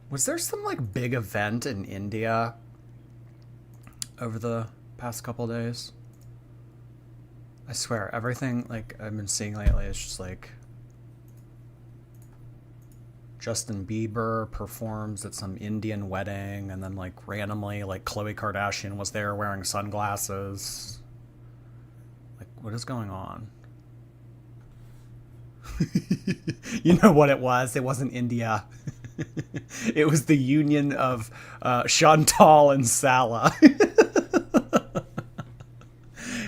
Was there some like big event in India over the past couple days? I swear, everything like I've been seeing lately is just like Justin Bieber performs at some Indian wedding, and then like randomly like Khloe Kardashian was there wearing sunglasses. Like, what is going on? You know what it was? It wasn't India. It was the union of Chantal and Salah.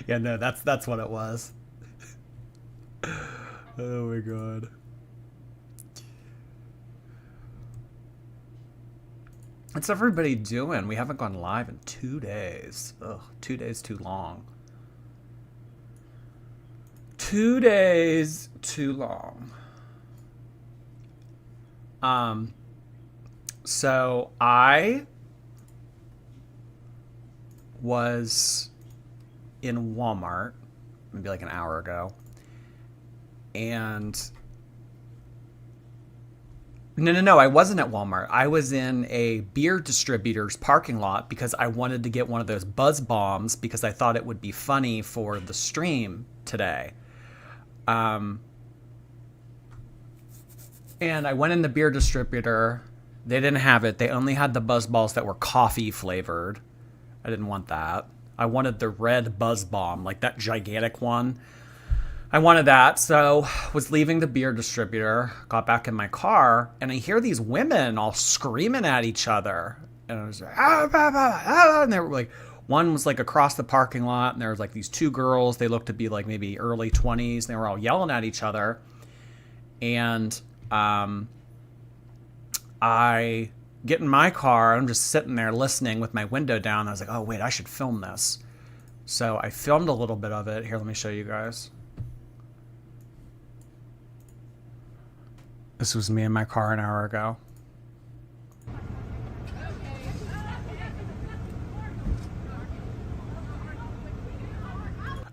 Yeah, no, that's what it was. Oh my god. What's everybody doing? We haven't gone live in 2 days. Ugh, 2 days too long. 2 days too long. So I was in Walmart maybe like an hour ago, and no, I wasn't at Walmart. I was in a beer distributor's parking lot because I wanted to get one of those buzz bombs because I thought it would be funny for the stream today. And I went in the beer distributor. They didn't have it. They only had the buzz balls that were coffee flavored. I didn't want that. I wanted the red buzz bomb, like that gigantic one. I wanted that, so was leaving the beer distributor, got back in my car, and I hear these women all screaming at each other. And I was like, and they were like, one was like across the parking lot, and there was like these two girls. They looked to be like maybe early 20s. They were all yelling at each other. And I get in my car. I'm just sitting there listening with my window down. I was like, oh, wait, I should film this. So I filmed a little bit of it. Here, let me show you guys. This was me in my car an hour ago.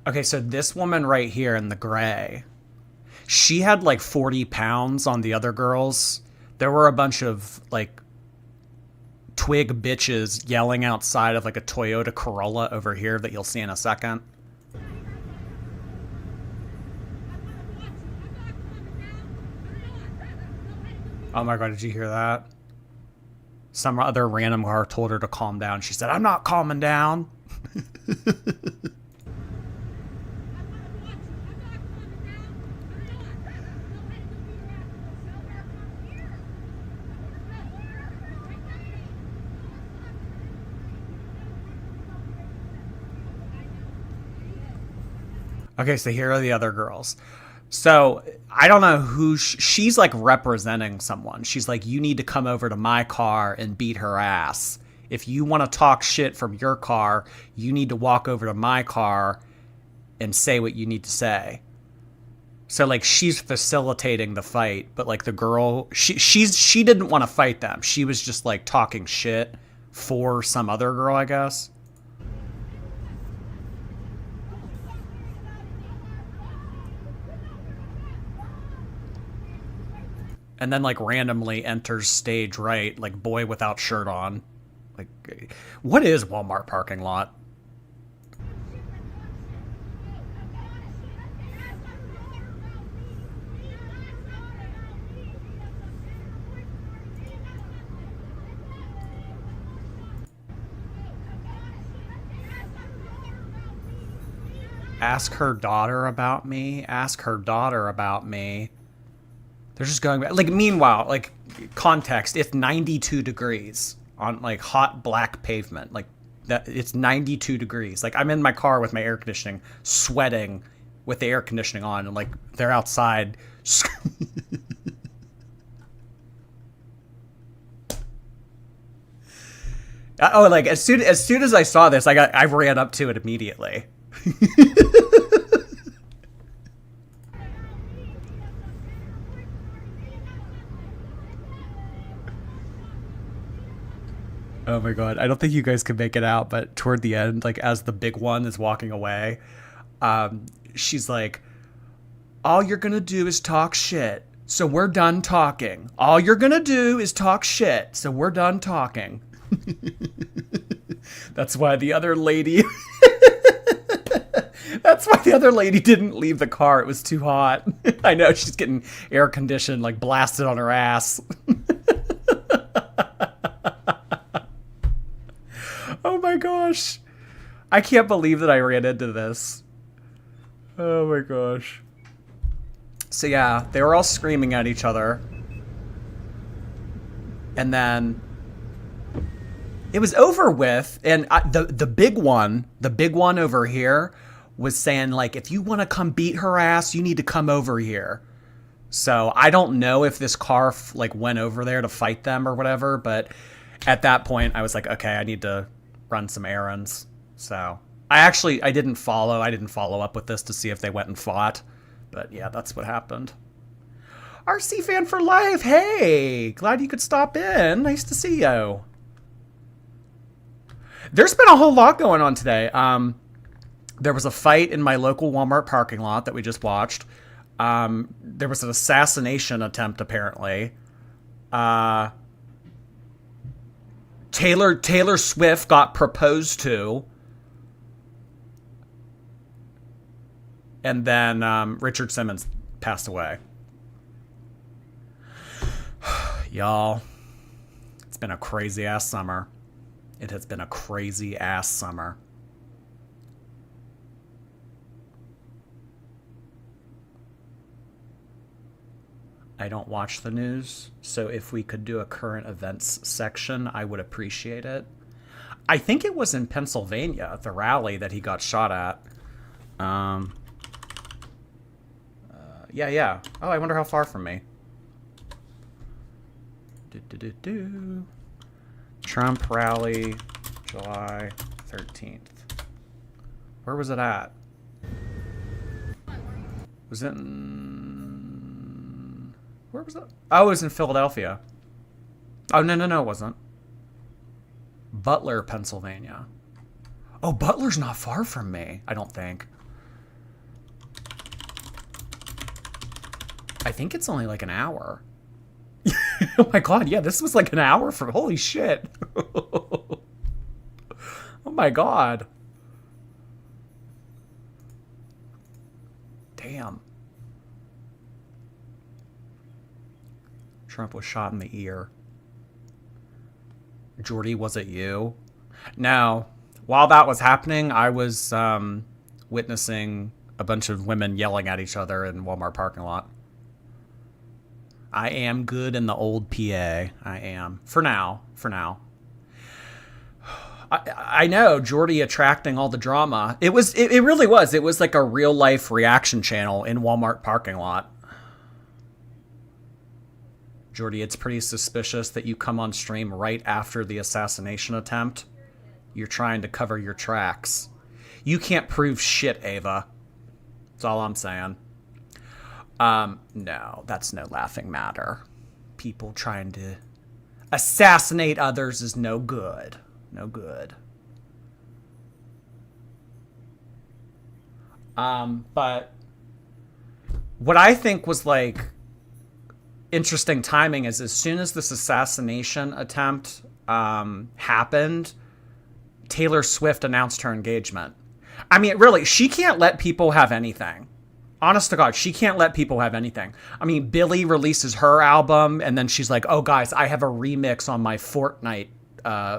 Okay, so this woman right here in the gray, she had like 40 pounds on the other girls. There were a bunch of like twig bitches yelling outside of like a Toyota Corolla over here that you'll see in a second. Oh my god, did you hear that? Some other random car told her to calm down. She said, I'm not calming down. Okay, so here are the other girls. So I don't know who she's like representing someone. She's like, you need to come over to my car and beat her ass. If you want to talk shit from your car, you need to walk over to my car and say what you need to say. So like she's facilitating the fight, but like the girl, she didn't want to fight them. She was just like talking shit for some other girl, I guess. And then like randomly enters stage right, like boy without shirt on. Like, what is Walmart parking lot? Ask her daughter about me. Ask her daughter about me. They're just going back. Like, meanwhile, like, context, it's 92 degrees on, like, hot black pavement. Like, that it's 92 degrees. Like, I'm in my car with my air conditioning, sweating with the air conditioning on, and, like, they're outside. Oh, like, as soon as I saw this, I ran up to it immediately. Oh my God. I don't think you guys can make it out, but toward the end, like as the big one is walking away, she's like, all you're going to do is talk shit. So we're done talking. All you're going to do is talk shit. So we're done talking. That's why the other lady... That's why the other lady didn't leave the car. It was too hot. I know, she's getting air conditioned, like blasted on her ass. Oh my gosh. I can't believe that I ran into this. Oh my gosh. So yeah, they were all screaming at each other. And then it was over with. And the big one over here was saying, like, if you want to come beat her ass, you need to come over here. So I don't know if this car like went over there to fight them or whatever, but at that point I was like, okay, I need to run some errands. So I didn't follow up with this to see if they went and fought, but yeah, that's what happened. RC fan for life. Hey, glad you could stop in. Nice to see you. There's been a whole lot going on today. There was a fight in my local Walmart parking lot that we just watched. There was an assassination attempt, apparently. Taylor Swift got proposed to. And then Richard Simmons passed away. Y'all, it's been a crazy-ass summer. It has been a crazy-ass summer. I don't watch the news, so if we could do a current events section, I would appreciate it. I think it was in Pennsylvania, at the rally that he got shot at. Yeah. Oh, I wonder how far from me. Trump rally, July 13th. Where was it at? Was it in... Where was it? Oh, it was in Philadelphia. Oh, no, it wasn't. Butler, Pennsylvania. Oh, Butler's not far from me, I don't think. I think it's only like an hour. Oh my God, yeah, this was like an hour from... Holy shit. Oh my God. Damn. Trump was shot in the ear. Jordy, was it you? No. While that was happening, I was witnessing a bunch of women yelling at each other in Walmart parking lot. I am good in the old PA. I am. For now. I know, Jordy attracting all the drama. It really was. It was like a real life reaction channel in Walmart parking lot. Jordy, it's pretty suspicious that you come on stream right after the assassination attempt. You're trying to cover your tracks. You can't prove shit, Ava. That's all I'm saying. No, that's no laughing matter. People trying to assassinate others is no good. No good. But what I think was like interesting timing is as soon as this assassination attempt happened, Taylor Swift announced her engagement. I mean, really, she can't let people have anything. Honest to God, she can't let people have anything. I mean, Billie releases her album, and then she's like, oh, guys, I have a remix on my Fortnite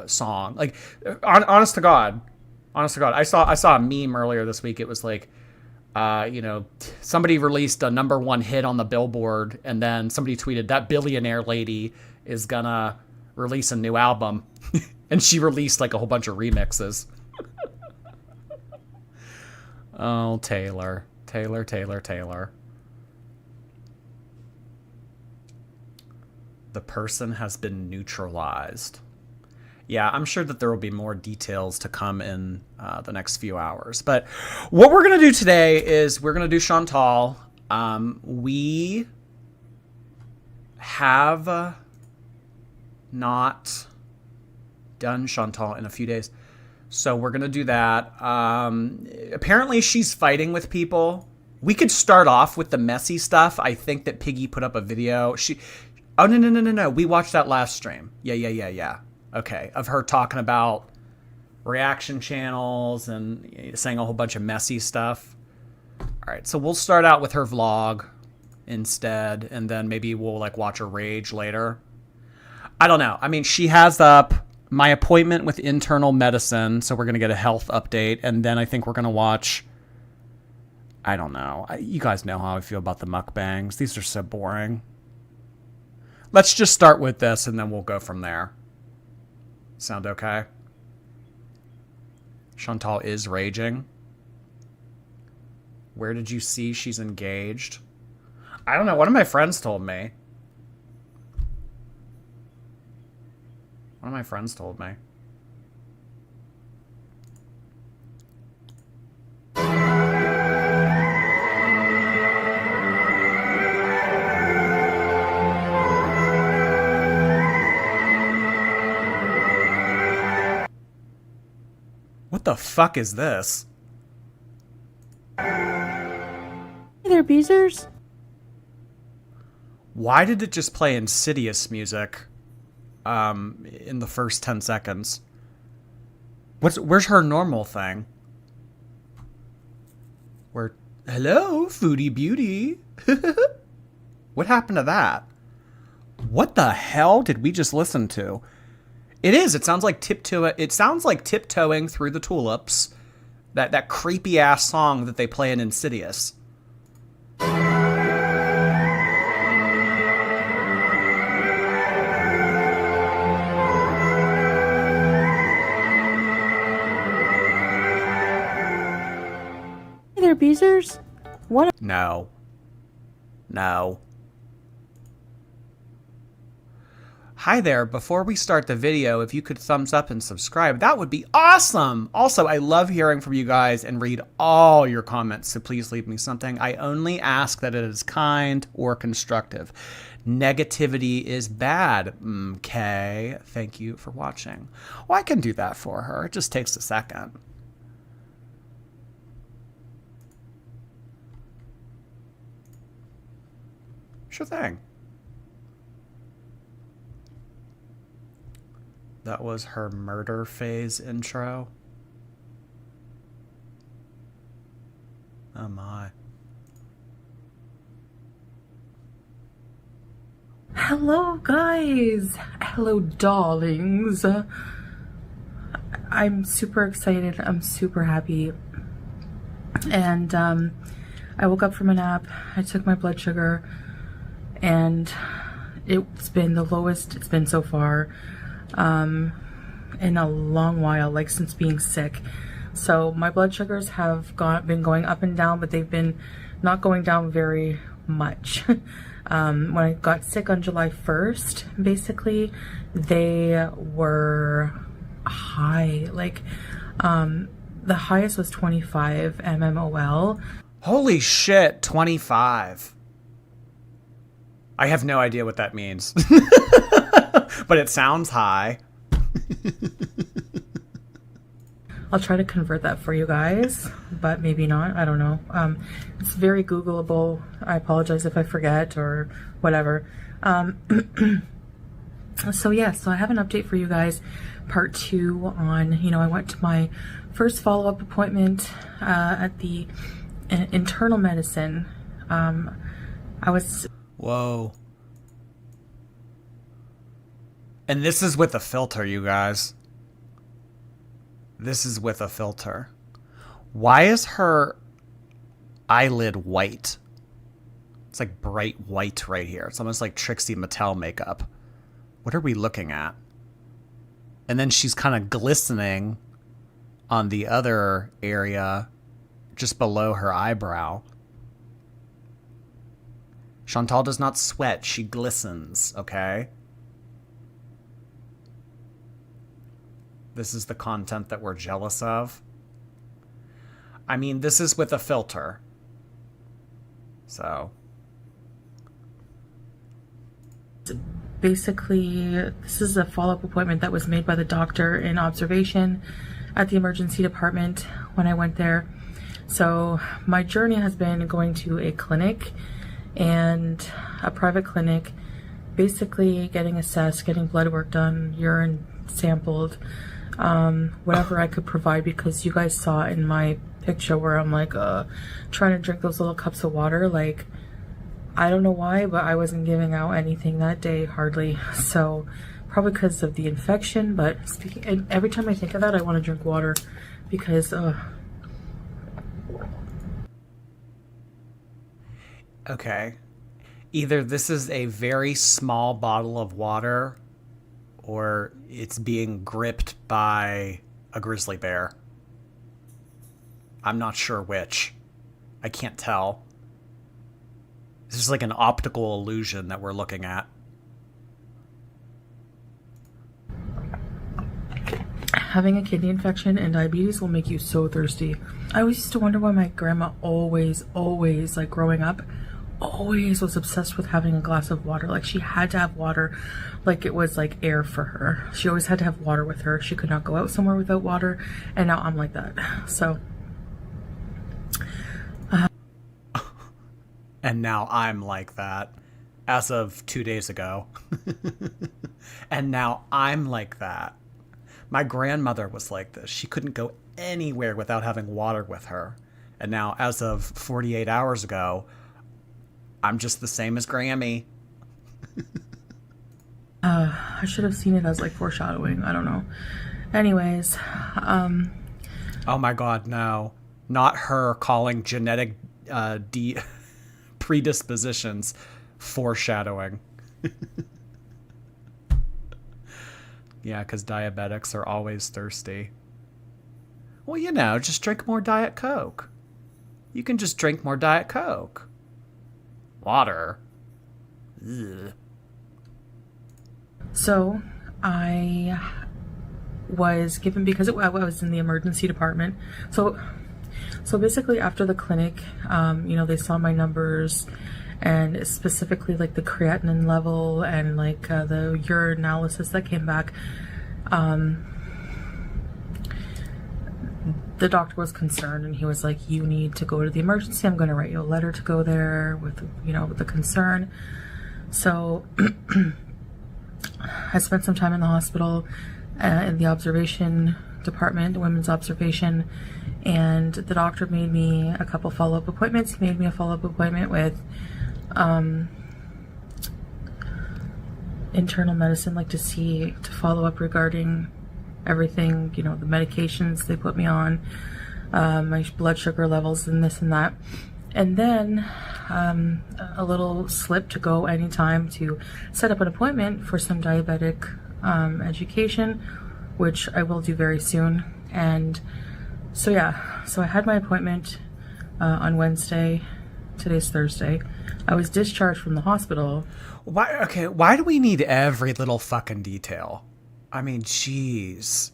song. Like, honest to God. I saw a meme earlier this week. It was like, somebody released a #1 hit on the Billboard, and then somebody tweeted that billionaire lady is gonna release a new album. And she released like a whole bunch of remixes. Oh, Taylor. The person has been neutralized. Yeah, I'm sure that there will be more details to come in the next few hours. But what we're going to do today is we're going to do Chantal. We have not done, Chantal, in a few days. So we're going to do that. Apparently she's fighting with people. We could start off with the messy stuff. I think that Piggy put up a video. Oh, no. We watched that last stream. Yeah. Okay. Of her talking about reaction channels and saying a whole bunch of messy stuff. All right. So we'll start out with her vlog instead. And then maybe we'll like watch her rage later. I don't know. I mean, she has up my appointment with internal medicine. So we're going to get a health update. And then I think we're going to watch... I don't know. You guys know how I feel about the mukbangs. These are so boring. Let's just start with this and then we'll go from there. Sound okay? Chantal is raging. Where did you see she's engaged? I don't know. One of my friends told me. What the fuck is this? Hey there, Beezers. Why did it just play Insidious music in the first 10 seconds? Where's her normal thing? Hello, Foodie Beauty. What happened to that? What the hell did we just listen to? It sounds like tiptoeing through the tulips. That creepy ass song that they play in Insidious. Hey there, Beezers. What? No. Hi there, before we start the video, if you could thumbs up and subscribe, that would be awesome! Also, I love hearing from you guys and read all your comments, so please leave me something. I only ask that it is kind or constructive. Negativity is bad. Okay, thank you for watching. Well, I can do that for her. It just takes a second. Sure thing. That was her murder phase intro. Oh my. Hello, guys. Hello, darlings. I'm super excited. I'm super happy. And I woke up from a nap. I took my blood sugar. And it's been the lowest it's been so far. In a long while, like since being sick. So my blood sugars have been going up and down, but they've been not going down very much. When I got sick on July 1st, basically, they were high. Like, the highest was 25 mmol. Holy shit, 25. I have no idea what that means. But it sounds high. I'll try to convert that for you guys, but maybe not. I don't know. It's very Googleable. I apologize if I forget or whatever. So yeah, so I have an update for you guys. Part 2 on, I went to my first follow-up appointment at the internal medicine. I was... Whoa. And this is with a filter, you guys. This is with a filter. Why is her eyelid white? It's like bright white right here. It's almost like Trixie Mattel makeup. What are we looking at? And then she's kind of glistening on the other area just below her eyebrow. Chantal does not sweat. She glistens, okay? This is the content that we're jealous of. I mean, this is with a filter. So. basically, this is a follow-up appointment that was made by the doctor in observation at the emergency department when I went there. So my journey has been going to a clinic and a private clinic, basically getting assessed, getting blood work done, urine sampled, whatever I could provide, because you guys saw in my picture where I'm like trying to drink those little cups of water. Like, I don't know why, but I wasn't giving out anything that day, hardly. So probably because of the infection. But speaking, and every time I think of that, I want to drink water because Okay. Either this is a very small bottle of water, or it's being gripped by a grizzly bear. I'm not sure which. I can't tell. This is like an optical illusion that we're looking at. having a kidney infection and diabetes will make you so thirsty. I always used to wonder why my grandma always, like growing up, always was obsessed with having a glass of water. Like she had to have water, like it was like air for her. She always had to have water with her. She could not go out somewhere without water. And now I'm like that. So. And now I'm like that as of 2 days ago. And now I'm like that. My grandmother was like this. She couldn't go anywhere without having water with her. And now, as of 48 hours ago, I'm just the same as Grammy. I should have seen it as like foreshadowing. I don't know. Anyways. Oh my God, no. Not her calling genetic predispositions foreshadowing. Yeah, because diabetics are always thirsty. Well, you know, just drink more Diet Coke. You can just drink more Diet Coke. Water. Ugh. So, I was given, because I was in the emergency department. So basically after the clinic, you know, they saw my numbers and specifically like the creatinine level and like the urine analysis that came back. The doctor was concerned and he was like, you need to go to the emergency. I'm going to write you a letter to go there with, you know, with the concern. So I spent some time in the hospital, in the observation department, the women's observation, and the doctor made me a couple follow-up appointments. He made me a follow-up appointment with internal medicine, like to follow up regarding everything, you know, the medications they put me on, my blood sugar levels and this and that. And then a little slip to go anytime to set up an appointment for some diabetic education, which I will do very soon. And so yeah, so I had my appointment on Wednesday. Today's Thursday. I was discharged from the hospital. Why do we need every little fucking detail? I mean, jeez.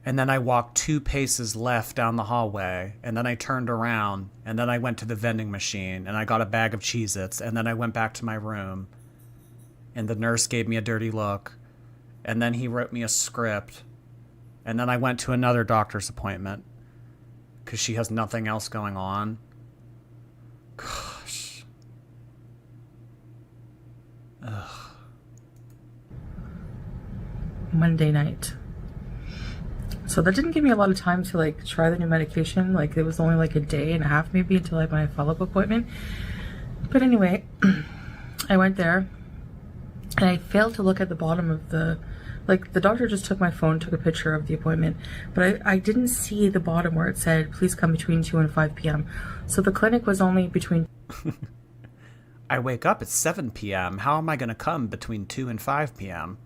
And then I walked 2 paces left down the hallway, and then I turned around, and then I went to the vending machine, and I got a bag of Cheez-Its, and then I went back to my room, and the nurse gave me a dirty look, and then he wrote me a script, and then I went to another doctor's appointment, because she has nothing else going on. Gosh. Ugh. Monday night. So that didn't give me a lot of time to like try the new medication. Like it was only like a day and a half maybe until I had my follow-up appointment. But anyway, I went there and I failed to look at the bottom of the, like the doctor just took my phone, took a picture of the appointment, but I didn't see the bottom where it said, please come between 2 and 5 p.m. So the clinic was only between... I wake up at 7 p.m. How am I going to come between 2 and 5 p.m.?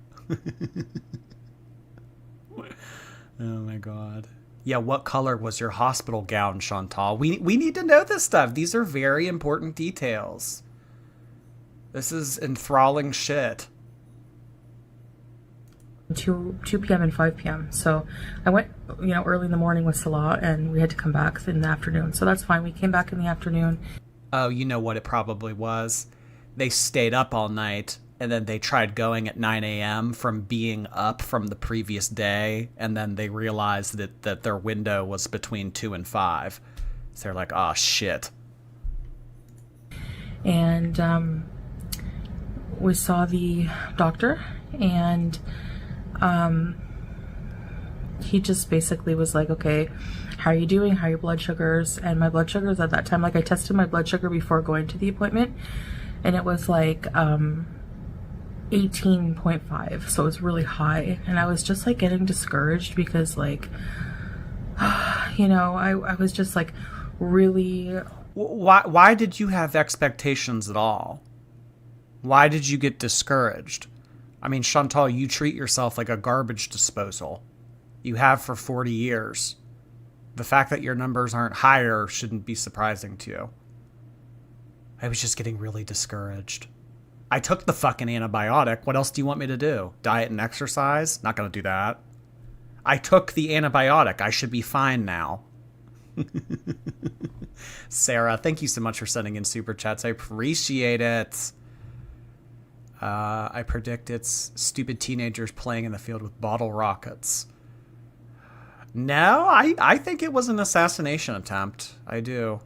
Oh my God. Yeah, what color was your hospital gown, Chantal? We need to know this stuff. These are very important details. This is enthralling shit. 2 p.m. and 5 p.m. So I went, you know, early in the morning with Salah and we had to come back in the afternoon. So that's fine. We came back in the afternoon. Oh, you know what it probably was. They stayed up all night and then they tried going at 9 a.m. from being up from the previous day, and then they realized that their window was between 2 and 5. So they're like, oh, shit. And we saw the doctor, and he just basically was like, okay, how are you doing? How are your blood sugars? And my blood sugars at that time, like I tested my blood sugar before going to the appointment, and it was like 18.5, so it was really high. And I was just like getting discouraged because like, you know, I was just like really... Why did you have expectations at all? Why did you get discouraged? I mean, Chantal, you treat yourself like a garbage disposal. You have for 40 years. The fact that your numbers aren't higher shouldn't be surprising to you. I was just getting really discouraged. I took the fucking antibiotic. What else do you want me to do? Diet and exercise? Not gonna do that. I took the antibiotic. I should be fine now. Sarah, thank you so much for sending in super chats. I appreciate it. I predict it's stupid teenagers playing in the field with bottle rockets. No, I think it was an assassination attempt. I do.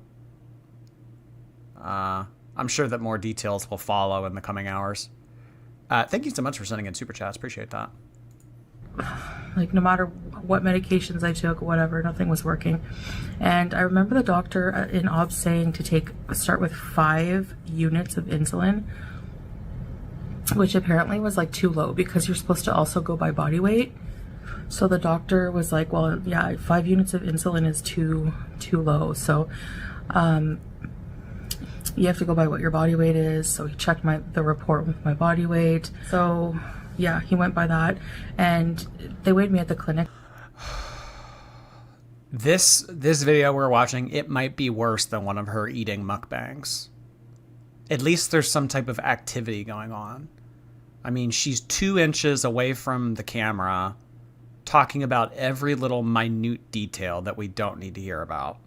I'm sure that more details will follow in the coming hours. Thank you so much for sending in super chats. Appreciate that. Like, no matter what medications I took, whatever, nothing was working. And I remember the doctor in OBS saying to start with 5 units of insulin, which apparently was like too low because you're supposed to also go by body weight. So the doctor was like, well, yeah, 5 units of insulin is too low. So you have to go by what your body weight is. So he checked the report with my body weight. So yeah, he went by that, and they weighed me at the clinic. This video we're watching, it might be worse than one of her eating mukbangs. At least there's some type of activity going on. I mean, she's 2 inches away from the camera, talking about every little minute detail that we don't need to hear about.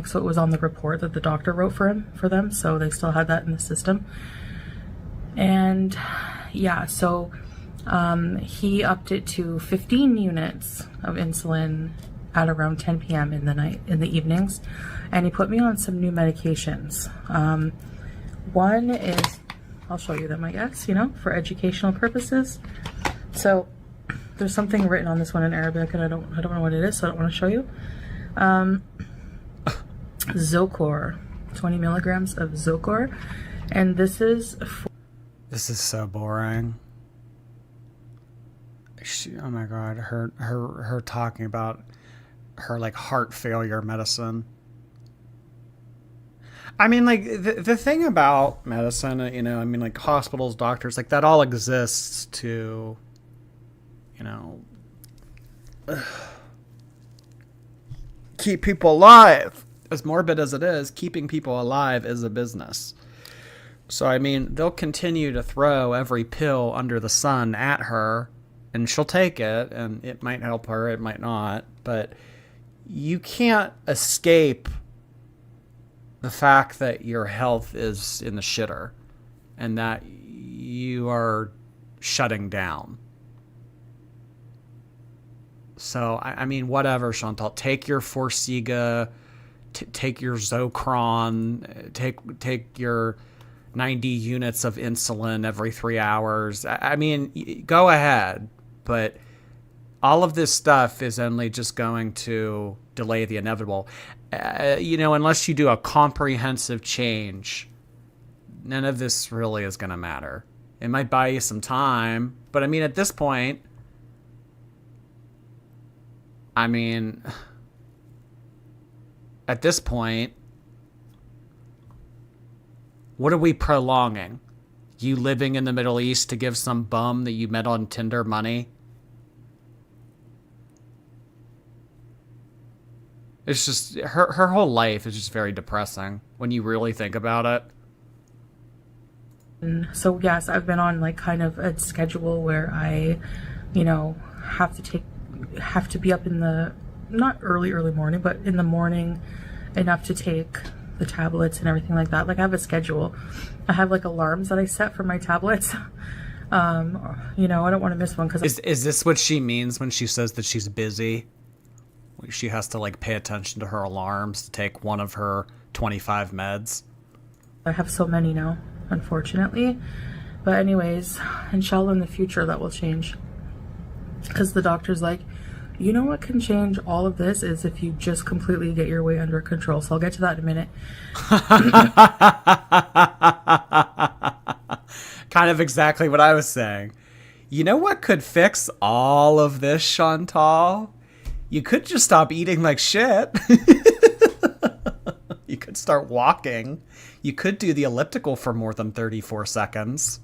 So it was on the report that the doctor wrote for them, so they still had that in the system. And yeah, so he upped it to 15 units of insulin at around 10 p.m. in the evenings, and he put me on some new medications. One is, I'll show you them, I guess, you know, for educational purposes. So there's something written on this one in Arabic, and I don't know what it is, so I don't want to show you. Zocor, 20 milligrams of Zocor, and this is This is so boring. Oh my god, her talking about her like heart failure medicine. I mean, like the thing about medicine, you know, I mean, like hospitals, doctors, like that all exists to, you know, keep people alive. As morbid as it is, keeping people alive is a business. So, I mean, they'll continue to throw every pill under the sun at her, and she'll take it, and it might help her, it might not. But you can't escape the fact that your health is in the shitter, and that you are shutting down. So, I mean, whatever, Chantal. Take your Forxiga, take your Zocron, take your 90 units of insulin every 3 hours. I mean, go ahead, but all of this stuff is only just going to delay the inevitable. You know, unless you do a comprehensive change, none of this really is going to matter. It might buy you some time, but I mean, at this point, what are we prolonging? You living in the Middle East to give some bum that you met on Tinder money? It's just, her whole life is just very depressing when you really think about it. So yes, I've been on like kind of a schedule where I, you know, have to be up in the, not early morning, but in the morning enough to take the tablets and everything like that. Like I have a schedule. I have like alarms that I set for my tablets. You know, I don't want to miss one because Is this what she means when she says that she's busy? She has to like pay attention to her alarms to take one of her 25 meds. I have so many now, unfortunately. But anyways, inshallah in the future that will change. Because the doctor's like, you know what can change all of this is if you just completely get your weight under control. So I'll get to that in a minute. Kind of exactly what I was saying. You know what could fix all of this, Chantal? You could just stop eating like shit. You could start walking. You could do the elliptical for more than 34 seconds.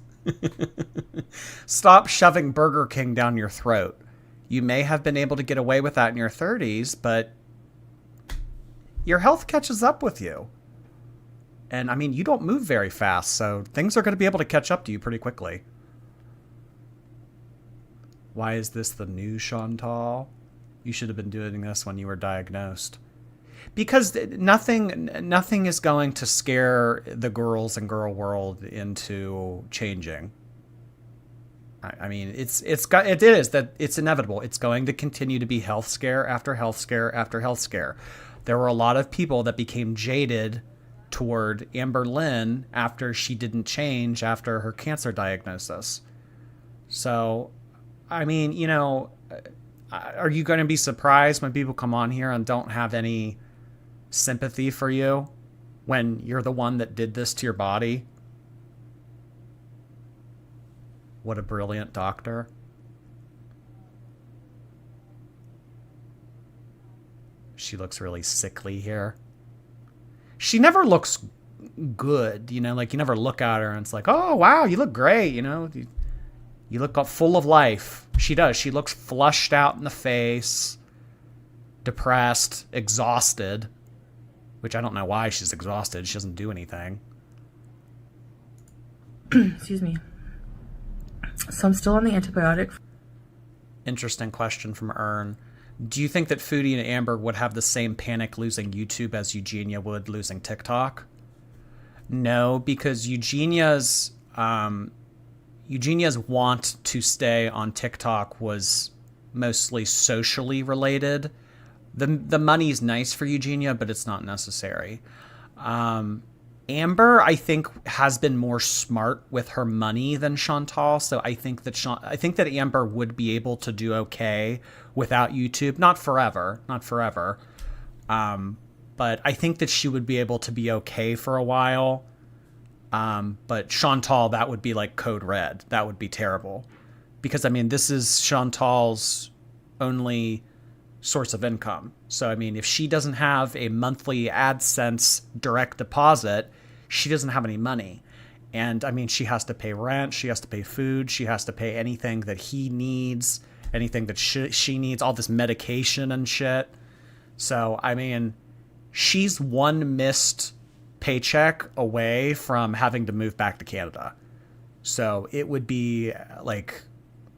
Stop shoving Burger King down your throat. You may have been able to get away with that in your 30s, but your health catches up with you. And I mean, you don't move very fast, so things are going to be able to catch up to you pretty quickly. Why is this the new Chantal? You should have been doing this when you were diagnosed. Because nothing is going to scare the girls and girl world into changing. I mean, it is that it's inevitable. It's going to continue to be health scare after health scare after health scare. There were a lot of people that became jaded toward Amber Lynn after she didn't change after her cancer diagnosis. So, I mean, you know, are you going to be surprised when people come on here and don't have any sympathy for you when you're the one that did this to your body? What a brilliant doctor. She looks really sickly here. She never looks good, you know, like you never look at her and it's like, oh, wow, you look great, you know. You look full of life. She does. She looks flushed out in the face, depressed, exhausted, which I don't know why she's exhausted. She doesn't do anything. Excuse me. So I'm still on the antibiotic. Interesting question from Ern. Do you think that Foodie and Amber would have the same panic losing YouTube as Eugenia would losing TikTok? No, because Eugenia's want to stay on TikTok was mostly socially related. The money's nice for Eugenia, but it's not necessary. Amber, I think, has been more smart with her money than Chantal, so I think that Amber would be able to do okay without YouTube. Not forever. But I think that she would be able to be okay for a while. But Chantal, that would be like code red. That would be terrible. Because, I mean, this is Chantal's only source of income. So, I mean, if she doesn't have a monthly AdSense direct deposit, she doesn't have any money. And, I mean, she has to pay rent, she has to pay food, she has to pay anything that he needs, anything that she needs, all this medication and shit. So, I mean, she's one missed paycheck away from having to move back to Canada. So it would be like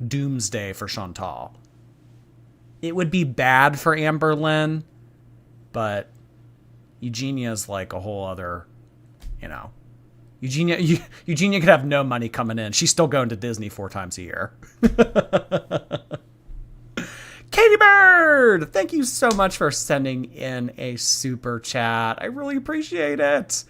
doomsday for Chantal. It would be bad for Amber Lynn, but Eugenia's like a whole other, you know. Eugenia could have no money coming in. She's still going to Disney 4 times a year. Katie Bird, thank you so much for sending in a super chat. I really appreciate it.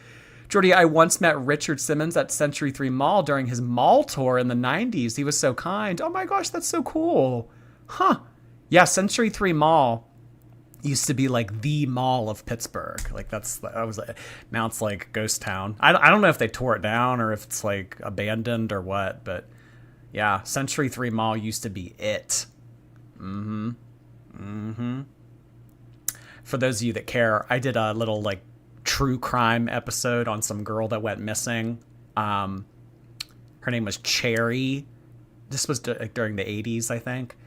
Jordy, I once met Richard Simmons at Century 3 Mall during his mall tour in the 90s. He was so kind. Oh my gosh, that's so cool. Huh. Yeah, Century 3 Mall used to be like the mall of Pittsburgh. Like now it's like ghost town. I don't know if they tore it down or if it's like abandoned or what, but yeah, Century 3 Mall used to be it. For those of you that care, I did a little like true crime episode on some girl that went missing. Her name was Cherry. This was during the 80s, I think.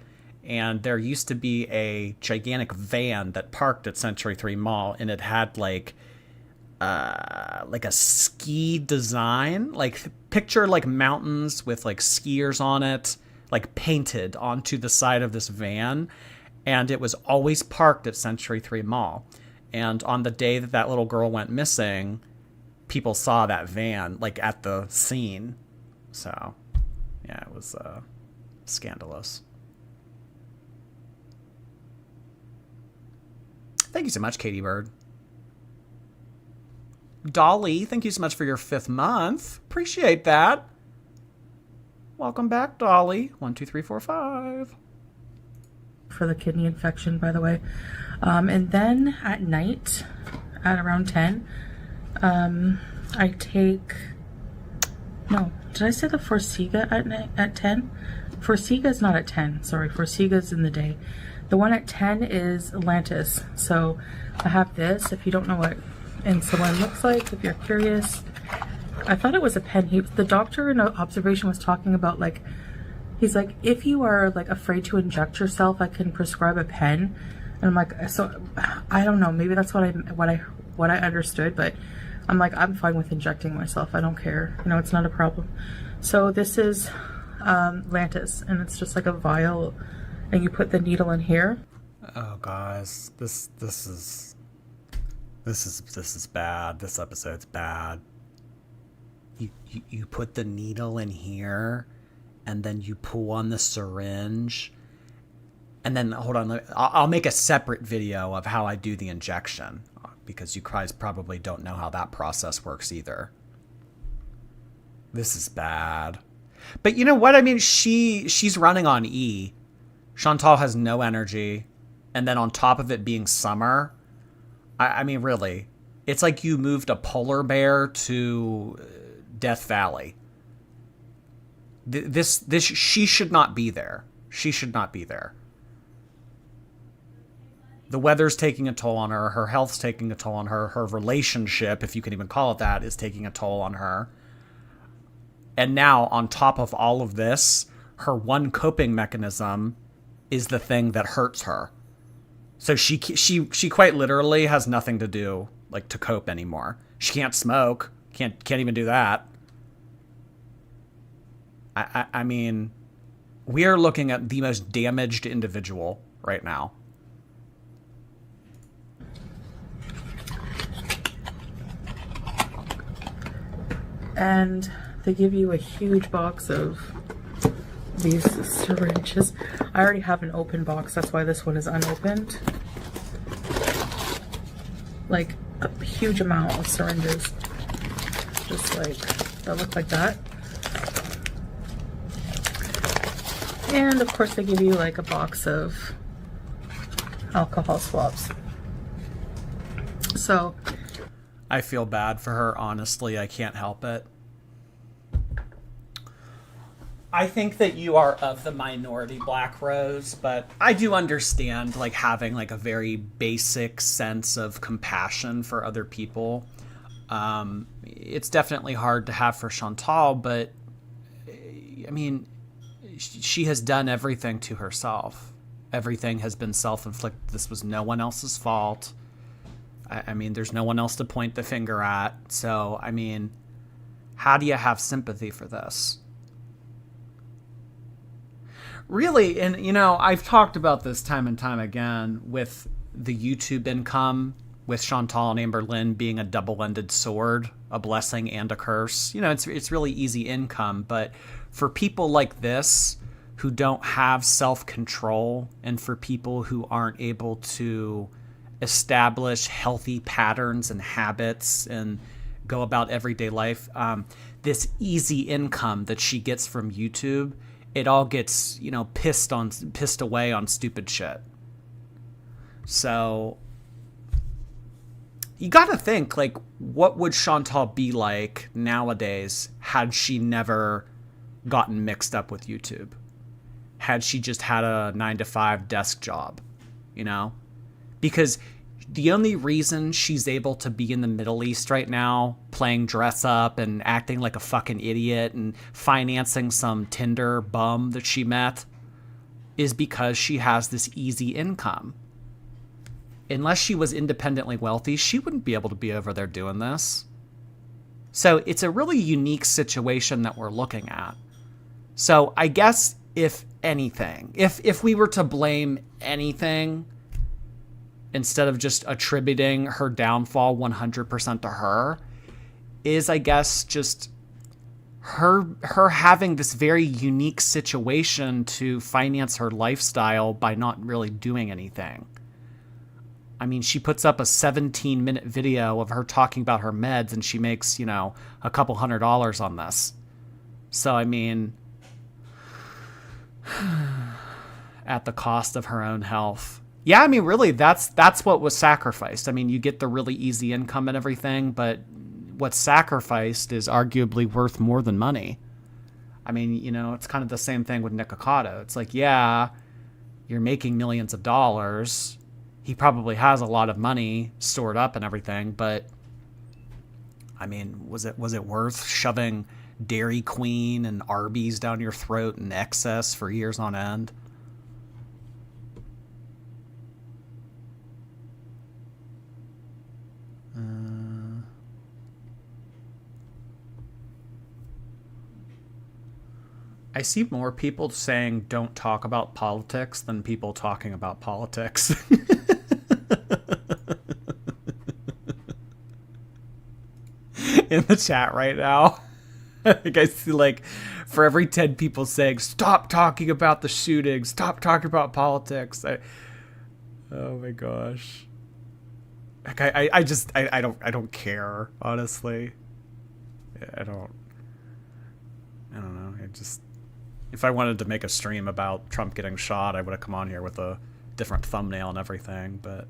And there used to be a gigantic van that parked at Century 3 Mall, and it had like a ski design, like picture like mountains with like skiers on it, like painted onto the side of this van. And it was always parked at Century 3 Mall. And on the day that that little girl went missing, people saw that van, like, at the scene. So, yeah, it was scandalous. Thank you so much, Katie Bird. Dolly, thank you so much for your 5th month. Appreciate that. Welcome back, Dolly. 1, 2, 3, 4, 5. For the kidney infection, by the way. And then at night, at around 10, I take... No, did I say the Forxiga at night at 10? Forxiga is not at 10. Sorry, Forxiga is in the day. The one at 10 is Lantus. So I have this. If you don't know what insulin looks like, if you're curious, I thought it was a pen. The doctor in an observation was talking about, like, he's like, if you are like afraid to inject yourself, I can prescribe a pen. And I'm like, so I don't know. Maybe that's what I understood, but I'm like, I'm fine with injecting myself. I don't care. You know, it's not a problem. So this is Lantus, and it's just like a vial, and you put the needle in here. Oh, guys, this is bad. This episode's bad. You put the needle in here, and then you pull on the syringe, and then hold on. I'll make a separate video of how I do the injection, because you guys probably don't know how that process works either. This is bad. But you know what? I mean, she's running on E. Chantal has no energy. And then on top of it being summer, I mean, really, it's like you moved a polar bear to Death Valley. She should not be there. She should not be there. The weather's taking a toll on her. Her health's taking a toll on her. Her relationship, if you can even call it that, is taking a toll on her. And now, on top of all of this, her one coping mechanism is the thing that hurts her. So she quite literally has nothing to do, like, to cope anymore. She can't smoke. Can't even do that. I mean, we are looking at the most damaged individual right now. And they give you a huge box of these syringes. I already have an open box, that's why this one is unopened. Like a huge amount of syringes, just like that look like that. And of course they give you like a box of alcohol swabs. So I feel bad for her, honestly. I can't help it. I think that you are of the minority, Black Rose, but I do understand, like, having, like, a very basic sense of compassion for other people. It's definitely hard to have for Chantal, but, I mean, she has done everything to herself. Everything has been self-inflicted. This was no one else's fault. I mean, there's no one else to point the finger at. So, I mean, how do you have sympathy for this? Really, and, you know, I've talked about this time and time again with the YouTube income, with Chantal and Amber Lynn being a double-ended sword, a blessing and a curse. You know, it's really easy income, but for people like this who don't have self-control, and for people who aren't able to establish healthy patterns and habits and go about everyday life, this easy income that she gets from YouTube, it all gets, you know, pissed away on stupid shit. So you gotta think, like, what would Chantal be like nowadays had she never gotten mixed up with YouTube? Had she just had a 9-to-5 desk job, you know? Because the only reason she's able to be in the Middle East right now, playing dress up and acting like a fucking idiot and financing some Tinder bum that she met, is because she has this easy income. Unless she was independently wealthy, she wouldn't be able to be over there doing this. So it's a really unique situation that we're looking at. So I guess if anything, if we were to blame anything, instead of just attributing her downfall 100% to her, is, I guess, just her having this very unique situation to finance her lifestyle by not really doing anything. I mean, she puts up a 17-minute video of her talking about her meds, and she makes, a couple $100 on this. So, I mean, at the cost of her own health. Yeah, I mean, really, that's what was sacrificed. I mean, you get the really easy income and everything, but what's sacrificed is arguably worth more than money. I mean, it's kind of the same thing with Nikocado. It's like, yeah, you're making millions of dollars. He probably has a lot of money stored up and everything, but I mean, was it worth shoving Dairy Queen and Arby's down your throat in excess for years on end? I see more people saying don't talk about politics than people talking about politics. In the chat right now. Like, I see, like, for every 10 people saying stop talking about the shooting, stop talking about politics. Oh my gosh. Like, I don't care, honestly. I don't know. If I wanted to make a stream about Trump getting shot, I would have come on here with a different thumbnail and everything, but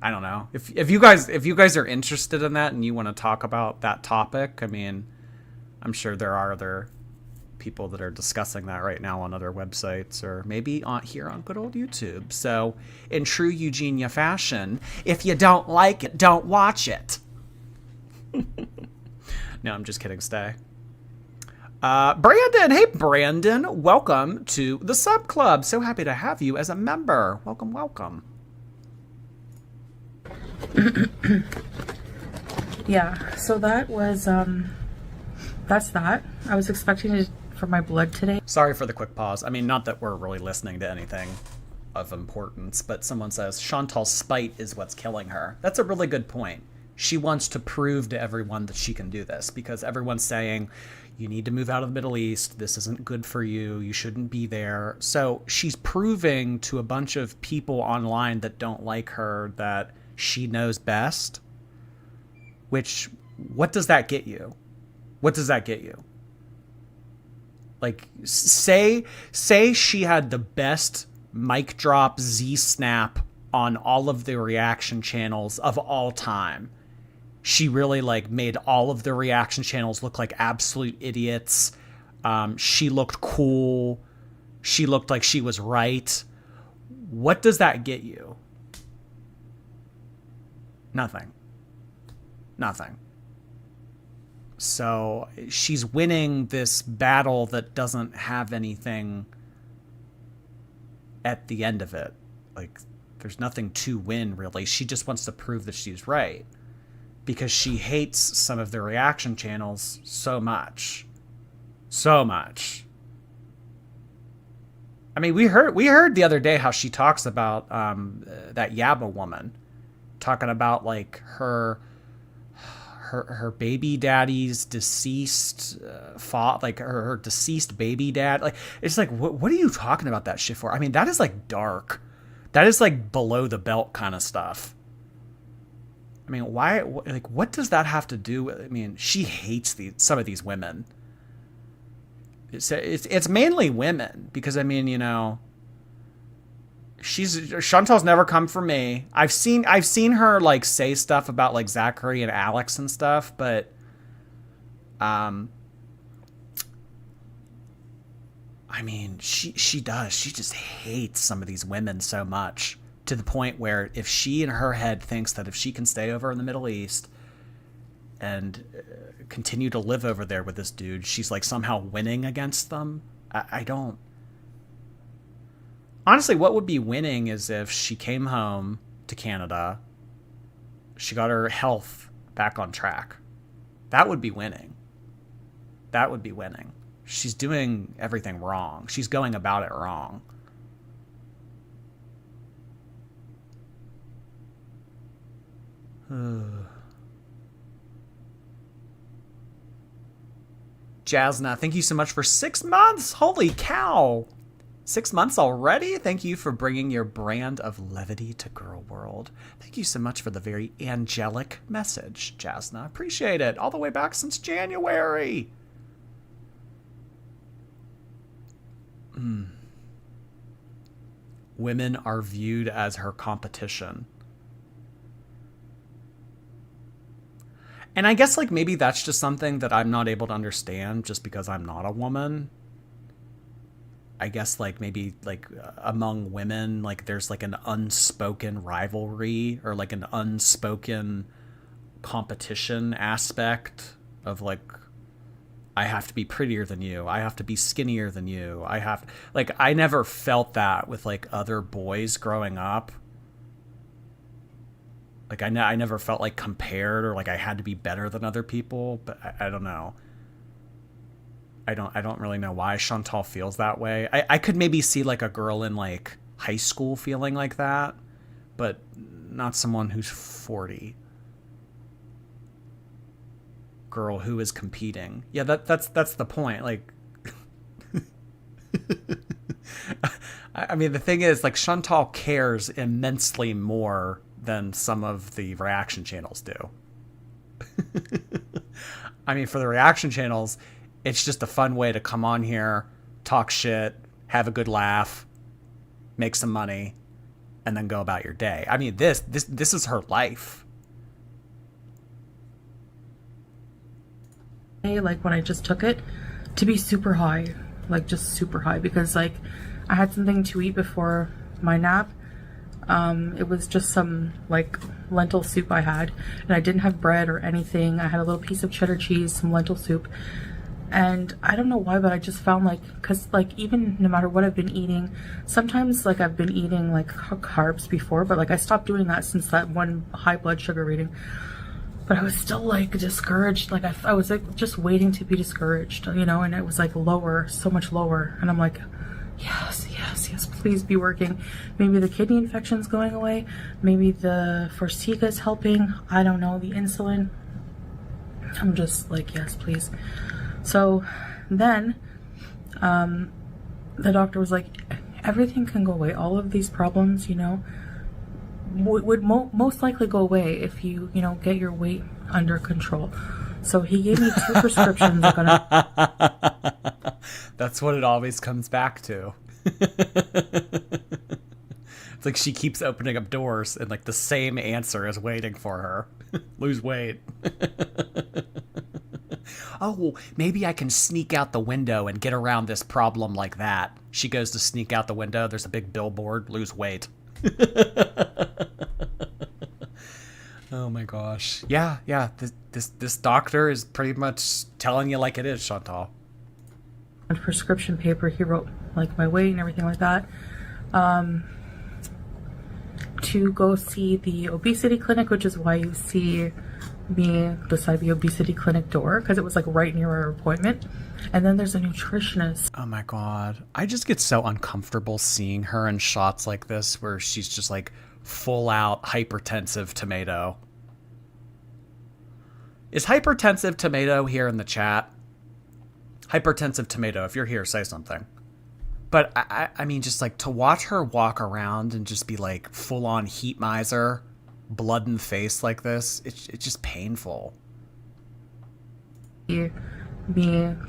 I don't know. If you guys are interested in that and you want to talk about that topic, I mean, I'm sure there are other people that are discussing that right now on other websites or maybe here on good old YouTube. So, in true Eugenia fashion, if you don't like it, don't watch it. No, I'm just kidding. Stay. Brandon, hey Brandon, welcome to the sub club. So happy to have you as a member. Welcome. Yeah, so that was that's that. I was expecting it for my blood today. Sorry for the quick pause. I mean, not that we're really listening to anything of importance, but someone says Chantal's spite is what's killing her. That's a really good point. She wants to prove to everyone that she can do this because everyone's saying you need to move out of the Middle East. This isn't good for you. You shouldn't be there. So she's proving to a bunch of people online that don't like her that she knows best. Which, what does that get you? What does that get you? Like, say she had the best mic drop Z snap on all of the reaction channels of all time. She really made all of the reaction channels look like absolute idiots. She looked cool. She looked like she was right. What does that get you? Nothing. So she's winning this battle that doesn't have anything at the end of it. Like, there's nothing to win, really. She just wants to prove that she's right. Because she hates some of the reaction channels so much. So much. I mean, we heard the other day how she talks about that Yaba woman. Talking about, like, her baby daddy's deceased her deceased baby dad. Like, it's like, what are you talking about that shit for? I mean, that is, like, dark. That is, like, below the belt kind of stuff. I mean, why? Like, what does that have to do with? I mean, she hates some of these women. It's mainly women because, I mean, Chantal's never come for me. I've seen her like say stuff about like Zachary and Alex and stuff, but I mean, she just hates some of these women so much. To the point where if she in her head thinks that if she can stay over in the Middle East and continue to live over there with this dude, she's like somehow winning against them. I don't. Honestly, what would be winning is if she came home to Canada, she got her health back on track. That would be winning. She's doing everything wrong. She's going about it wrong. Jasna, thank you so much for 6 months. Holy cow. 6 months already? Thank you for bringing your brand of levity to Girl World. Thank you so much for the very angelic message, Jasna. Appreciate it. All the way back since January. Women are viewed as her competition. And I guess, like, maybe that's just something that I'm not able to understand just because I'm not a woman. I guess, like, maybe, like, among women, like, there's, like, an unspoken rivalry or, like, an unspoken competition aspect of, like, I have to be prettier than you. I have to be skinnier than you. I never felt that with, like, other boys growing up. Like, I never felt, like, compared or, like, I had to be better than other people, but I don't know. I don't really know why Chantal feels that way. I could maybe see, like, a girl in, like, high school feeling like that, but not someone who's 40. Girl who is competing. Yeah, that's the point. Like, I mean, the thing is, like, Chantal cares immensely more than some of the reaction channels do. I mean, for the reaction channels, it's just a fun way to come on here, talk shit, have a good laugh, make some money, and then go about your day. I mean, this is her life. Like, when I just took it, to be super high, like, just super high, because, like, I had something to eat before my nap. It was just some, like, lentil soup I had, and I didn't have bread or anything. I had a little piece of cheddar cheese, some lentil soup, and I don't know why, but I just found, like, because, like, even no matter what I've been eating, sometimes, like, I've been eating, like, carbs before, but, like, I stopped doing that since that one high blood sugar reading. But I was still, like, discouraged. Like, I was, like, just waiting to be discouraged, you know, and it was, like, lower, so much lower, and I'm like, yes, please be working. Maybe the kidney infection's going away. Maybe the Forxiga is helping. I don't know, the insulin. I'm just like, yes, please. So then the doctor was like, everything can go away. All of these problems, you know, would most likely go away if you know, get your weight under control. So he gave me 2 prescriptions. That's what it always comes back to. It's like she keeps opening up doors and, like, the same answer is waiting for her. Lose weight. Oh, maybe I can sneak out the window and get around this problem like that. She goes to sneak out the window. There's a big billboard. Lose weight. Oh my gosh. Yeah. This doctor is pretty much telling you like it is, Chantal. On prescription paper, he wrote, like, my weight and everything like that. To go see the obesity clinic, which is why you see me beside the obesity clinic door, because it was, like, right near our appointment. And then there's a nutritionist. Oh my god. I just get so uncomfortable seeing her in shots like this where she's just, like, full out hypertensive tomato. Is hypertensive tomato here in the chat? Hypertensive tomato, if you're here, say something. But I mean, just, like, to watch her walk around and just be, like, full on heat miser, blood in the face like this, it's just painful. Me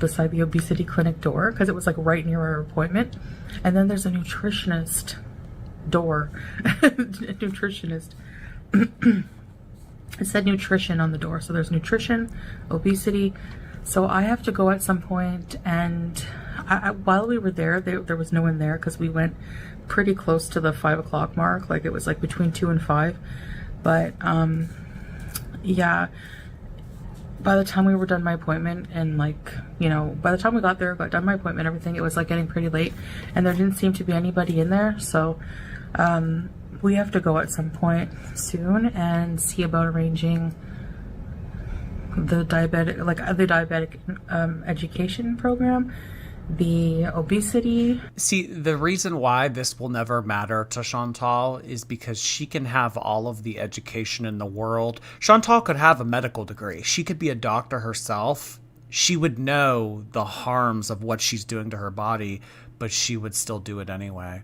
beside the obesity clinic door, because it was, like, right near our appointment. And then there's a nutritionist door. Nutritionist. It said nutrition on the door, so there's nutrition, obesity. So I have to go at some point, and while we were there was no one there because we went pretty close to the 5 o'clock mark. Like, it was, like, between 2 and 5. But yeah, by the time we were done my appointment, and, like, you know, by the time we got there, got done my appointment, everything, it was, like, getting pretty late, and there didn't seem to be anybody in there. So we have to go at some point soon and see about arranging the diabetic education program, the obesity. See, the reason why this will never matter to Chantal is because she can have all of the education in the world. Chantal could have a medical degree. She could be a doctor herself. She would know the harms of what she's doing to her body, but she would still do it anyway.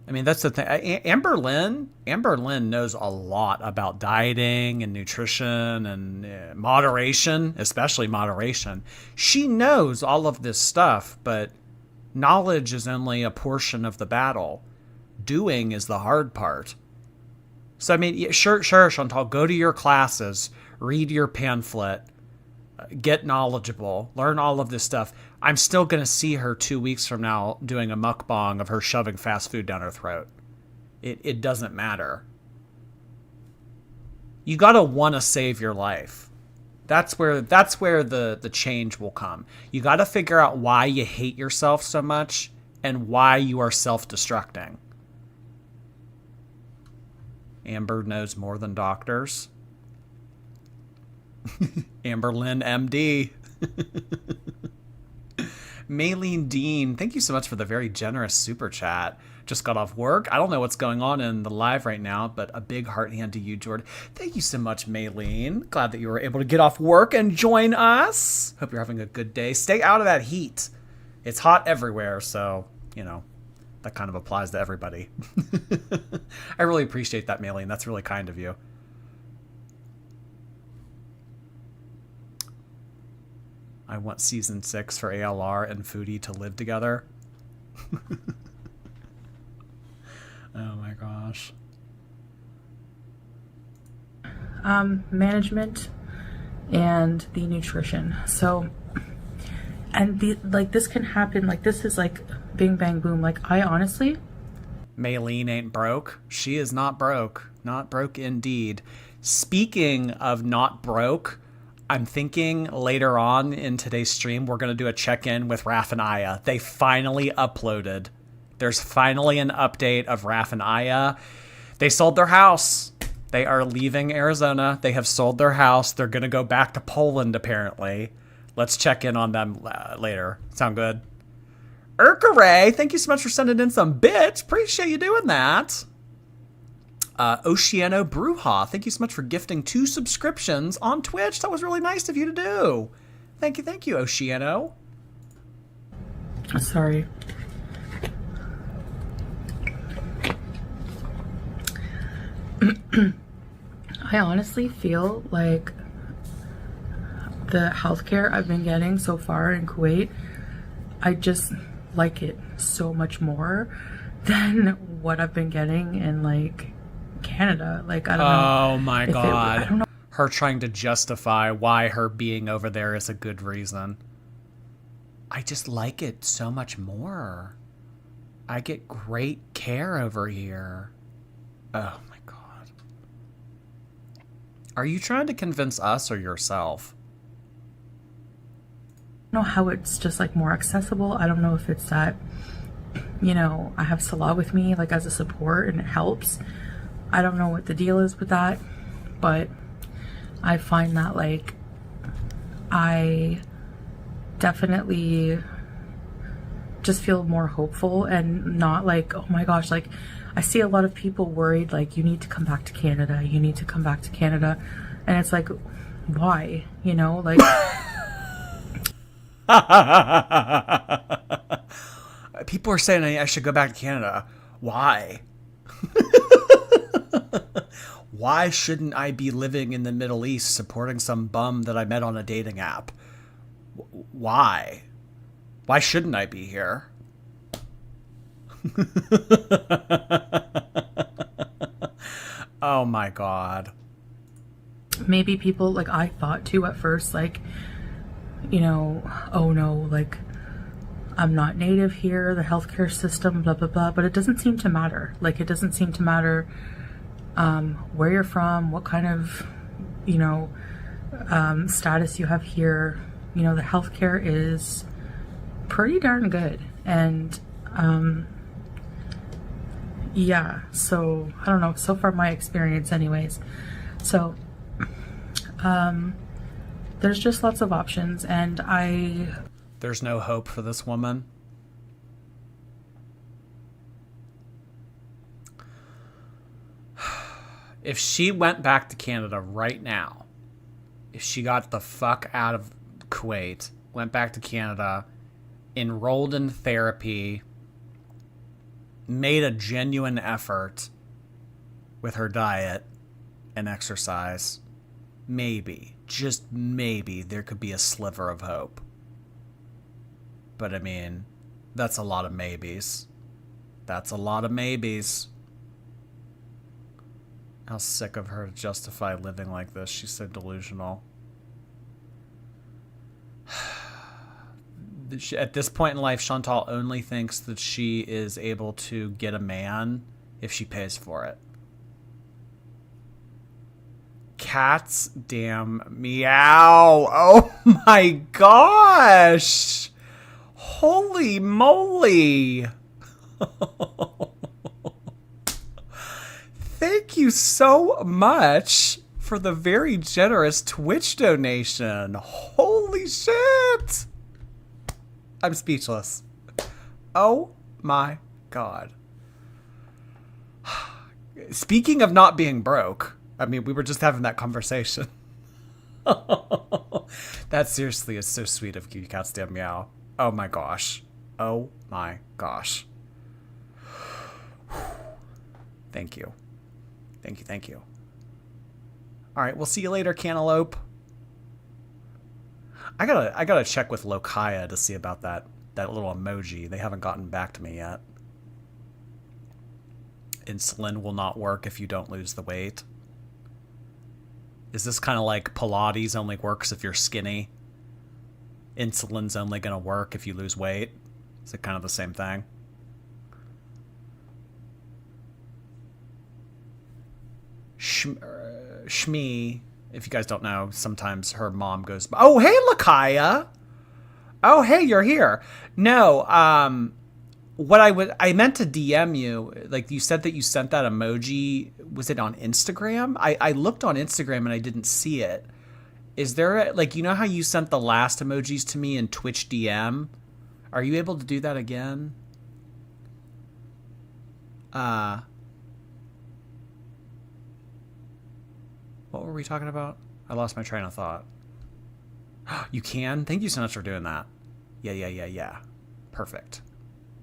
I mean, that's the thing. Amber Lynn knows a lot about dieting and nutrition and moderation, especially moderation. She knows all of this stuff, but knowledge is only a portion of the battle. Doing is the hard part. So, I mean, sure, Chantal, go to your classes, read your pamphlet, get knowledgeable, learn all of this stuff. I'm still going to see her 2 weeks from now doing a mukbang of her shoving fast food down her throat. It doesn't matter. You got to want to save your life. That's where the change will come. You got to figure out why you hate yourself so much and why you are self-destructing. Amber knows more than doctors. Amber Lynn, MD. Maylene Dean, thank you so much for the very generous super chat. Just got off work. I don't know what's going on in the live right now, but a big heart hand to you, Jordan. Thank you so much, Maylene. Glad that you were able to get off work and join us. Hope you're having a good day. Stay out of that heat. It's hot everywhere, so, you know, that kind of applies to everybody. I really appreciate that, Maylene. That's really kind of you. I want season 6 for ALR and Foodie to live together. Oh my gosh. Management and the nutrition. So, and this can happen. Like, this is like bing bang boom. Like, I honestly, Maylene ain't broke. She is not broke. Not broke indeed. Speaking of not broke, I'm thinking later on in today's stream, we're going to do a check-in with Raph and A. They finally uploaded. There's finally an update of Raph and A. They sold their house. They are leaving Arizona. They have sold their house. They're going to go back to Poland, apparently. Let's check in on them later. Sound good? Urkaray, thank you so much for sending in some bits. Appreciate you doing that. Oceano Bruja, thank you so much for gifting 2 subscriptions on Twitch. That was really nice of you to do. Thank you, Oceano. sorry. I honestly feel like the healthcare I've been getting so far in Kuwait, I just like it so much more than what I've been getting in like Canada. Like, I don't know. Oh my God. I don't know. Her trying to justify why her being over there is a good reason. I just like it so much more. I get great care over here. Oh my God. Are you trying to convince us or yourself? I don't know how it's just like more accessible. I don't know if it's that, you know, I have Salah with me like as a support and it helps. I don't know what the deal is with that, but I find that like I definitely just feel more hopeful and not like, oh my gosh, like I see a lot of people worried like you need to come back to Canada, you need to come back to Canada, and it's like, why, you know, like people are saying I should go back to Canada. Why? Why shouldn't I be living in the Middle East supporting some bum that I met on a dating app? Why? Why shouldn't I be here? Oh my God. maybe people, like I thought too at first, like, you know, oh no, like I'm not native here, the healthcare system, blah, blah, blah. But it doesn't seem to matter. Like, it doesn't seem to matter where you're from, what kind of, you know, status you have here. You know, the healthcare is pretty darn good. And yeah, so I don't know, so far my experience anyways. So there's just lots of options, and There's no hope for this woman. If she went back to Canada right now, if she got the fuck out of Kuwait, went back to Canada, enrolled in therapy, made a genuine effort with her diet and exercise, maybe, just maybe, there could be a sliver of hope. But I mean, that's a lot of maybes. That's a lot of maybes. How sick of her to justify living like this. She's so delusional. At this point in life, Chantal only thinks that she is able to get a man if she pays for it. Cats damn meow. Oh my gosh. Holy moly. Thank you so much for the very generous Twitch donation. Holy shit. I'm speechless. Oh my god. Speaking of not being broke, I mean, we were just having that conversation. That seriously is so sweet of you, Cats Damn Meow. Oh my gosh. Oh my gosh. Thank you. Thank you, thank you. Alright, we'll see you later, Cantaloupe. I gotta check with Lokaya to see about that little emoji. They haven't gotten back to me yet. Insulin will not work if you don't lose the weight. Is this kind of like Pilates only works if you're skinny? Insulin's only gonna work if you lose weight? Is it kind of the same thing? Shmi, if you guys don't know, sometimes her mom goes, oh, hey, Lakaya. Oh, hey, you're here. No, I meant to DM you, like you said that you sent that emoji. Was it on Instagram? I looked on Instagram and I didn't see it. Is there like, you know how you sent the last emojis to me in Twitch DM? Are you able to do that again? What were we talking about? I lost my train of thought. You can? Thank you so much for doing that. Yeah. Perfect.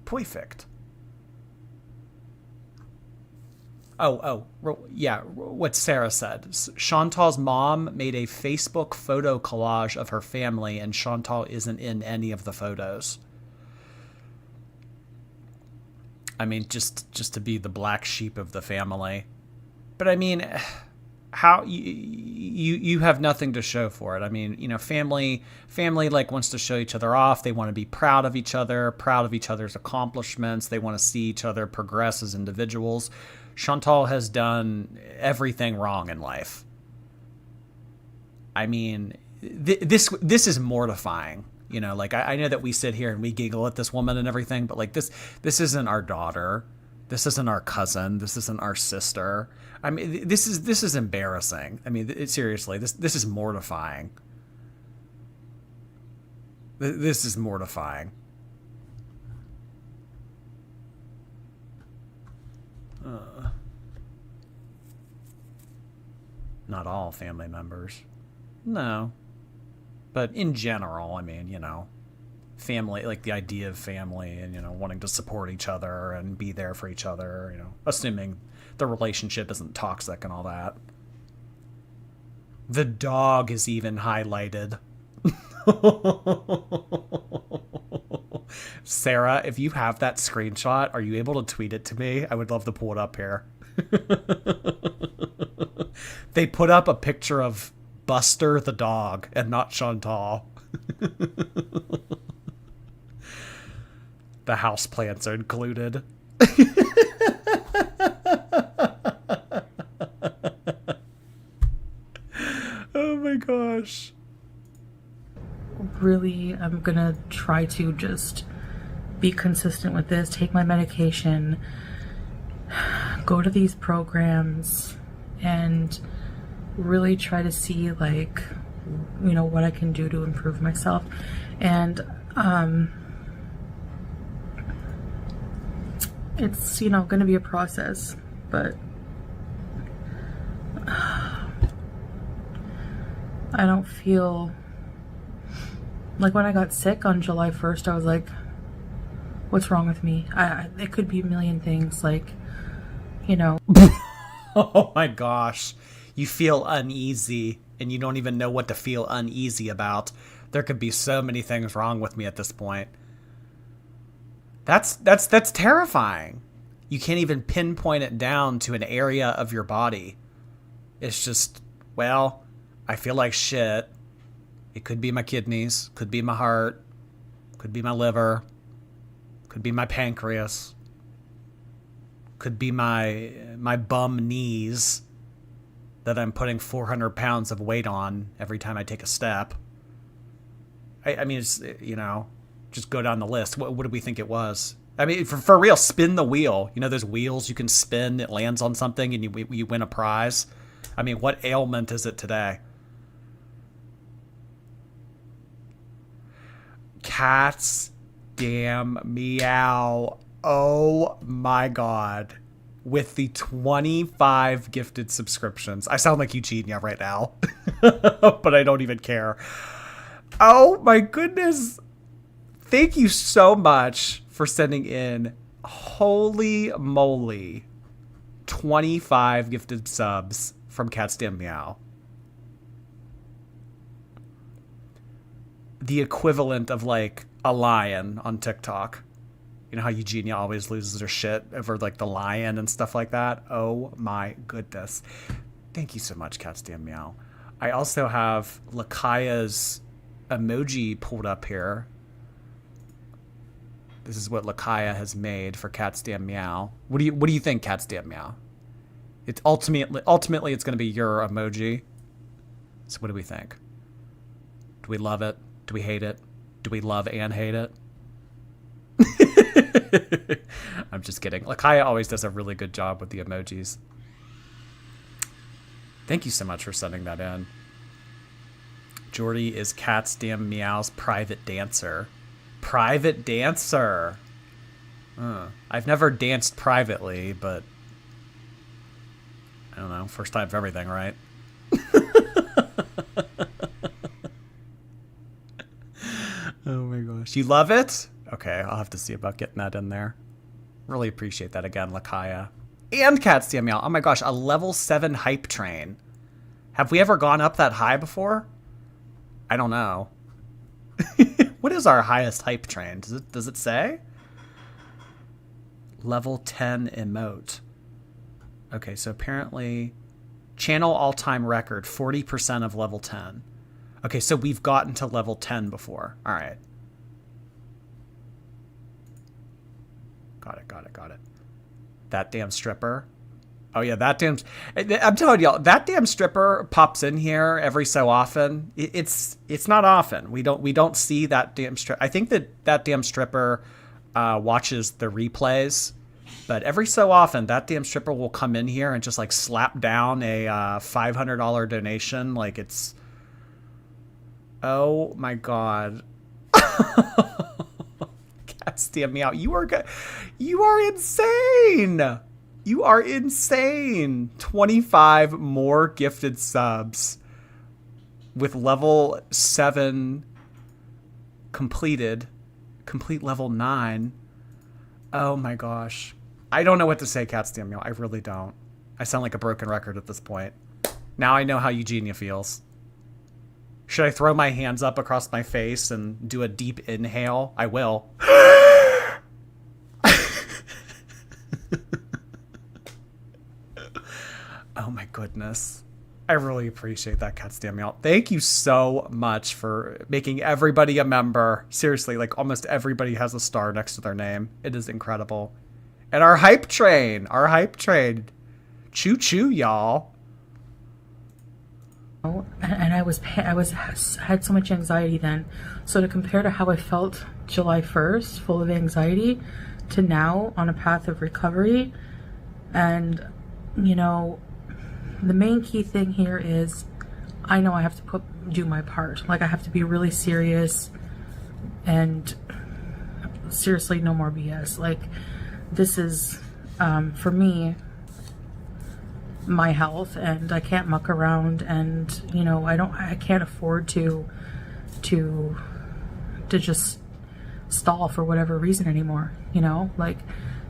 Perfect. Yeah, what Sarah said. Chantal's mom made a Facebook photo collage of her family, and Chantal isn't in any of the photos. I mean, just to be the black sheep of the family. But I mean, how you have nothing to show for it. I mean, you know, family like wants to show each other off. They want to be proud of each other, proud of each other's accomplishments. They want to see each other progress as individuals. Chantal has done everything wrong in life. I mean, this is mortifying. You know, like I know that we sit here and we giggle at this woman and everything, but like this isn't our daughter. This isn't our cousin. This isn't our sister. I mean, this is embarrassing. I mean, seriously, this is mortifying. This is mortifying. Not all family members. No. But in general, I mean, you know, family, like the idea of family and, you know, wanting to support each other and be there for each other, you know, assuming the relationship isn't toxic and all that. The dog is even highlighted. Sarah, if you have that screenshot, are you able to tweet it to me? I would love to pull it up here. They put up a picture of Buster the dog and not Chantal. The houseplants are included. Oh my gosh. Really, I'm gonna try to just be consistent with this, take my medication, go to these programs, and really try to see, like, you know, what I can do to improve myself. And It's, going to be a process, but I don't feel like when I got sick on July 1st, I was like, what's wrong with me? It could be a million things, like, Oh my gosh. You feel uneasy and you don't even know what to feel uneasy about. There could be so many things wrong with me at this point. That's terrifying. You can't even pinpoint it down to an area of your body. It's just, well, I feel like shit. It could be my kidneys, could be my heart, could be my liver, could be my pancreas, could be my bum knees that I'm putting 400 pounds of weight on every time I take a step. I mean, it's, just go down the list. What do we think it was? I mean, for real, spin the wheel. Those wheels you can spin, it lands on something and you win a prize. I mean, what ailment is it today? Cats, damn meow. Oh my God. With the 25 gifted subscriptions. I sound like Eugenia right now, but I don't even care. Oh my goodness. Thank you so much for sending in, holy moly, 25 gifted subs from Cats Damn Meow. The equivalent of like a lion on TikTok. You know how Eugenia always loses her shit over like the lion and stuff like that? Oh my goodness. Thank you so much, Cats Damn Meow. I also have Lakaya's emoji pulled up here. This is what Lakaya has made for Cats Damn Meow. What do you think, Cats Damn Meow? It's ultimately it's going to be your emoji. So what do we think? Do we love it? Do we hate it? Do we love and hate it? I'm just kidding. Lakaya always does a really good job with the emojis. Thank you so much for sending that in. Jordy is Cats Damn Meow's private dancer. Private dancer. I've never danced privately, but I don't know. First time for everything, right? Oh my gosh. You love it? Okay, I'll have to see about getting that in there. Really appreciate that again, Lakaya. And Cats Damn Meow. Oh my gosh, a level 7 hype train. Have we ever gone up that high before? I don't know. What is our highest hype train? Does it say? Level 10 emote. Okay, so apparently channel all-time record, 40% of level 10. Okay, so we've gotten to level 10 before. All right. Got it. That damn stripper. Oh yeah, I'm telling y'all, that damn stripper pops in here every so often. It's not often. We don't see that damn stripper. I think that damn stripper watches the replays, but every so often that damn stripper will come in here and just like slap down a $500 donation. Like it's, oh my God. Cats Damn Meow. You are insane. You are insane. 25 more gifted subs with level 7 completed. Complete level 9. Oh my gosh. I don't know what to say, Cats Damn Meow. I really don't. I sound like a broken record at this point. Now I know how Eugenia feels. Should I throw my hands up across my face and do a deep inhale? I will. Oh my goodness. I really appreciate that, Cats Damn Meow. Thank you so much for making everybody a member. Seriously, like almost everybody has a star next to their name. It is incredible. And our hype train. Choo choo, y'all. And I had so much anxiety then. So to compare to how I felt July 1st, full of anxiety, to now on a path of recovery, and the main key thing here is I know I have to do my part. Like I have to be really serious And seriously, no more BS. Like, this is, for me, my health, and I can't muck around, and, you know, I can't afford to just stall for whatever reason anymore, you know? Like,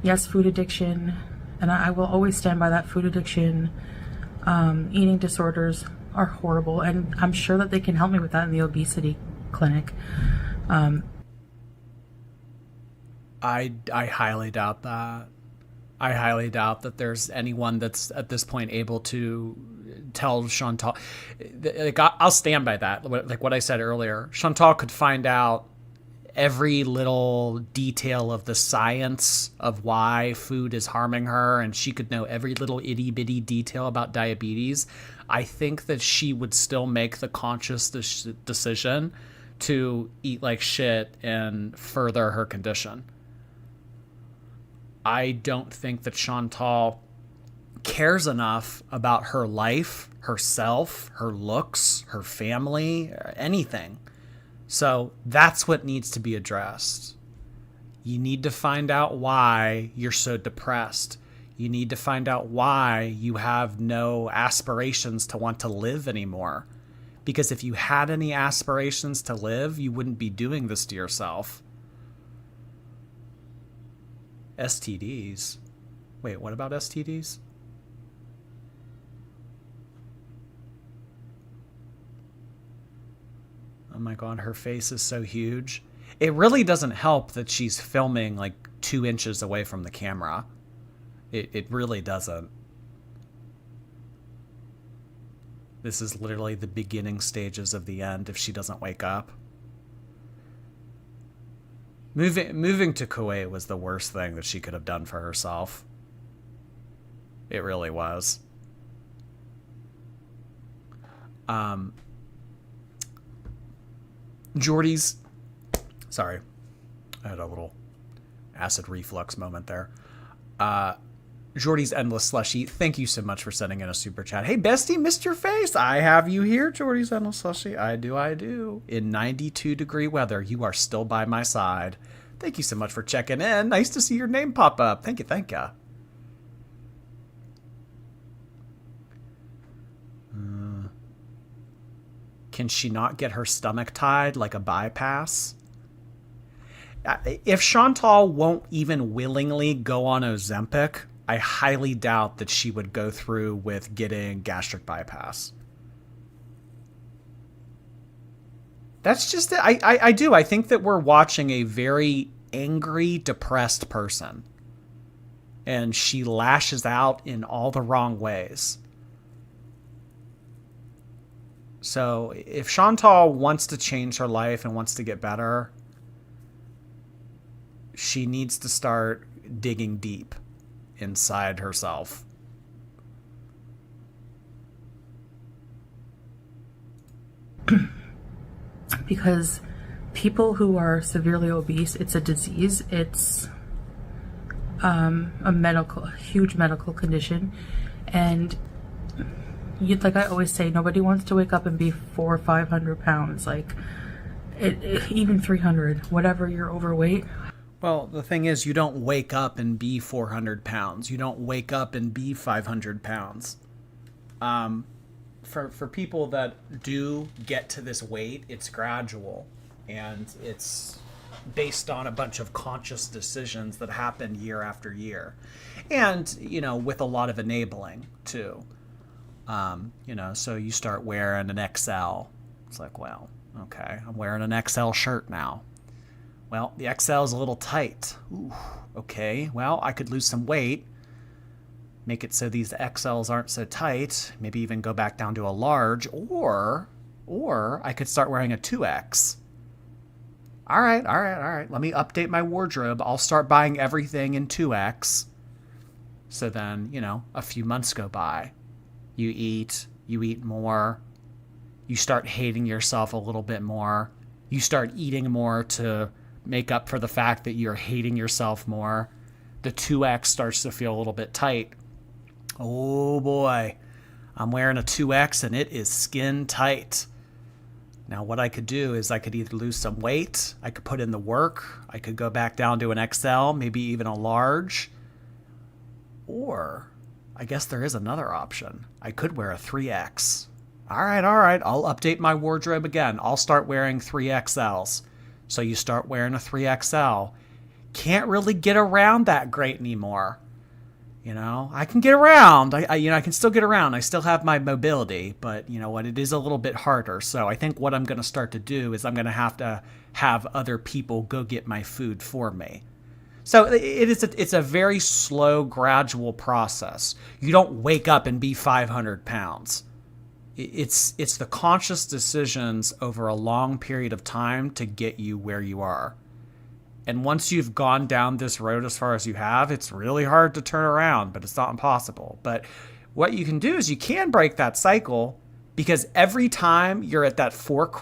yes, food addiction, and I will always stand by that. Food addiction, eating disorders are horrible, and I'm sure that they can help me with that in the obesity clinic. I highly doubt that. I highly doubt that there's anyone that's at this point able to tell Chantal. Like, I'll stand by that. Like what I said earlier, Chantal could find out every little detail of the science of why food is harming her, and she could know every little itty bitty detail about diabetes. I think that she would still make the conscious decision to eat like shit and further her condition. I don't think that Chantal cares enough about her life, herself, her looks, her family, anything. So that's what needs to be addressed. You need to find out why you're so depressed. You need to find out why you have no aspirations to want to live anymore. Because if you had any aspirations to live, you wouldn't be doing this to yourself. STDs. Wait, what about STDs? Oh my God, her face is so huge. It really doesn't help that she's filming like 2 inches away from the camera. It really doesn't. This is literally the beginning stages of the end if she doesn't wake up. Moving to Kuwait was the worst thing that she could have done for herself. It really was. Jordy's... Sorry. I had a little acid reflux moment there. Jordy's Endless Slushy, thank you so much for sending in a super chat. Hey, bestie, missed your face. I have you here, Jordy's Endless Slushy. I do. In 92-degree weather, you are still by my side. Thank you so much for checking in. Nice to see your name pop up. Thank you. Can she not get her stomach tied like a bypass? If Chantal won't even willingly go on Ozempic, I highly doubt that she would go through with getting gastric bypass. That's just it. I do. I think that we're watching a very angry, depressed person. And she lashes out in all the wrong ways. So if Chantal wants to change her life and wants to get better, she needs to start digging deep inside herself. Because people who are severely obese, it's a disease. It's a huge medical condition, and like I always say, nobody wants to wake up and be 400 or 500 pounds. Like, even 300, whatever, you're overweight. Well, the thing is, you don't wake up and be 400 pounds. You don't wake up and be 500 pounds. For people that do get to this weight, it's gradual. And it's based on a bunch of conscious decisions that happen year after year. And, with a lot of enabling, too. So you start wearing an XL. It's like, well, okay, I'm wearing an XL shirt now. Well, the XL is a little tight. Ooh, okay, well, I could lose some weight. Make it so these XLs aren't so tight. Maybe even go back down to a large. Or I could start wearing a 2X. All right. Let me update my wardrobe. I'll start buying everything in 2X. So then, a few months go by. You eat more. You start hating yourself a little bit more. You start eating more to make up for the fact that you're hating yourself more. The 2X starts to feel a little bit tight. Oh boy, I'm wearing a 2X and it is skin tight. Now, what I could do is I could either lose some weight, I could put in the work, I could go back down to an XL, maybe even a large, or I guess there is another option. I could wear a 3X. All right, I'll update my wardrobe again. I'll start wearing 3XLs. So you start wearing a 3XL. Can't really get around that great anymore. You know, I can get around. I can still get around. I still have my mobility, but you know what? It is a little bit harder. So I think what I'm going to start to do is I'm going to have other people go get my food for me. So it's a very slow, gradual process. You don't wake up and be 500 pounds. It's the conscious decisions over a long period of time to get you where you are. And once you've gone down this road as far as you have, it's really hard to turn around, but it's not impossible. But what you can do is you can break that cycle, because every time you're at that fork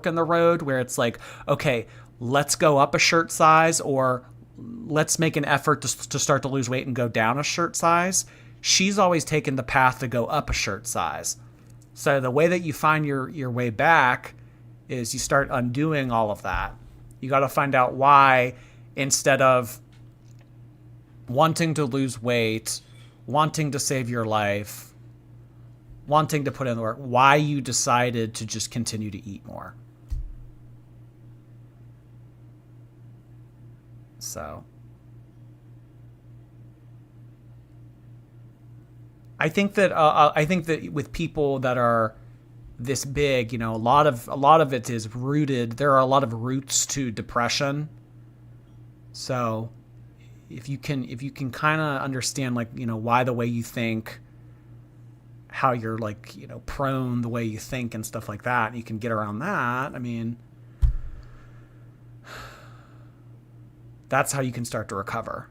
in the road where it's like, okay, let's go up a shirt size, or let's make an effort to start to lose weight and go down a shirt size. She's always taken the path to go up a shirt size. So the way that you find your way back is you start undoing all of that. You got to find out why, instead of wanting to lose weight, wanting to save your life, wanting to put in the work, why you decided to just continue to eat more. So I think that with people that are this big, you know, a lot of it is rooted. There are a lot of roots to depression. So if you can kind of understand, like, you know, why the way you think, how you're, like, you know, prone the way you think and stuff like that, you can get around that. I mean, that's how you can start to recover.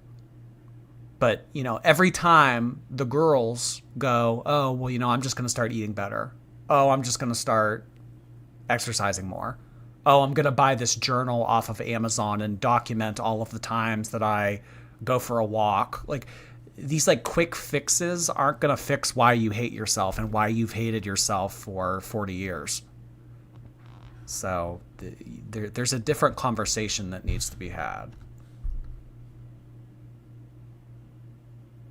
But, you know, every time the girls go, oh, well, you know, I'm just going to start eating better. Oh, I'm just going to start exercising more. Oh, I'm going to buy this journal off of Amazon and document all of the times that I go for a walk. Like, these, like, quick fixes aren't going to fix why you hate yourself and why you've hated yourself for 40 years. So there's a different conversation that needs to be had.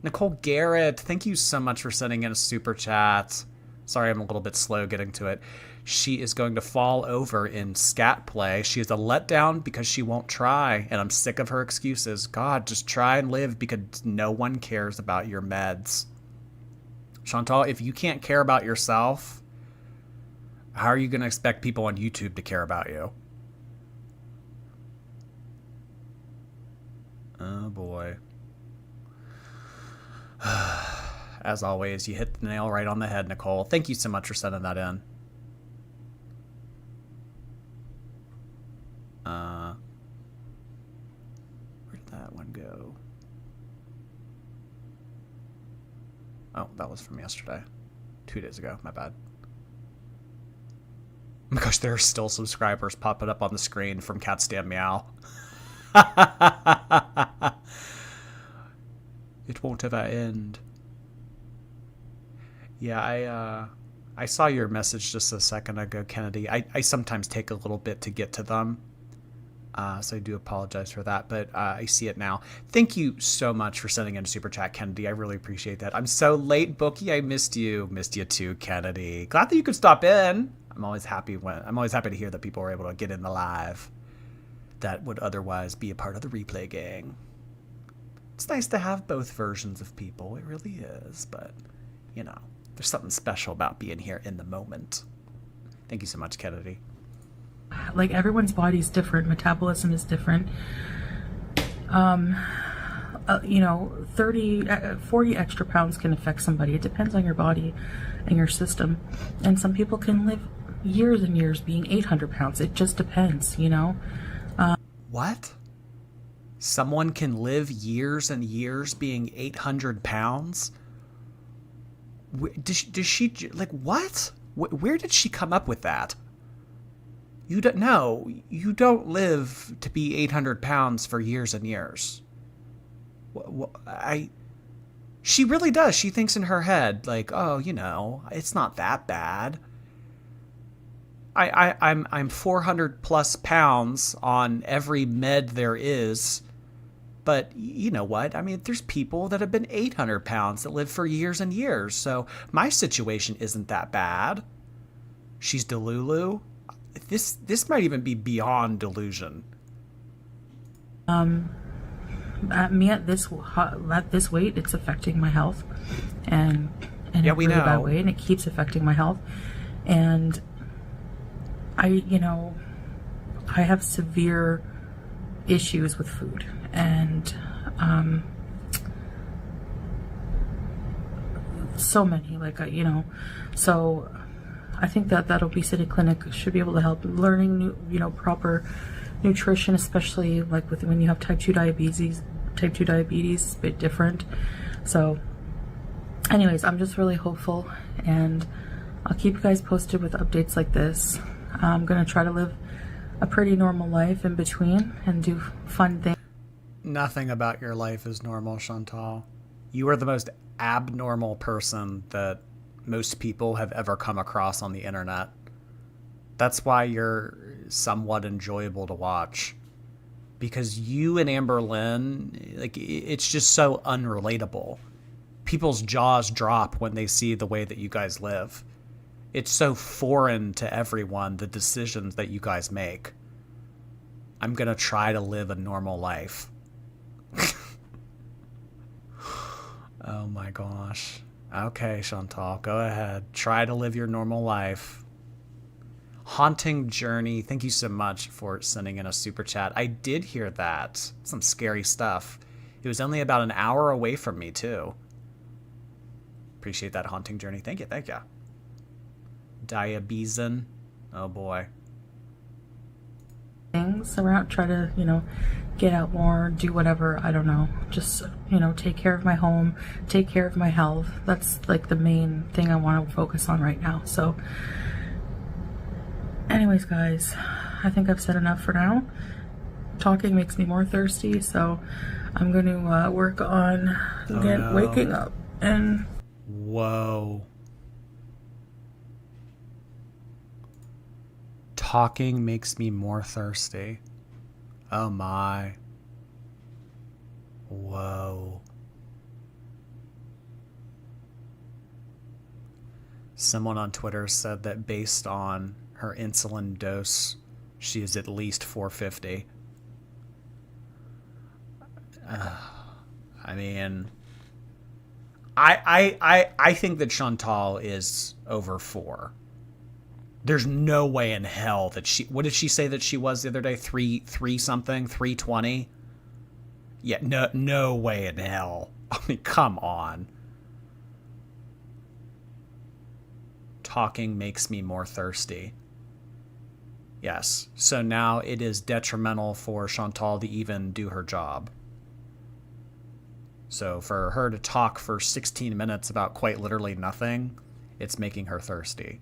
Nicole Garrett, thank you so much for sending in a super chat. Sorry, I'm a little bit slow getting to it. She is going to fall over in scat play. She is a letdown because she won't try, and I'm sick of her excuses. God, just try and live, because no one cares about your meds. Chantal, if you can't care about yourself, how are you going to expect people on YouTube to care about you? Oh, boy. As always, you hit the nail right on the head, Nicole. Thank you so much for sending that in. Where did that one go? Oh, that was from yesterday. 2 days ago. My bad. Oh my gosh, there are still subscribers popping up on the screen from Cats Damn Meow. It won't ever end. Yeah, I saw your message just a second ago, Kennedy. I sometimes take a little bit to get to them. So I do apologize for that, but I see it now. Thank you so much for sending in a super chat, Kennedy. I really appreciate that. I'm so late, Bookie. I missed you. Missed you too, Kennedy. Glad that you could stop in. I'm always happy to hear that people are able to get in the live that would otherwise be a part of the replay gang. It's nice to have both versions of people. It really is, but you know, there's something special about being here in the moment. Thank you so much, Kennedy. Like, everyone's body's different, metabolism is different. You know, 40 extra pounds can affect somebody. It depends on your body and your system. And some people can live years and years being 800 pounds. It just depends, you know. What? Someone can live years and years being 800 pounds? Does she, like, what? Where did she come up with that? You don't know. You don't live to be 800 pounds for years and years. She really does. She thinks in her head, like, oh, you know, it's not that bad. I'm 400 plus pounds on every med there is. But you know what? I mean, there's people that have been 800 pounds that live for years and years. So my situation isn't that bad. She's Delulu. This might even be beyond delusion. At me at this weight, it's affecting my health, and in Yeah, a we really bad know. way, and it keeps affecting my health. And I have severe issues with food, and so many, so I think that obesity clinic should be able to help learning new, proper nutrition, especially like with when you have type 2 diabetes. Type 2 diabetes is a bit different. So anyways, I'm just really hopeful, and I'll keep you guys posted with updates like this. I'm gonna try to live a pretty normal life in between and do fun things. Nothing about your life is normal, Chantal. You are the most abnormal person that most people have ever come across on the internet. That's why you're somewhat enjoyable to watch. Because you and Amber Lynn, like, it's just so unrelatable. People's jaws drop when they see the way that you guys live. It's so foreign to everyone, the decisions that you guys make. I'm gonna try to live a normal life. Oh my gosh. Okay, Chantal, go ahead. Try to live your normal life. Haunting Journey, thank you so much for sending in a super chat. I did hear that. Some scary stuff. It was only about an hour away from me, too. Appreciate that, Haunting Journey. Thank you, thank you. Diabesan. Oh, boy. Things around, try to, get out more, do whatever, I don't know. Just, take care of my home, take care of my health. That's like the main thing I want to focus on right now. So anyways, guys, I think I've said enough for now. Talking makes me more thirsty, so I'm going to work on waking up. And whoa. Talking makes me more thirsty. Oh my. Whoa. Someone on Twitter said that based on her insulin dose, she is at least 450. I mean, I think that Chantal is over 4. There's no way in hell that she... What did she say that she was the other day? 3 something? 320? Yeah, no way in hell. I mean, come on. Talking makes me more thirsty. Yes. So now it is detrimental for Chantal to even do her job. So for her to talk for 16 minutes about quite literally nothing, it's making her thirsty.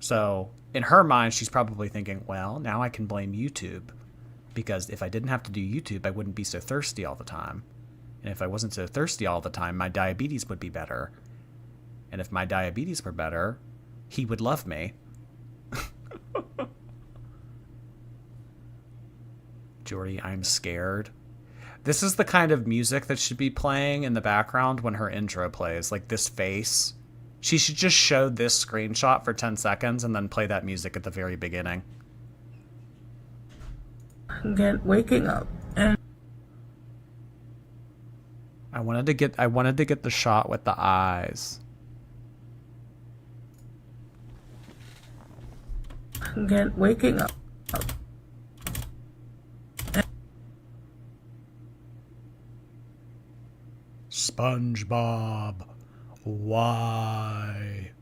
So in her mind, she's probably thinking, well, now I can blame YouTube. Because if I didn't have to do YouTube, I wouldn't be so thirsty all the time. And if I wasn't so thirsty all the time, my diabetes would be better. And if my diabetes were better, he would love me. Jordy, I'm scared. This is the kind of music that should be playing in the background when her intro plays. Like this face. She should just show this screenshot for 10 seconds and then play that music at the very beginning. Waking up. And I wanted to get the shot with the eyes. Waking up. SpongeBob. Why?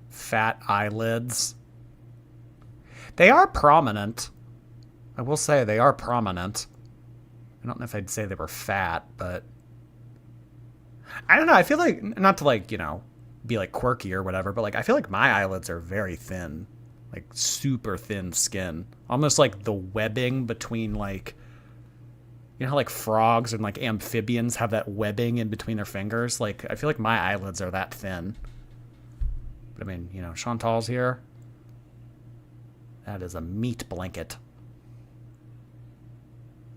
Fat eyelids. They are prominent. I will say they are prominent. I don't know if I'd say they were fat, but I don't know. I feel like, not to like, be like quirky or whatever, but like I feel like my eyelids are very thin. Like super thin skin. Almost like the webbing between like, how like frogs and like amphibians have that webbing in between their fingers? Like I feel like my eyelids are that thin. But I mean, you know, Chantal's here. That is a meat blanket.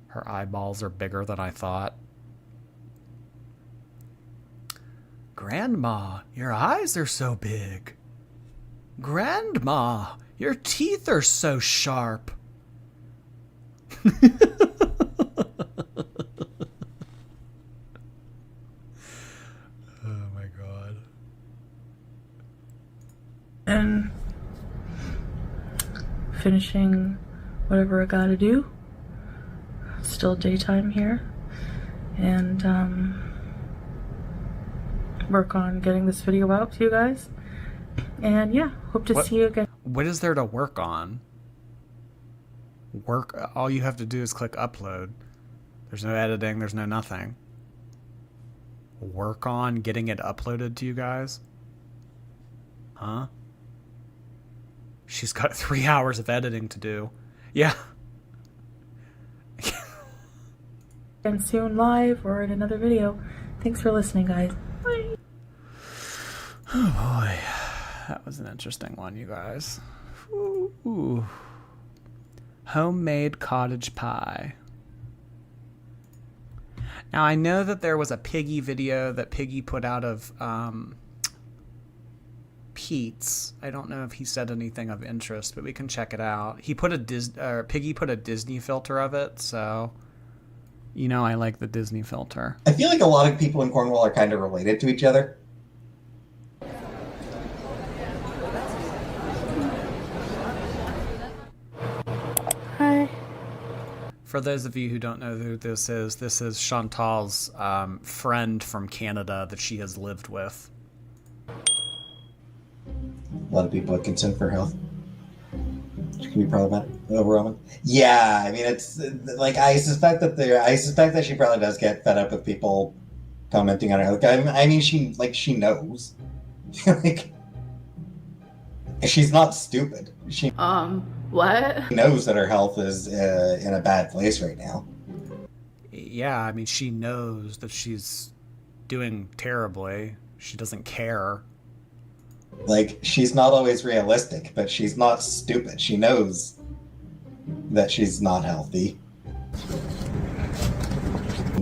Her eyeballs are bigger than I thought. Grandma, your eyes are so big. Grandma, your teeth are so sharp. Oh my god. And finishing whatever I gotta do. It's still daytime here. And work on getting this video out to you guys. And yeah, hope to see you again. What is there to work on? All you have to do is click upload. There's no editing, there's no nothing. Work on getting it uploaded to you guys? Huh? She's got 3 hours of editing to do. Yeah. And soon live or in another video. Thanks for listening, guys. Bye. Oh boy. That was an interesting one, you guys. Ooh. Homemade cottage pie. Now, I know that there was a Piggy video that Piggy put out of Pete's. I don't know if he said anything of interest, but we can check it out. He put Piggy put a Disney filter of it, so you know I like the Disney filter. I feel like a lot of people in Cornwall are kind of related to each other. Hi. For those of you who don't know who this is Chantal's friend from Canada that she has lived with. A lot of people are concerned for health. Which can be problematic, overwhelming. Yeah, I mean, it's like I suspect that she probably does get fed up with people commenting on her. Like, I mean, she knows. Like, she's not stupid. She what? knows that her health is in a bad place right now. Yeah, I mean, she knows that she's doing terribly. She doesn't care. Like, she's not always realistic, but she's not stupid. She knows that she's not healthy.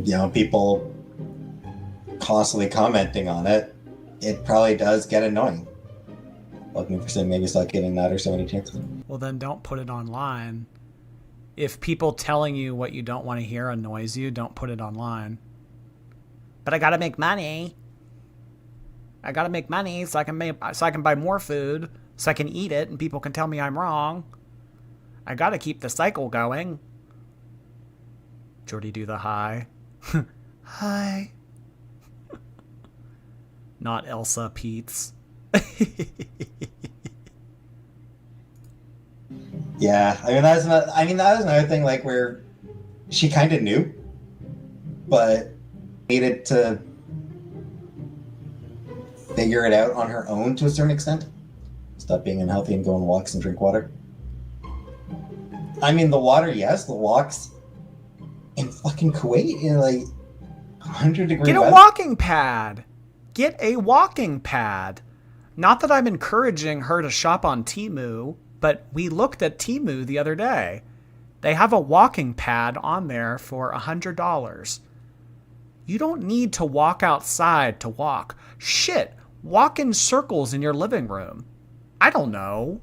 You know, people constantly commenting on it, it probably does get annoying. Looking for maybe start giving that or so many chances. Well, then don't put it online. If people telling you what you don't want to hear annoys you, don't put it online. But I gotta make money. I gotta make money so I can buy more food, so I can eat it, and people can tell me I'm wrong. I gotta keep the cycle going. Jordy, do the hi. Hi. Not Elsa Pete's. Yeah, I mean that was another thing, like, where she kind of knew, but needed to figure it out on her own to a certain extent. Stop being unhealthy and go on walks and drink water. I mean, the water, yes, the walks in fucking Kuwait in like 100-degree Get a weather. walking pad. Get a walking pad. Not that I'm encouraging her to shop on Temu, but we looked at Temu the other day. They have a walking pad on there for $100. You don't need to walk outside to walk. Shit, walk in circles in your living room. I don't know.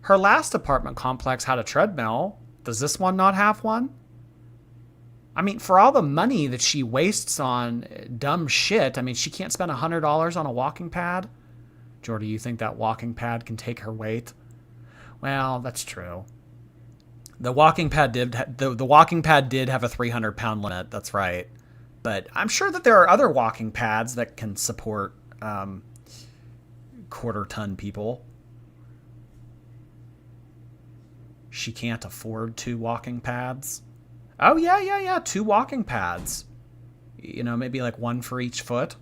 Her last apartment complex had a treadmill. Does this one not have one? I mean, for all the money that she wastes on dumb shit, I mean, she can't spend $100 on a walking pad? Jordy, you think that walking pad can take her weight? Well, that's true. The walking pad did have a 300-pound limit. That's right. But I'm sure that there are other walking pads that can support quarter-ton people. She can't afford 2 walking pads. Oh, yeah. 2 walking pads. You know, maybe like 1 for each foot.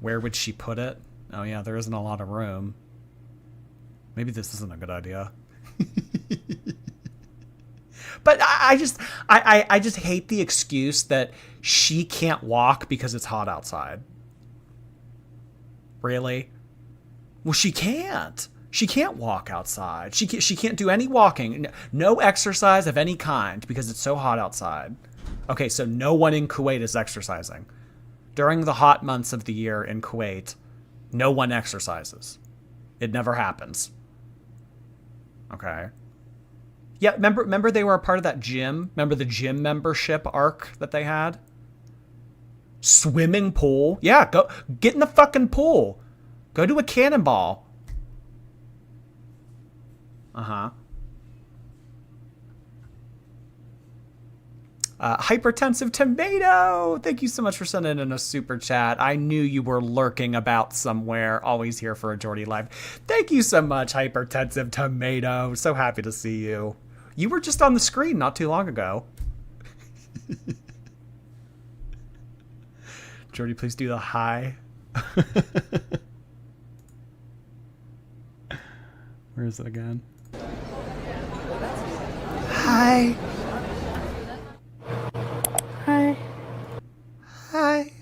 Where would she put it? Oh, yeah, there isn't a lot of room. Maybe this isn't a good idea. But I just hate the excuse that she can't walk because it's hot outside. Really? Well, she can't. She can't walk outside. She can't do any walking. No exercise of any kind because it's so hot outside. Okay, so no one in Kuwait is exercising. During the hot months of the year in Kuwait, no one exercises. It never happens. Okay. Yeah, remember they were a part of that gym? Remember the gym membership arc that they had? Swimming pool? Yeah, go get in the fucking pool. Go do a cannonball. Uh-huh. Hypertensive Tomato! Thank you so much for sending in a super chat. I knew you were lurking about somewhere. Always here for a Jordy Live. Thank you so much, Hypertensive Tomato. So happy to see you. You were just on the screen not too long ago. Jordy, please do the hi. Where is it again? Hi. Hi. Hi.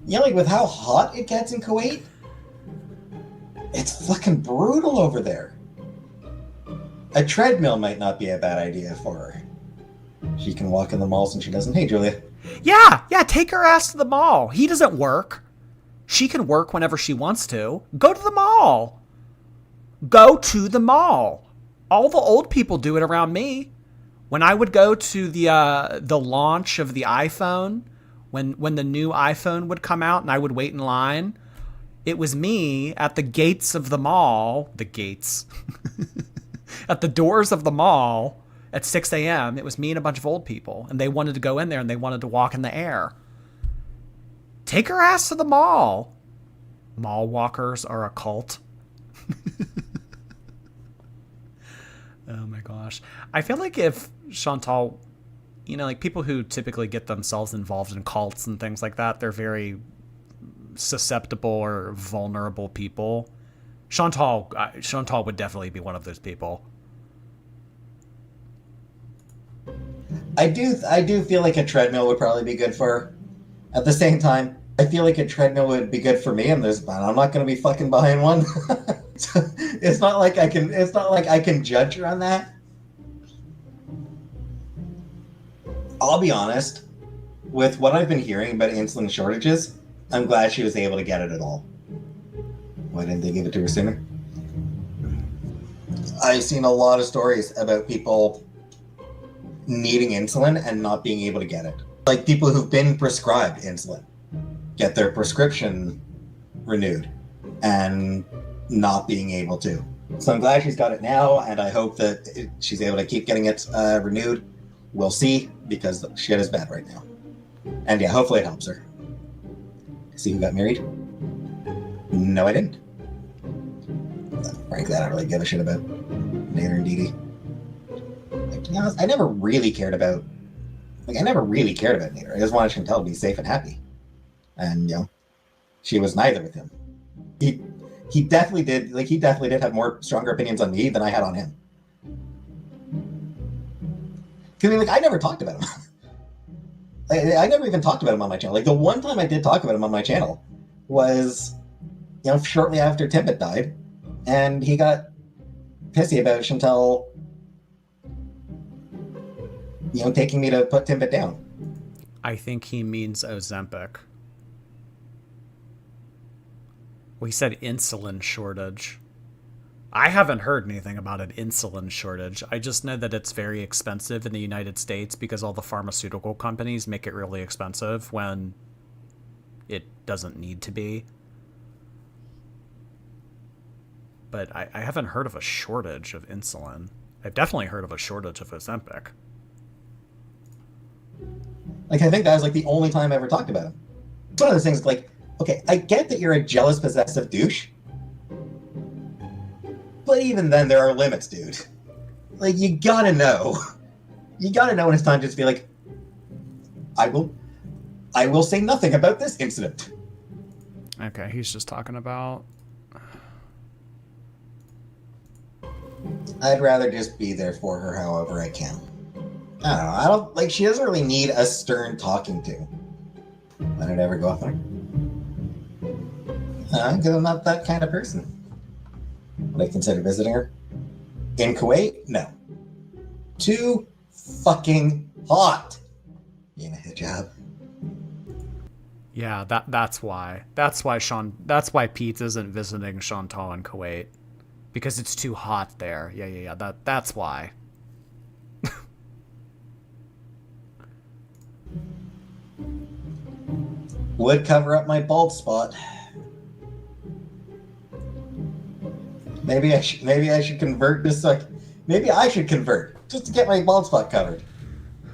Yeah, like with how hot it gets in Kuwait, it's fucking brutal over there. A treadmill might not be a bad idea for her. She can walk in the malls and she doesn't. Hey, Julia. Yeah, take her ass to the mall. He doesn't work. She can work whenever she wants to. Go to the mall. Go to the mall. All the old people do it around me. When I would go to the launch of the iPhone, when the new iPhone would come out and I would wait in line, it was me at the gates of the mall, at the doors of the mall at 6 a.m. It was me and a bunch of old people, and they wanted to go in there and they wanted to walk in the air. Take her ass to the mall. Mall walkers are a cult. Oh my gosh. I feel like if Chantal, like people who typically get themselves involved in cults and things like that, they're very susceptible or vulnerable people. Chantal would definitely be one of those people. I do feel like a treadmill would probably be good for her. At the same time, I feel like a treadmill would be good for me, and I'm not going to be fucking buying one. It's not like I can judge her on that. I'll be honest, with what I've been hearing about insulin shortages, I'm glad she was able to get it at all. Why didn't they give it to her sooner? I've seen a lot of stories about people needing insulin and not being able to get it. Like people who've been prescribed insulin get their prescription renewed and not being able to. So I'm glad she's got it now, and I hope that she's able to keep getting it renewed. We'll see, because shit is bad right now. And yeah, hopefully it helps her. See who got married? No, I didn't. Frankly, I don't really give a shit about Nader and Dee Dee. Like, to be honest, I never really cared about Nader. I just wanted Chantal to be safe and happy. And, she was neither with him. He definitely did have more stronger opinions on me than I had on him. Because, I never talked about him. I never even talked about him on my channel. Like, the one time I did talk about him on my channel was, shortly after Timbit died, and he got pissy about Chantal, taking me to put Timbit down. I think he means Ozempic. Well, he said insulin shortage. I haven't heard anything about an insulin shortage. I just know that it's very expensive in the United States because all the pharmaceutical companies make it really expensive when it doesn't need to be. But I haven't heard of a shortage of insulin. I've definitely heard of a shortage of Ozempic. I think that was the only time I ever talked about him. It's one of those things okay, I get that you're a jealous, possessive douche. But even then, there are limits, dude. You gotta know. You gotta know when it's time to just be like, I will say nothing about this incident. Okay, he's just talking about... I'd rather just be there for her however I can. I don't know. I don't like. She doesn't really need a stern talking to. Let it ever go off on her. Because I'm not that kind of person. Would I consider visiting her? In Kuwait? No. Too fucking hot. Being a hijab. Yeah, that's why. That's why Pete isn't visiting Chantal in Kuwait. Because it's too hot there. Yeah. That's why. Would cover up my bald spot. Maybe I should convert just like maybe I should convert just to get my bald spot covered.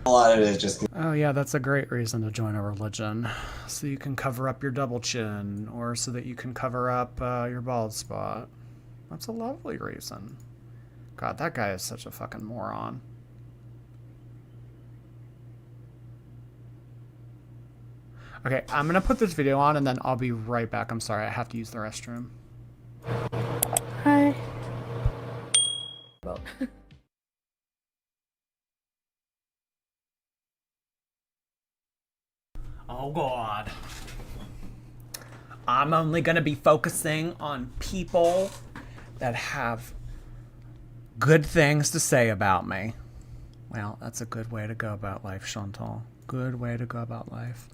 A lot of it is just Oh yeah, that's a great reason to join a religion. So you can cover up your double chin, or so that you can cover up your bald spot. That's a lovely reason. God, that guy is such a fucking moron. Okay, I'm gonna put this video on and then I'll be right back. I'm sorry, I have to use the restroom. Hi. Oh god. I'm only gonna be focusing on people that have good things to say about me. Well, that's a good way to go about life, Chantal. Good way to go about life.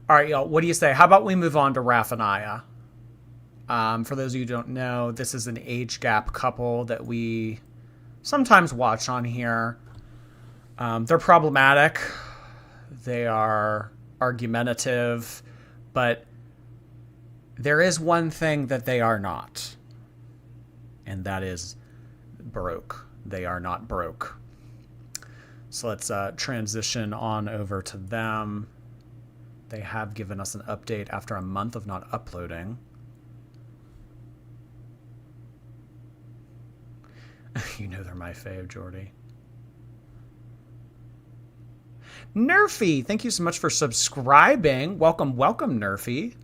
All right, y'all, what do you say? How about we move on to Raph and A? For those of you who don't know, this is an age gap couple that we sometimes watch on here. They're problematic. They are argumentative, but there is one thing that they are not, and that is broke. They are not broke. So let's transition on over to them. They have given us an update after a month of not uploading. You know they're my fave, Jordy. Nerfy, thank you so much for subscribing. Welcome, welcome, Nerfy.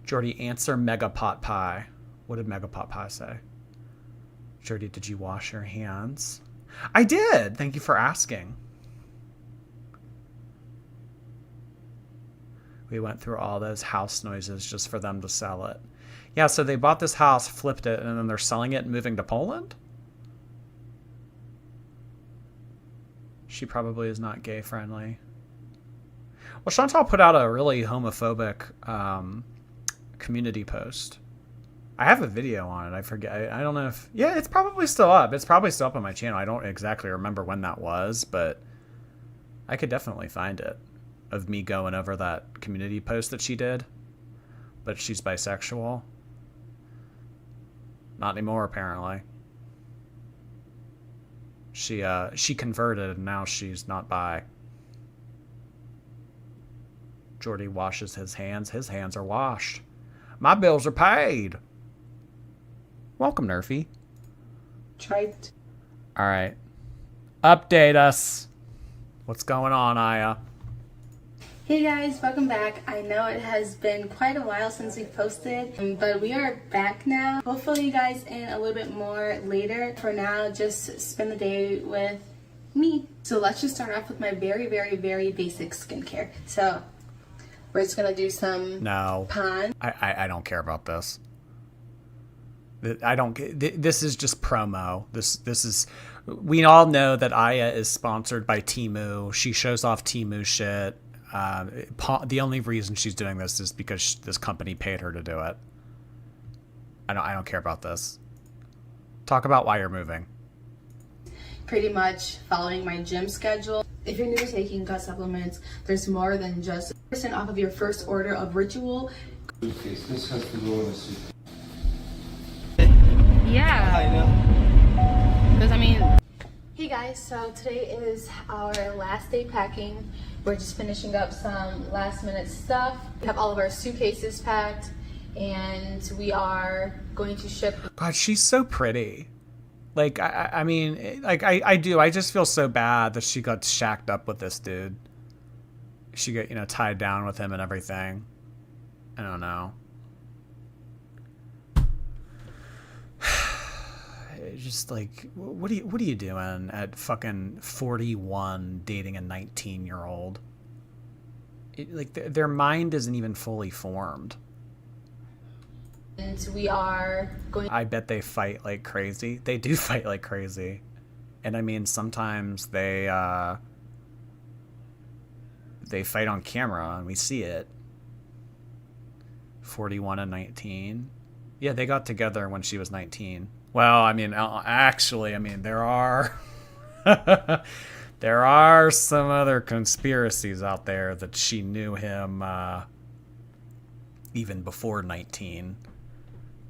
Jordy, answer Mega Pot Pie. What did Mega Pot Pie say? Jordy, did you wash your hands? I did. Thank you for asking. We went through all those house noises just for them to sell it. Yeah, so they bought this house, flipped it, and then they're selling it and moving to Poland? She probably is not gay friendly. Well, Chantal put out a really homophobic community post. I have a video on it. I forget. I don't know if... Yeah, it's probably still up. It's probably still up on my channel. I don't exactly remember when that was, but I could definitely find it. Of me going over that community post that she did. But she's bisexual. Not anymore, apparently. She converted and now she's not bi. Jordy washes his hands. His hands are washed. My bills are paid. Welcome, Nerfy. Tried. All right. Update us. What's going on, Aya? Hey guys, welcome back. I know it has been quite a while since we posted, but we are back now. We'll fill you guys in a little bit more later. For now, just spend the day with me. So let's just start off with my very basic skincare. So we're just gonna do some Pond. I don't care about this. I don't. This is just promo. This is. We all know that Aya is sponsored by Temu. She shows off Temu shit. The only reason she's doing this is because this company paid her to do it. I don't care about this. Talk about why you're moving. Pretty much following my gym schedule. If you're new to taking gut supplements, there's more than just % off of your first order of Ritual. This has to go in a suit. Yeah. Because I mean... Hey guys, so today is our last day packing. We're just finishing up some last minute stuff. We have all of our suitcases packed and we are going to ship. God, she's so pretty. Like, I mean, like, I do. I just feel so bad that she got shacked up with this dude. She got, tied down with him and everything. I don't know. just like, what are you doing at fucking 41 dating a 19-year-old? Like their mind isn't even fully formed. And we are going. I bet they fight like crazy. They do fight like crazy. And I mean, sometimes they fight on camera and we see it. 41 and 19. Yeah, they got together when she was 19. Well, I mean, actually, I mean, there are there are some other conspiracies out there that she knew him even before 19.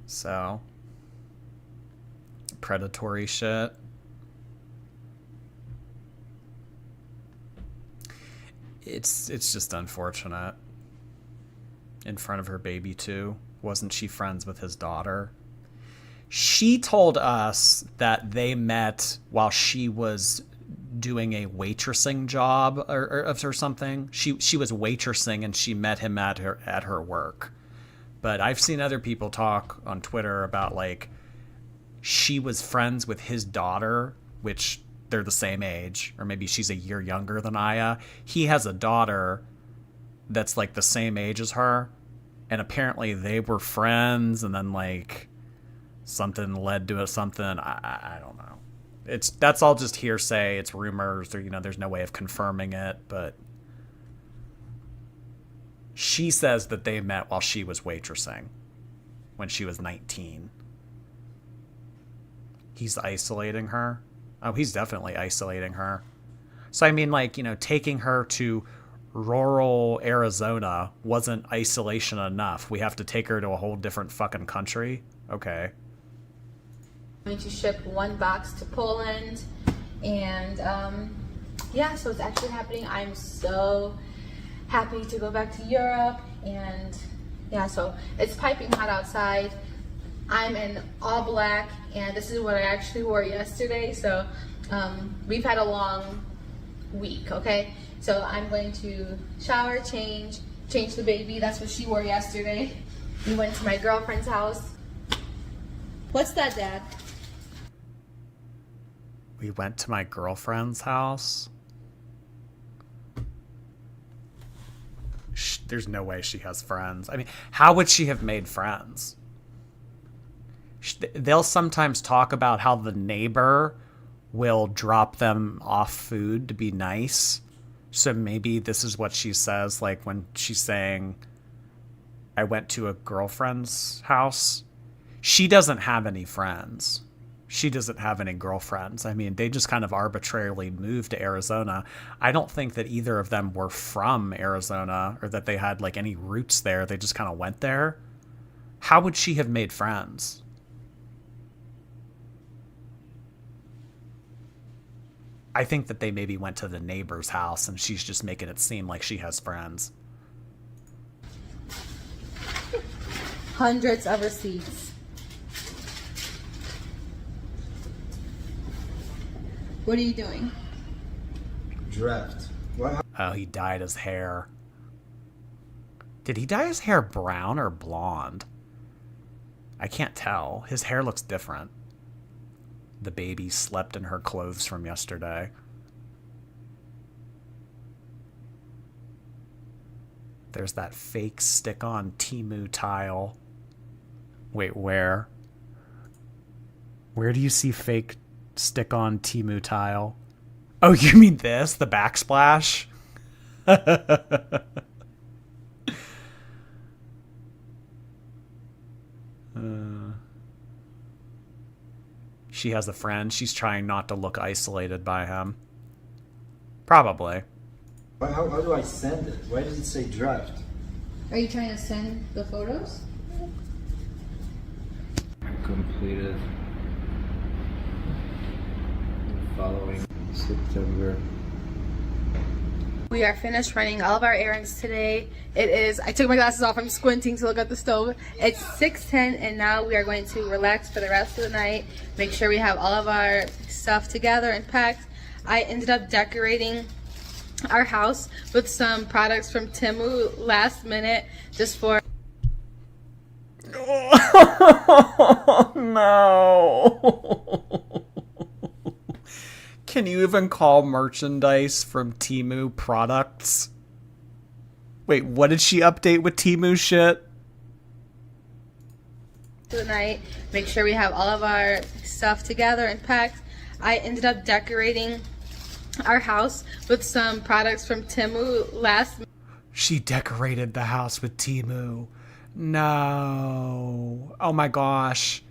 So, predatory shit. It's just unfortunate. In front of her baby too. Wasn't she friends with his daughter? She told us that they met while she was doing a waitressing job or something. She was waitressing and she met him at her work. But I've seen other people talk on Twitter about like she was friends with his daughter, which they're the same age, or maybe she's a year younger than Aya. He has a daughter that's like the same age as her, and apparently they were friends, and then like something led to something. I don't know. That's all just hearsay. It's rumors, or there's no way of confirming it, but she says that they met while she was waitressing when she was 19. He's isolating her. Oh, he's definitely isolating her. So I mean, like, taking her to rural Arizona wasn't isolation enough. We have to take her to a whole different fucking country. Okay. I'm going to ship one box to Poland, and yeah, so it's actually happening. I'm so happy to go back to Europe, and yeah, so it's piping hot outside. I'm in all black, and this is what I actually wore yesterday. So we've had a long week, okay? So I'm going to shower, change the baby. That's what she wore yesterday. We went to my girlfriend's house. What's that, Dad? We went to my girlfriend's house. There's no way she has friends. I mean, how would she have made friends? They'll sometimes talk about how the neighbor will drop them off food to be nice. So maybe this is what she says, like when she's saying, I went to a girlfriend's house. She doesn't have any friends. She doesn't have any girlfriends. I mean, they just kind of arbitrarily moved to Arizona. I don't think that either of them were from Arizona or that they had like any roots there. They just kind of went there. How would she have made friends? I think that they maybe went to the neighbor's house and she's just making it seem like she has friends. Hundreds of receipts. What are you doing? Draft. What? Oh, he dyed his hair. Did he dye his hair brown or blonde? I can't tell. His hair looks different. The baby slept in her clothes from yesterday. There's that fake stick-on Temu tile. Wait, where? Where do you see fake stick-on Temu tile? Oh, you mean this? The backsplash? She has a friend. She's trying not to look isolated by him. Probably. How do I send it? Why does it say draft? Are you trying to send the photos? Completed. Following September. We are finished running all of our errands today. It is, I took my glasses off, I'm squinting to look at the stove. It's 6:10 and now we are going to relax for the rest of the night. Make sure we have all of our stuff together and packed. I ended up decorating our house with some products from Temu last minute just for... Oh, no. Can you even call merchandise from Temu products? Wait, what did she update with Temu shit? Tonight, make sure we have all of our stuff together and packed. I ended up decorating our house with some products from Temu last. She decorated the house with Temu. No. Oh my gosh.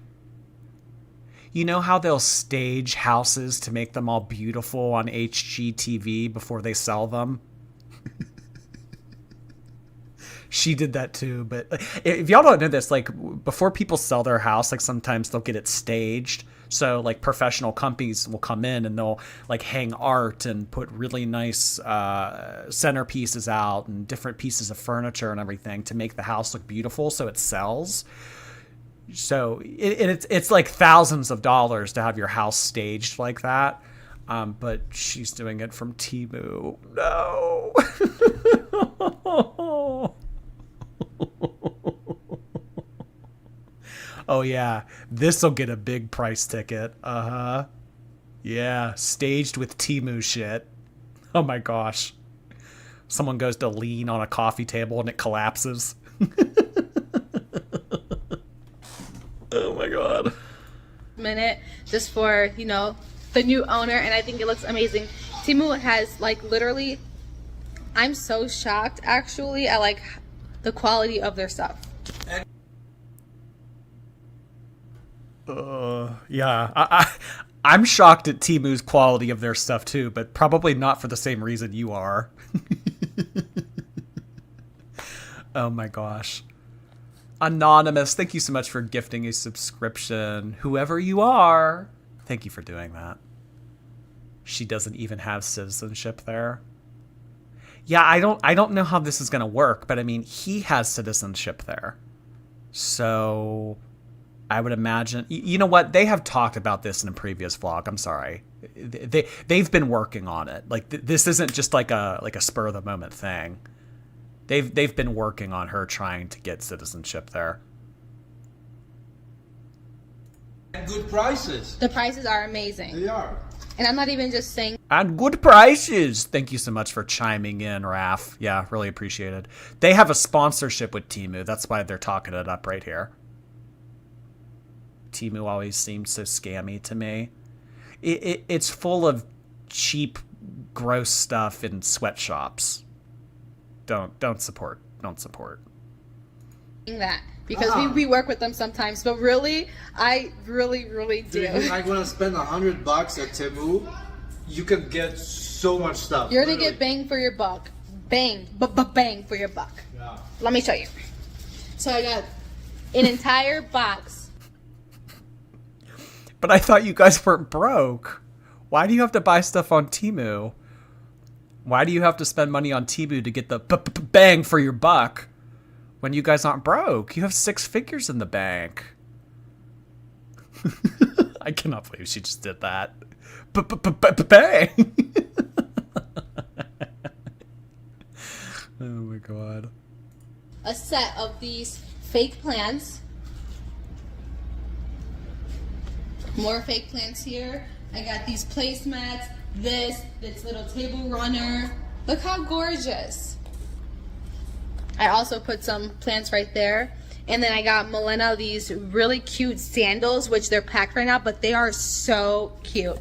You know how they'll stage houses to make them all beautiful on HGTV before they sell them? She did that too, but if y'all don't know this, like before people sell their house, like sometimes they'll get it staged. So like professional companies will come in and they'll like hang art and put really nice centerpieces out and different pieces of furniture and everything to make the house look beautiful so it sells. So it's like thousands of dollars to have your house staged like that. But she's doing it from Temu. No. Oh yeah, this'll get a big price ticket. Uh-huh. Yeah, staged with Temu shit. Oh my gosh. Someone goes to lean on a coffee table and it collapses. Oh my god. Minute just for, you know, the new owner, and I think it looks amazing. Temu has like literally, I'm so shocked actually at like the quality of their stuff. Yeah, I'm shocked at Temu's quality of their stuff too, but probably not for the same reason you are. Oh my gosh. Anonymous, thank you so much for gifting a subscription. Whoever you are, thank you for doing that. She doesn't even have citizenship there. Yeah, I don't know how this is going to work, but I mean, he has citizenship there. So I would imagine, you know what? They have talked about this in a previous vlog. I'm sorry. They've been working on it. Like this isn't just like a spur of the moment thing. They've been working on her trying to get citizenship there. Good prices. The prices are amazing. They are. And I'm not even just saying. And good prices. Thank you so much for chiming in, Raph. Yeah, really appreciated. They have a sponsorship with Temu. That's why they're talking it up right here. Temu always seemed so scammy to me. It's full of cheap, gross stuff in sweatshops. Don't support. That because we work with them sometimes, but really, I really do. If I'm gonna spend $100 at Temu, you can get so much stuff. You're gonna get bang for your buck. Bang for your buck. Yeah. Let me show you. So I got an entire box. But I thought you guys weren't broke. Why do you have to buy stuff on Temu? Why do you have to spend money on Temu to get the bang for your buck when you guys aren't broke? You have 6 figures in the bank. I cannot believe she just did that. Bang! Oh my god. A set of these fake plants. More fake plants here. I got these placemats. This little table runner. Look how gorgeous. I also put some plants right there. And then I got Milena these really cute sandals, which they're packed right now, but they are so cute.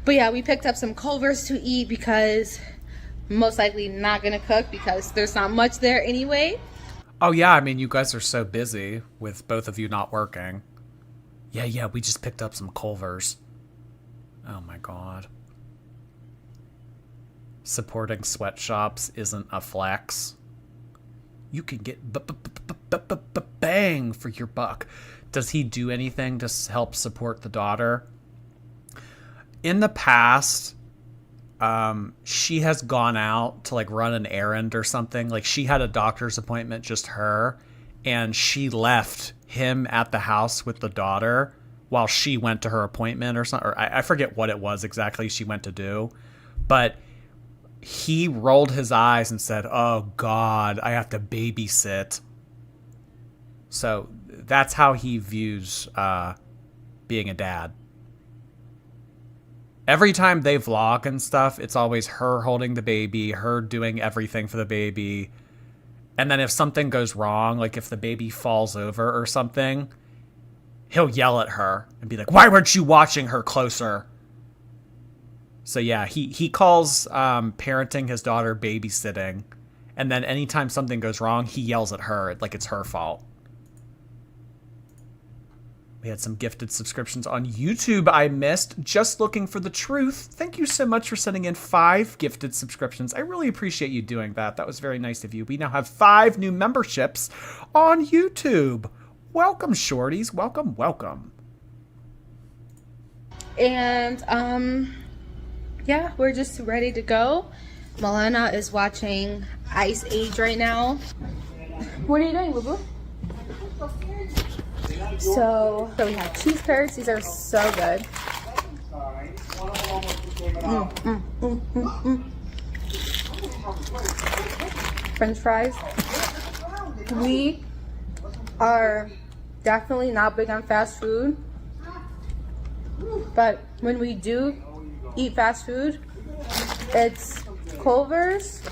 But yeah, we picked up some Culvers to eat because most likely not gonna cook because there's not much there anyway. Oh yeah, I mean, you guys are so busy with both of you not working. Yeah, we just picked up some Culvers. Oh my god. Supporting sweatshops isn't a flex. You can get bang for your buck. Does he do anything to help support the daughter? In the past, she has gone out to like run an errand or something. Like she had a doctor's appointment, just her, and she left him at the house with the daughter while she went to her appointment or something. Or I forget what it was exactly she went to do, but he rolled his eyes and said, "Oh God, I have to babysit." So that's how he views being a dad. Every time they vlog and stuff, it's always her holding the baby, her doing everything for the baby. And then if something goes wrong, like if the baby falls over or something, he'll yell at her and be like, why weren't you watching her closer? So yeah, he calls parenting his daughter babysitting. And then anytime something goes wrong, he yells at her like it's her fault. We had some gifted subscriptions on YouTube I missed. Just looking for the truth. Thank you so much for sending in 5 gifted subscriptions. I really appreciate you doing that. That was very nice of you. We now have 5 new memberships on YouTube. Welcome, shorties. Welcome, welcome. And yeah, we're just ready to go. Milena is watching Ice Age right now. What are you doing, boo-boo? So we have cheese curds. These are so good. French fries. We are definitely not big on fast food, but when we do eat fast food, it's Culver's,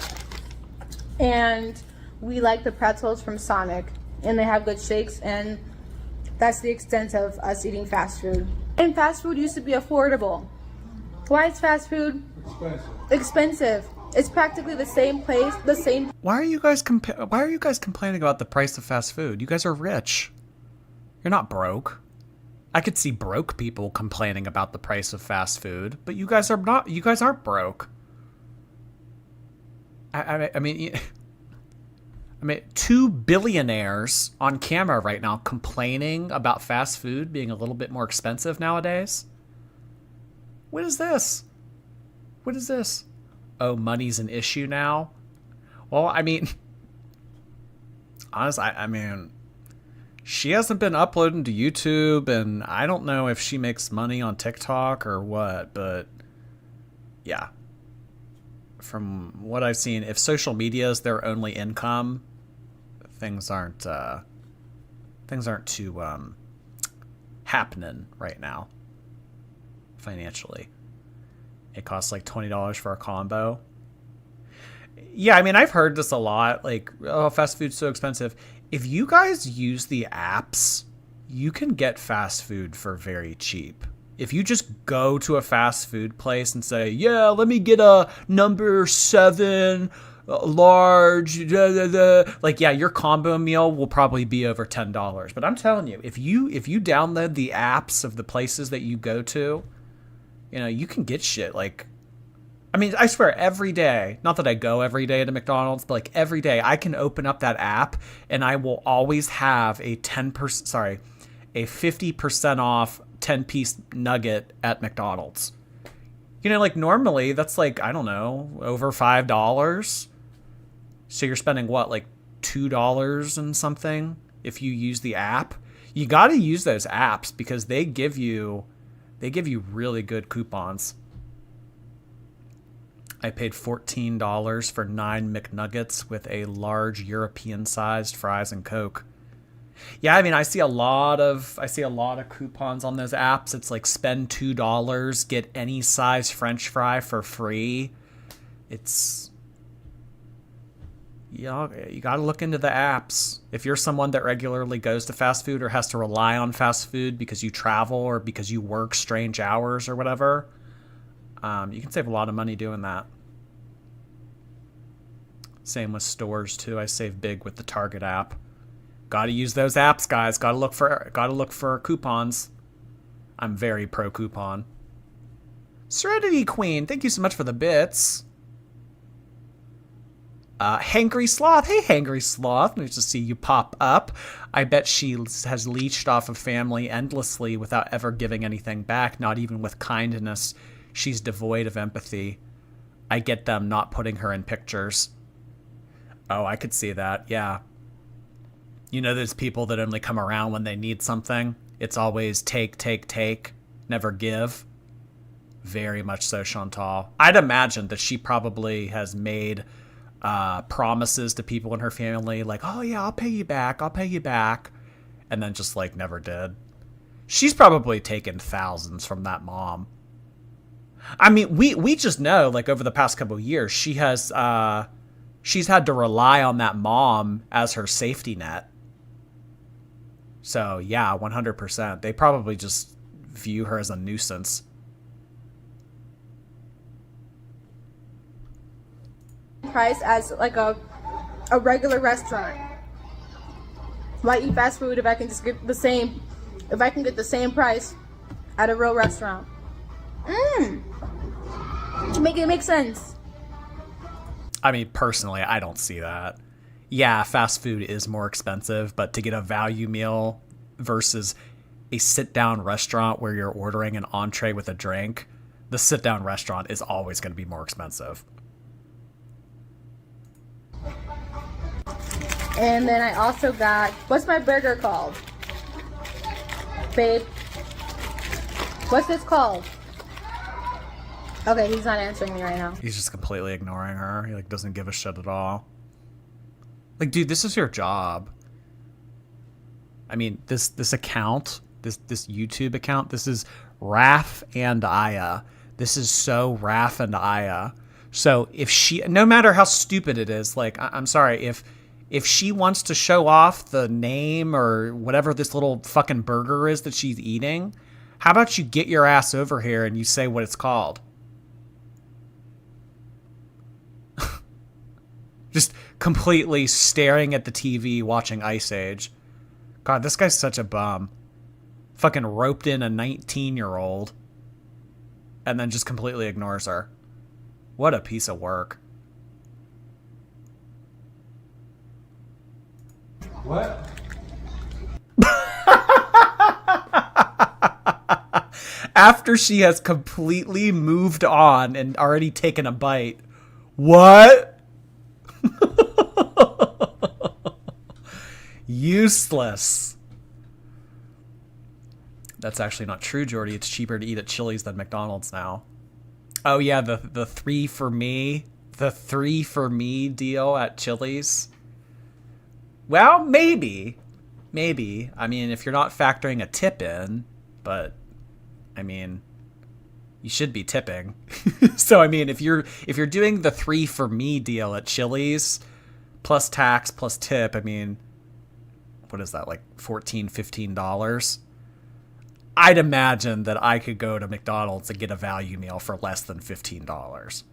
and we like the pretzels from Sonic, and they have good shakes, and that's the extent of us eating fast food. And fast food used to be affordable. Why is fast food expensive? It's practically the same place, the same. Why are you guys complaining about the price of fast food? You guys are rich. You're not broke. I could see broke people complaining about the price of fast food, but you guys are not. You guys aren't broke. I mean, 2 billionaires on camera right now complaining about fast food being a little bit more expensive nowadays. What is this? What is this? Oh, money's an issue now? Well, I mean, honestly, I mean, she hasn't been uploading to YouTube, and I don't know if she makes money on TikTok or what, but yeah. From what I've seen, if social media is their only income, things aren't too happening right now financially. It costs like $20 for a combo. Yeah, I mean, I've heard this a lot, like, oh, fast food's so expensive. If you guys use the apps, you can get fast food for very cheap. If you just go to a fast food place and say, yeah, let me get a number 7 large, like, yeah, your combo meal will probably be over $10. But I'm telling you, if you download the apps of the places that you go to, you know, you can get shit like, I mean, I swear every day, not that I go every day to McDonald's, but like every day I can open up that app and I will always have a 50% off 10-piece nugget at McDonald's. You know, like normally that's like, I don't know, over $5. So you're spending what, like $2 and something if you use the app. You got to use those apps because they give you really good coupons. I paid $14 for 9 McNuggets with a large European-sized fries and Coke. Yeah, I mean, I see a lot of coupons on those apps. It's like spend $2, get any size French fry for free. It's, you know, you got to look into the apps. If you're someone that regularly goes to fast food or has to rely on fast food because you travel or because you work strange hours or whatever, you can save a lot of money doing that. Same with stores too. I save big with the Target app. Got to use those apps, guys. Got to look for coupons. I'm very pro coupon. Serenity Queen, thank you so much for the bits. Hangry Sloth. Hey, Hangry Sloth. Nice to see you pop up. I bet she has leeched off of family endlessly without ever giving anything back, not even with kindness. She's devoid of empathy. I get them not putting her in pictures. Oh, I could see that. Yeah. You know, there's people that only come around when they need something. It's always take, never give. Very much so, Chantal. I'd imagine that she probably has made promises to people in her family, like, oh yeah, I'll pay you back, and then just like never did. She's probably taken thousands from that mom. I mean, we just know, like, over the past couple of years, she's had to rely on that mom as her safety net. So yeah, 100%. They probably just view her as a nuisance. Price as like a regular restaurant. Why eat fast food if I can just get the same price at a real restaurant? Make it make sense. I mean, personally, I don't see that. Yeah, fast food is more expensive, but to get a value meal versus a sit-down restaurant where you're ordering an entree with a drink, the sit-down restaurant is always going to be more expensive. And then I also got, what's my burger called? Babe, what's this called? Okay, he's not answering me right now. He's just completely ignoring her. He, like, doesn't give a shit at all. Like, dude, this is your job. I mean, this account, this YouTube account, this is Raph and A. This is so Raph and A. So if she, no matter how stupid it is, like, I'm sorry, if she wants to show off the name or whatever this little fucking burger is that she's eating, how about you get your ass over here and you say what it's called? Just completely staring at the TV watching Ice Age. God, this guy's such a bum. Fucking roped in a 19-year-old and then just completely ignores her. What a piece of work. What? After she has completely moved on and already taken a bite. What? Useless. That's actually not true, Jordy. It's cheaper to eat at Chili's than McDonald's now. Oh yeah, the 3 for me. The 3 for me deal at Chili's. Well, maybe. Maybe. I mean, if you're not factoring a tip in, but I mean, you should be tipping. So I mean, if you're doing the 3 for me deal at Chili's plus tax plus tip, I mean, what is that, like $14, $15? I'd imagine that I could go to McDonald's and get a value meal for less than $15.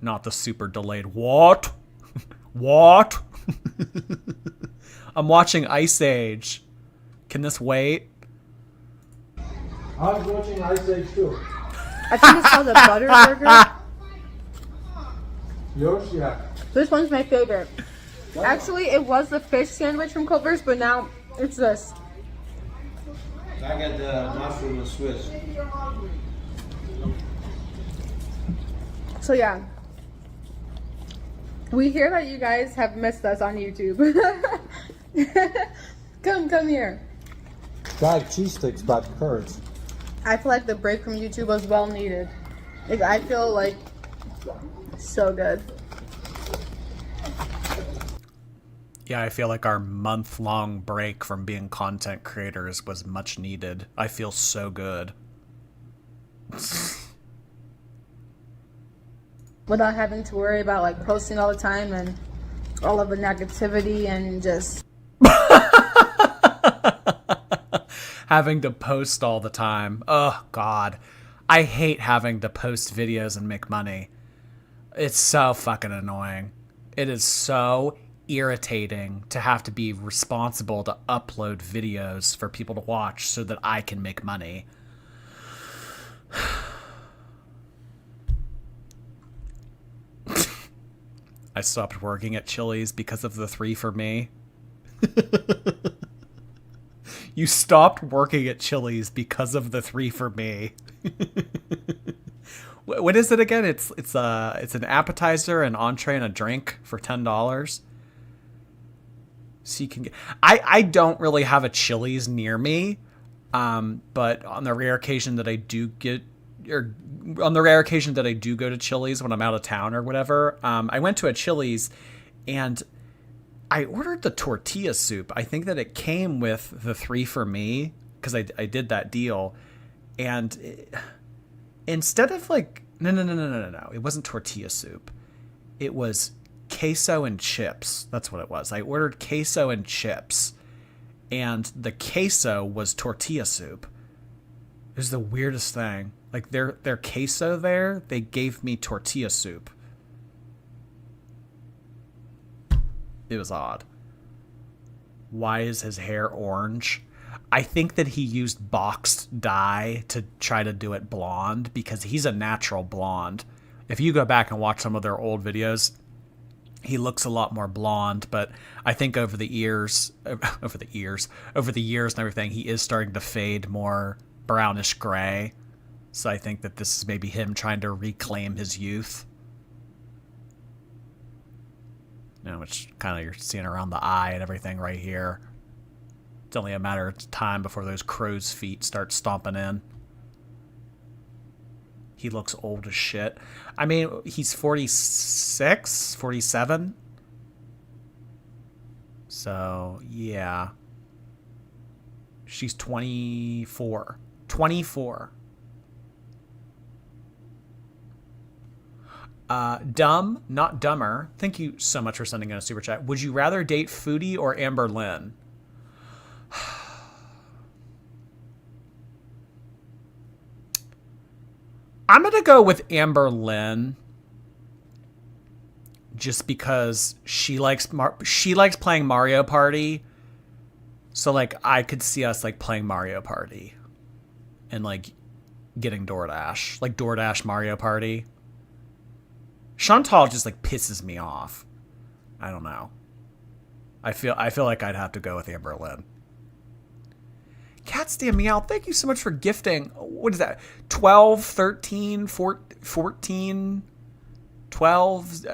Not the super delayed. What? What? I'm watching Ice Age. Can this wait? I was watching Ice Age too. I think it's called a butter burger. Yours? Yeah. This one's my favorite. Actually, it was the fish sandwich from Culver's, but now it's this. I got the mushroom and Swiss. So yeah, we hear that you guys have missed us on YouTube. Come here. Fried cheese sticks, but curds. I feel like the break from YouTube was well needed. Like, I feel like so good. Yeah, I feel like our month-long break from being content creators was much needed. I feel so good. Without having to worry about like posting all the time and all of the negativity and just Having to post all the time. Oh, God. I hate having to post videos and make money. It's so fucking annoying. It is so irritating to have to be responsible to upload videos for people to watch so that I can make money. I stopped working at Chili's because of the 3 for me. You stopped working at Chili's because of the 3 for me. What is it again? It's an appetizer, an entree, and a drink for $10. So you can get. I don't really have a Chili's near me, but on the rare occasion that I do go to Chili's when I'm out of town or whatever, I went to a Chili's and I ordered the tortilla soup. I think that it came with the 3 for me because I did that deal, and instead of like, no. It wasn't tortilla soup. It was queso and chips. That's what it was. I ordered queso and chips, and the queso was tortilla soup. It was the weirdest thing. Like their queso there, they gave me tortilla soup. It was odd. Why is his hair orange? I think that he used boxed dye to try to do it blonde because he's a natural blonde. If you go back and watch some of their old videos, he looks a lot more blonde, but I think over the years and everything, he is starting to fade more brownish gray. So I think that this is maybe him trying to reclaim his youth. You know, which kind of you're seeing around the eye and everything right here. It's only a matter of time before those crow's feet start stomping in. He looks old as shit. I mean, he's 46, 47. So, yeah. She's 24. 24. Dumb, not dumber. Thank you so much for sending in a super chat. Would you rather date Foodie or Amber Lynn? I'm going to go with Amber Lynn just because she likes playing Mario Party. So like I could see us like playing Mario Party and like getting DoorDash, like DoorDash Mario Party. Chantal just like pisses me off. I don't know. I feel like I'd have to go with Amber Lynn. Cats damn meow, thank you so much for gifting. What is that? 12, 13, 14, 12?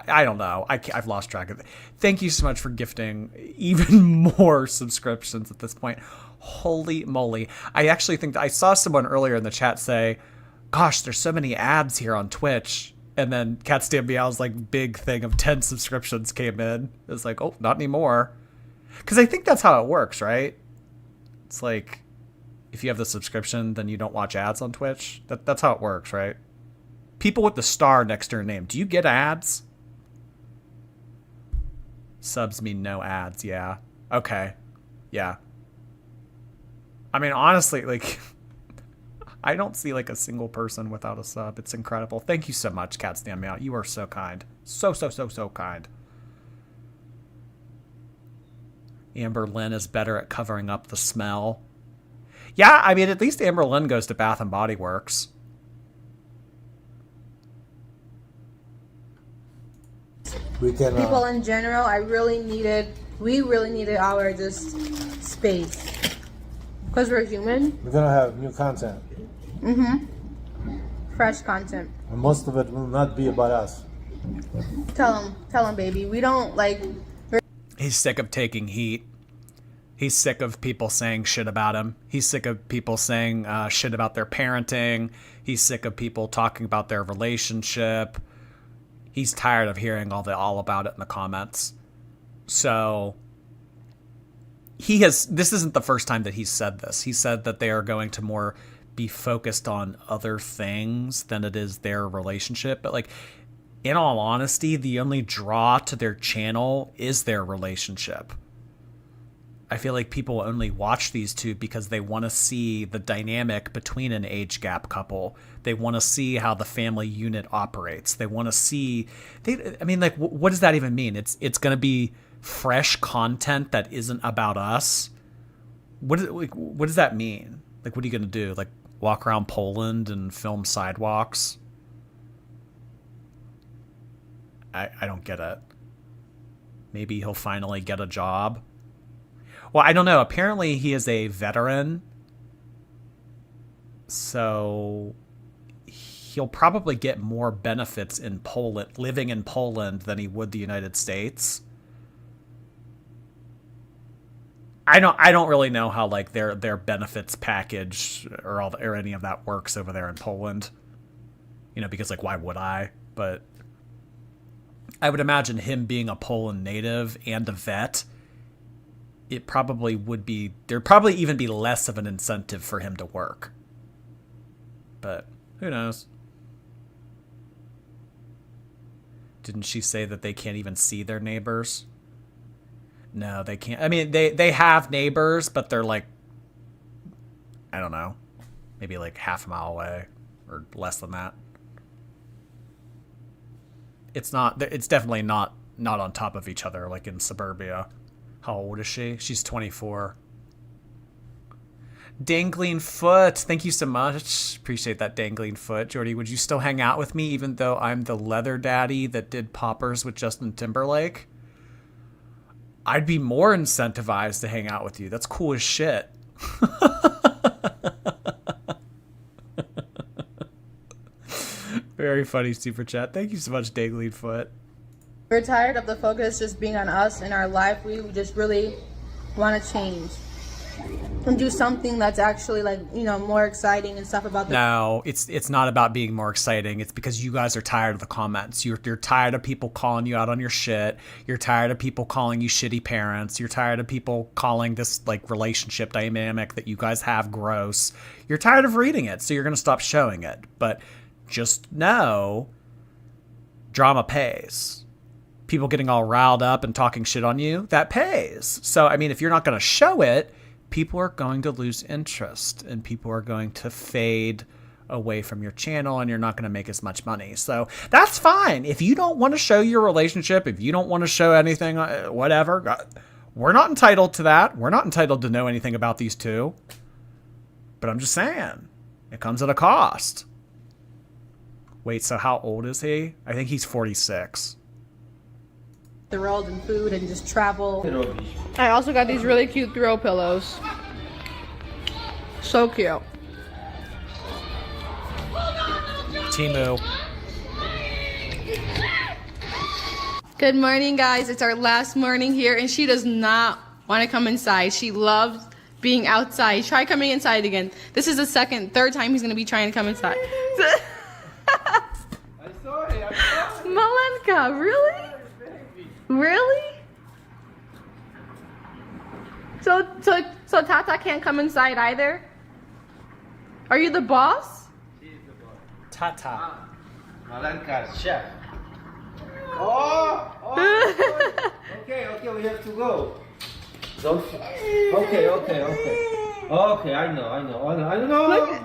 I don't know. I've lost track of it. Thank you so much for gifting even more subscriptions at this point. Holy moly. I actually think I saw someone earlier in the chat say, gosh, there's so many ads here on Twitch. And then Cats damn meow's like big thing of 10 subscriptions came in. It was like, oh, not anymore. Because I think that's how it works, right? It's like, if you have the subscription, then you don't watch ads on Twitch. That's how it works, right? People with the star next to their name. Do you get ads? Subs mean no ads, yeah. Okay. Yeah. I mean, honestly, like, I don't see, like, a single person without a sub. It's incredible. Thank you so much, Cats Damn Me Out. You are so kind. So kind. Amber Lynn is better at covering up the smell. Yeah, I mean, at least Amber Lynn goes to Bath and Body Works. We can. People in general, we really needed our just space. Because we're human. We're gonna have new content. Fresh content. And most of it will not be about us. Tell them, baby. We don't like. He's sick of taking heat. He's sick of people saying shit about him. He's sick of people saying shit about their parenting. He's sick of people talking about their relationship. He's tired of hearing all about it in the comments. So this isn't the first time that he's said this. He said that they are going to more be focused on other things than it is their relationship. But like, in all honesty, the only draw to their channel is their relationship. I feel like people only watch these two because they want to see the dynamic between an age gap couple. They want to see how the family unit operates. They want to see... what does that even mean? It's going to be fresh content that isn't about us? What does that mean? Like, what are you going to do? Like, walk around Poland and film sidewalks? I don't get it. Maybe he'll finally get a job. Well, I don't know. Apparently he is a veteran. So he'll probably get more benefits in Poland, living in Poland, than he would the United States. I don't really know how like their benefits package or any of that works over there in Poland. You know, because like why would I? But I would imagine him being a Poland native and a vet, it probably would be, there'd probably even be less of an incentive for him to work. But Who knows? Didn't she say that they can't even see their neighbors? No, they can't. I mean, they have neighbors, but they're like, I don't know, maybe like half a mile away or less than that. It's definitely not on top of each other like in suburbia. How old is she? She's 24. Dangling foot. Thank you so much. Appreciate that dangling foot. Jordy, would you still hang out with me even though I'm the leather daddy that did poppers with Justin Timberlake? I'd be more incentivized to hang out with you. That's cool as shit. Very funny super chat. Thank you so much, dangling foot. We're tired of the focus just being on us in our life. We just really want to change and do something that's actually like, you know, more exciting and stuff about the— No, it's not about being more exciting. It's because you guys are tired of the comments. You're tired of people calling you out on your shit. You're tired of people calling you shitty parents. You're tired of people calling this like relationship dynamic that you guys have gross. You're tired of reading it, so you're going to stop showing it. But just know, drama pays. People getting all riled up and talking shit on you, that pays. So, I mean, if you're not going to show it, people are going to lose interest and people are going to fade away from your channel and you're not going to make as much money. So that's fine. If you don't want to show your relationship, if you don't want to show anything, whatever, we're not entitled to that. We're not entitled to know anything about these two. But I'm just saying, it comes at a cost. Wait, so how old is he? I think he's 46. the world and food and just travel. I also got these really cute throw pillows. So cute. Timu. Good morning, guys. It's our last morning here, and she does not want to come inside. She loves being outside. Try coming inside again. This is the third time he's going to be trying to come inside. I'm sorry. Malenka, really? Really? So Tata can't come inside either? Are you the boss? Tata. Malenka, chef. Oh, okay, we have to go. Don't. Okay. Okay, I know. Look.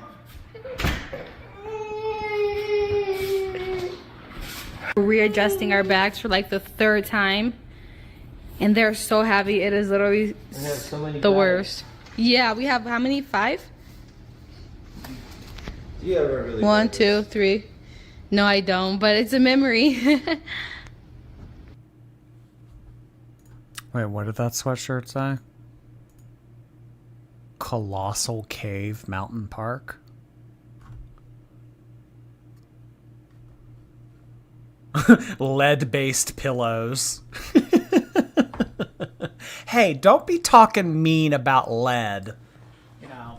Readjusting our bags for like the third time, and they're so heavy. It is literally the worst. Yeah, we have how many? 5? Do you ever really? 1, 2, 3. No, I don't, but it's a memory. Wait, what did that sweatshirt say? Colossal Cave Mountain Park? Lead-based pillows. Hey, don't be talking mean about lead. You know,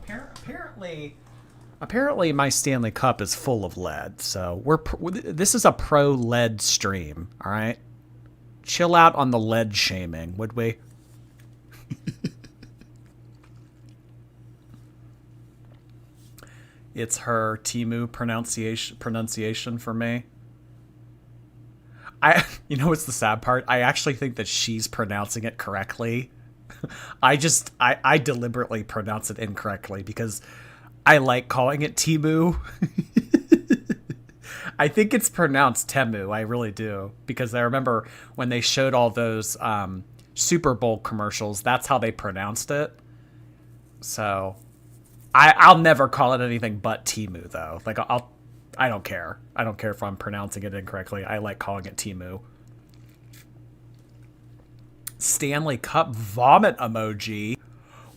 apparently my Stanley Cup is full of lead, so this is a pro lead stream, all right? Chill out on the lead shaming, would we? It's her Timu pronunciation for me. You know what's the sad part? I actually think that she's pronouncing it correctly. I deliberately pronounce it incorrectly because I like calling it Timu. I think it's pronounced Temu. I really do. Because I remember when they showed all those Super Bowl commercials, that's how they pronounced it. So I'll never call it anything but Timu, though. Like, I don't care. I don't care if I'm pronouncing it incorrectly. I like calling it Timu. Stanley Cup vomit emoji.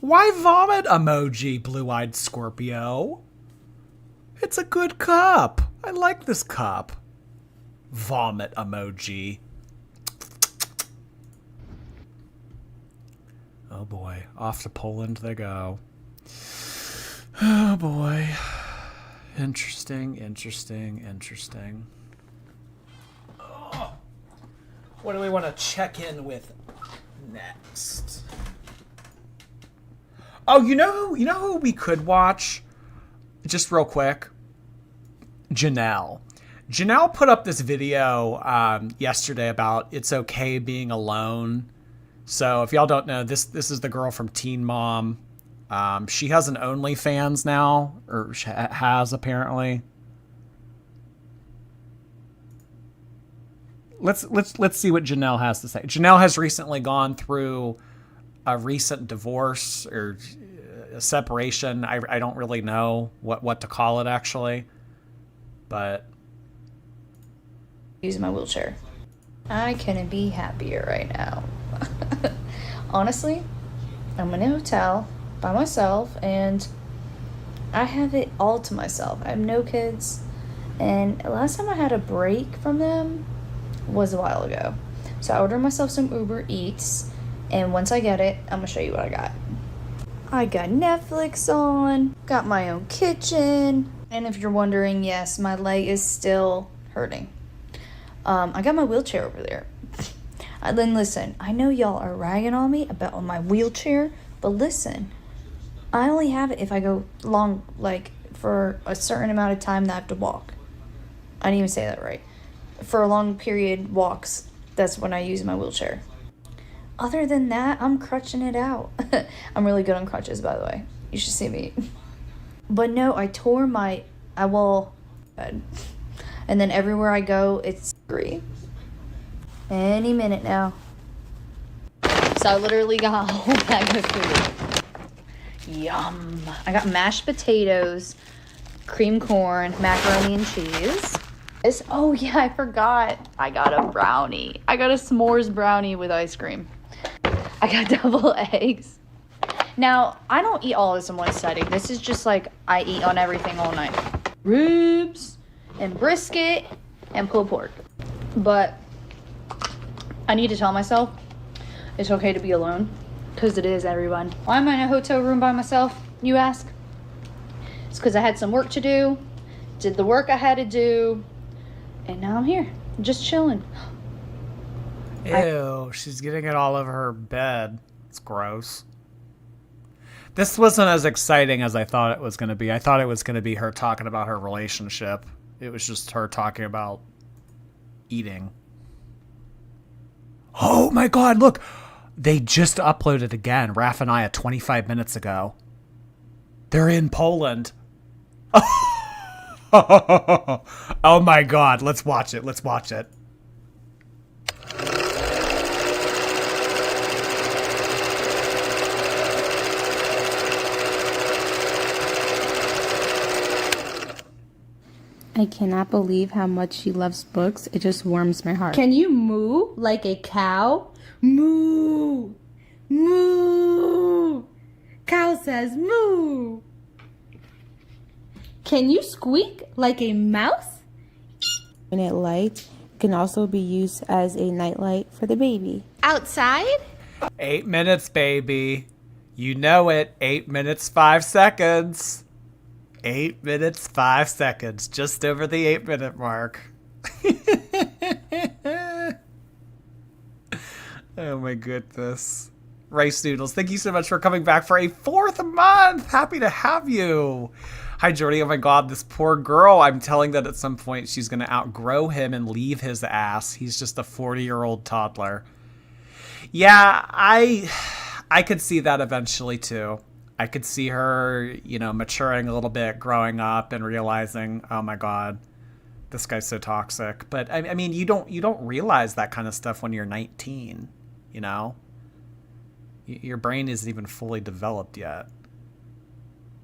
Why vomit emoji, Blue-Eyed Scorpio? It's a good cup. I like this cup. Vomit emoji. Oh boy, off to Poland they go. Oh boy. Interesting. Oh. What do we want to check in with next? Oh, you know who we could watch? Just real quick. Janelle. Janelle put up this video yesterday about it's okay being alone. So if y'all don't know, this is the girl from Teen Mom. She has an OnlyFans now, or has apparently. Let's see what Janelle has to say. Janelle has recently gone through a recent divorce or a separation. I don't really know what to call it actually, but using my wheelchair. I couldn't be happier right now. Honestly, I'm in a hotel by myself and I have it all to myself. I have no kids, and last time I had a break from them was a while ago. So I ordered myself some Uber Eats, and once I get it, I'm gonna show you what I got. I got Netflix on, got my own kitchen, and if you're wondering, yes, my leg is still hurting. I got my wheelchair over there. Then listen, I know y'all are ragging on me about my wheelchair, but listen, I only have it if I go long, like for a certain amount of time that I have to walk. I didn't even say that right. For a long period walks, that's when I use my wheelchair. Other than that, I'm crutching it out. I'm really good on crutches, by the way. You should see me. But no, I tore my, and then everywhere I go, it's free. Any minute now. So I literally got a whole bag of food. Yum. I got mashed potatoes, cream corn, macaroni and cheese. Oh yeah, I forgot. I got a brownie. I got a s'mores brownie with ice cream. I got double eggs. Now, I don't eat all this in one setting. This is just like I eat on everything all night. Ribs and brisket and pulled pork. But I need to tell myself it's okay to be alone, because it is, everyone. Why am I in a hotel room by myself, you ask? It's because I had some work to do, did the work I had to do, and now I'm here, just chilling. Ew, she's getting it all over her bed. It's gross. This wasn't as exciting as I thought it was going to be. I thought it was going to be her talking about her relationship. It was just her talking about eating. Oh my god, look! They just uploaded again, Raph and A 25 minutes ago. They're in Poland. Oh my god, let's watch it, let's watch it. I cannot believe how much she loves books. It just warms my heart. Can you moo like a cow? Moo! Moo! Cow says moo! Can you squeak like a mouse? When it lights, it can also be used as a nightlight for the baby. Outside? 8 minutes, baby. You know it. 8 minutes, 5 seconds. 8 minutes, 5 seconds. Just over the 8-minute mark. Oh my goodness. Rice Noodles, thank you so much for coming back for a 4th month. Happy to have you. Hi, Jordy. Oh my god, this poor girl. I'm telling that at some point she's going to outgrow him and leave his ass. He's just a 40-year-old toddler. Yeah, I could see that eventually too. I could see her, you know, maturing a little bit, growing up and realizing, oh my god, this guy's so toxic. But I mean, you don't realize that kind of stuff when you're 19, you know? Your brain isn't even fully developed yet.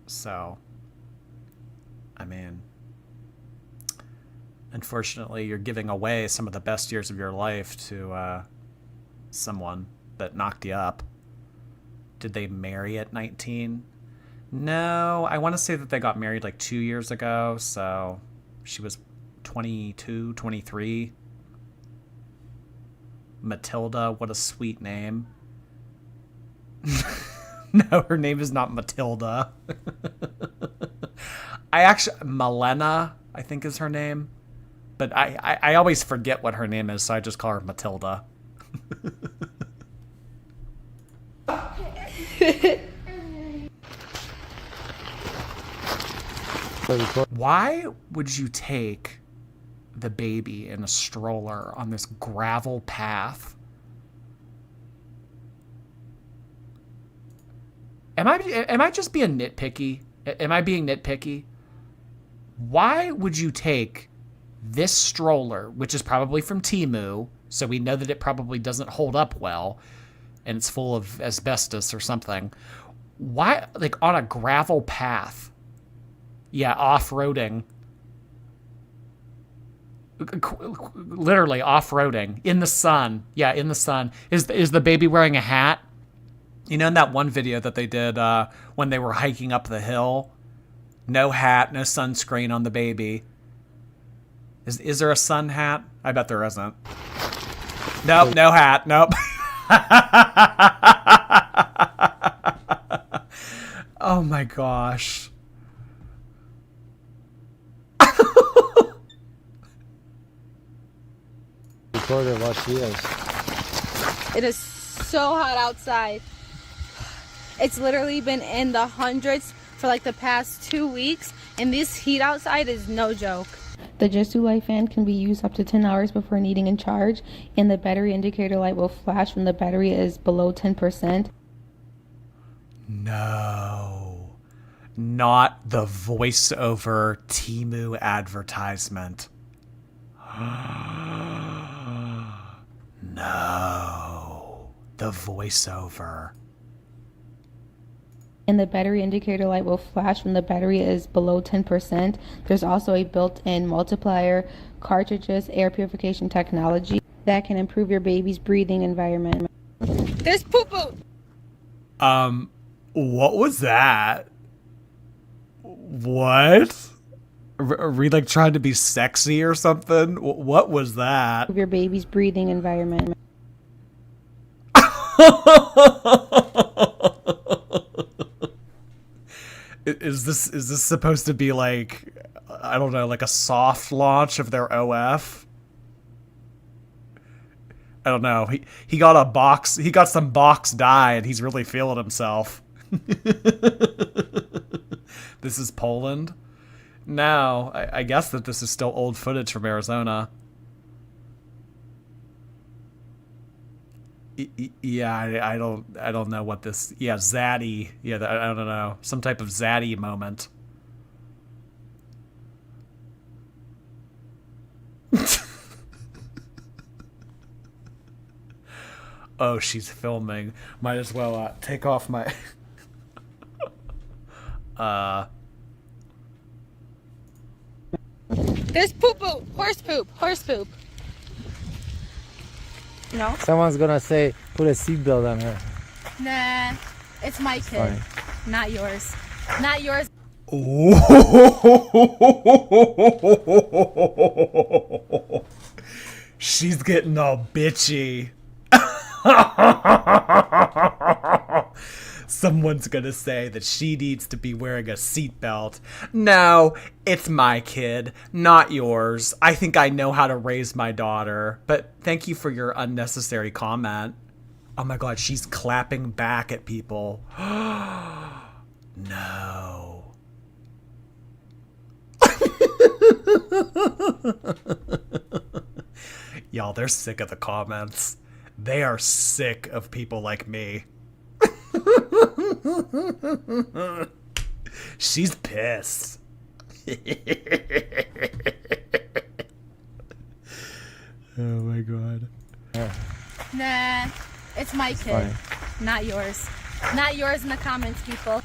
So, I mean, unfortunately, you're giving away some of the best years of your life to someone that knocked you up. Did they marry at 19? No, I want to say that they got married like 2 years ago, so she was 22, 23. Matilda, what a sweet name. No, her name is not Matilda. Malena, I think is her name. But I always forget what her name is, so I just call her Matilda. Why would you take the baby in a stroller on this gravel path? Am I just being nitpicky? Am I being nitpicky? Why would you take this stroller, which is probably from Temu, so we know that it probably doesn't hold up well, and it's full of asbestos or something. Why, like, on a gravel path? Yeah, off-roading. Literally off-roading. In the sun. Yeah, in the sun. Is the baby wearing a hat? You know, in that one video that they did when they were hiking up the hill? No hat, no sunscreen on the baby. Is there a sun hat? I bet there isn't. Nope, no hat. Nope. Oh my gosh. What she is. It is so hot outside. It's literally been in the hundreds for like the past 2 weeks, and this heat outside is no joke. The Just Do Light fan can be used up to 10 hours before needing a charge, and the battery indicator light will flash when the battery is below 10%. No. Not the voiceover Temu advertisement. No. The voiceover. And the battery indicator light will flash when the battery is below 10%. There's also a built-in multiplier, cartridges, air purification technology that can improve your baby's breathing environment. There's poo-poo. What was that? What? Are we like trying to be sexy or something? What was that? Your baby's breathing environment. Is this supposed to be like, I don't know, like a soft launch of their OF? I don't know. He got a box. He got some box dye, and he's really feeling himself. This is Poland. No, I guess that this is still old footage from Arizona. Yeah, I don't know what this. Yeah, zaddy. Yeah, I don't know. Some type of zaddy moment. Oh, she's filming. Might as well take off my. There's poo-poo. Horse poop. Horse poop. No? Someone's gonna say, put a seatbelt on her. Nah. It's my kid. Not yours. Not yours. She's getting all bitchy. Someone's gonna say that she needs to be wearing a seatbelt. No, it's my kid, not yours. I think I know how to raise my daughter. But thank you for your unnecessary comment. Oh my god, she's clapping back at people. No. Y'all, they're sick of the comments. They are sick of people like me. She's pissed. Oh my god. Nah. It's my kid. Not yours. Not yours in the comments, people.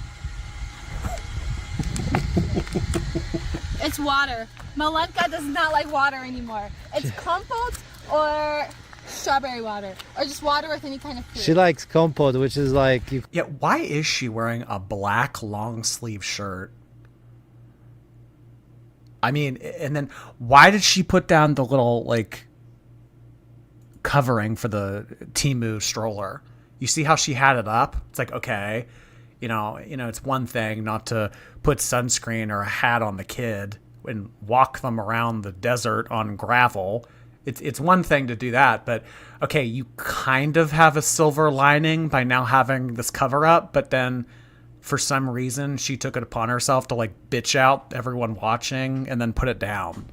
It's water. Malenka does not like water anymore. It's compote or strawberry water, or just water with any kind of fruit. She likes compote, which is like... Yeah, why is she wearing a black long sleeve shirt? I mean, and then why did she put down the little, like, covering for the Temu stroller? You see how she had it up? It's like, okay, you know, it's one thing not to put sunscreen or a hat on the kid and walk them around the desert on gravel. It's one thing to do that, but okay, you kind of have a silver lining by now having this cover up, but then for some reason, she took it upon herself to like bitch out everyone watching and then put it down.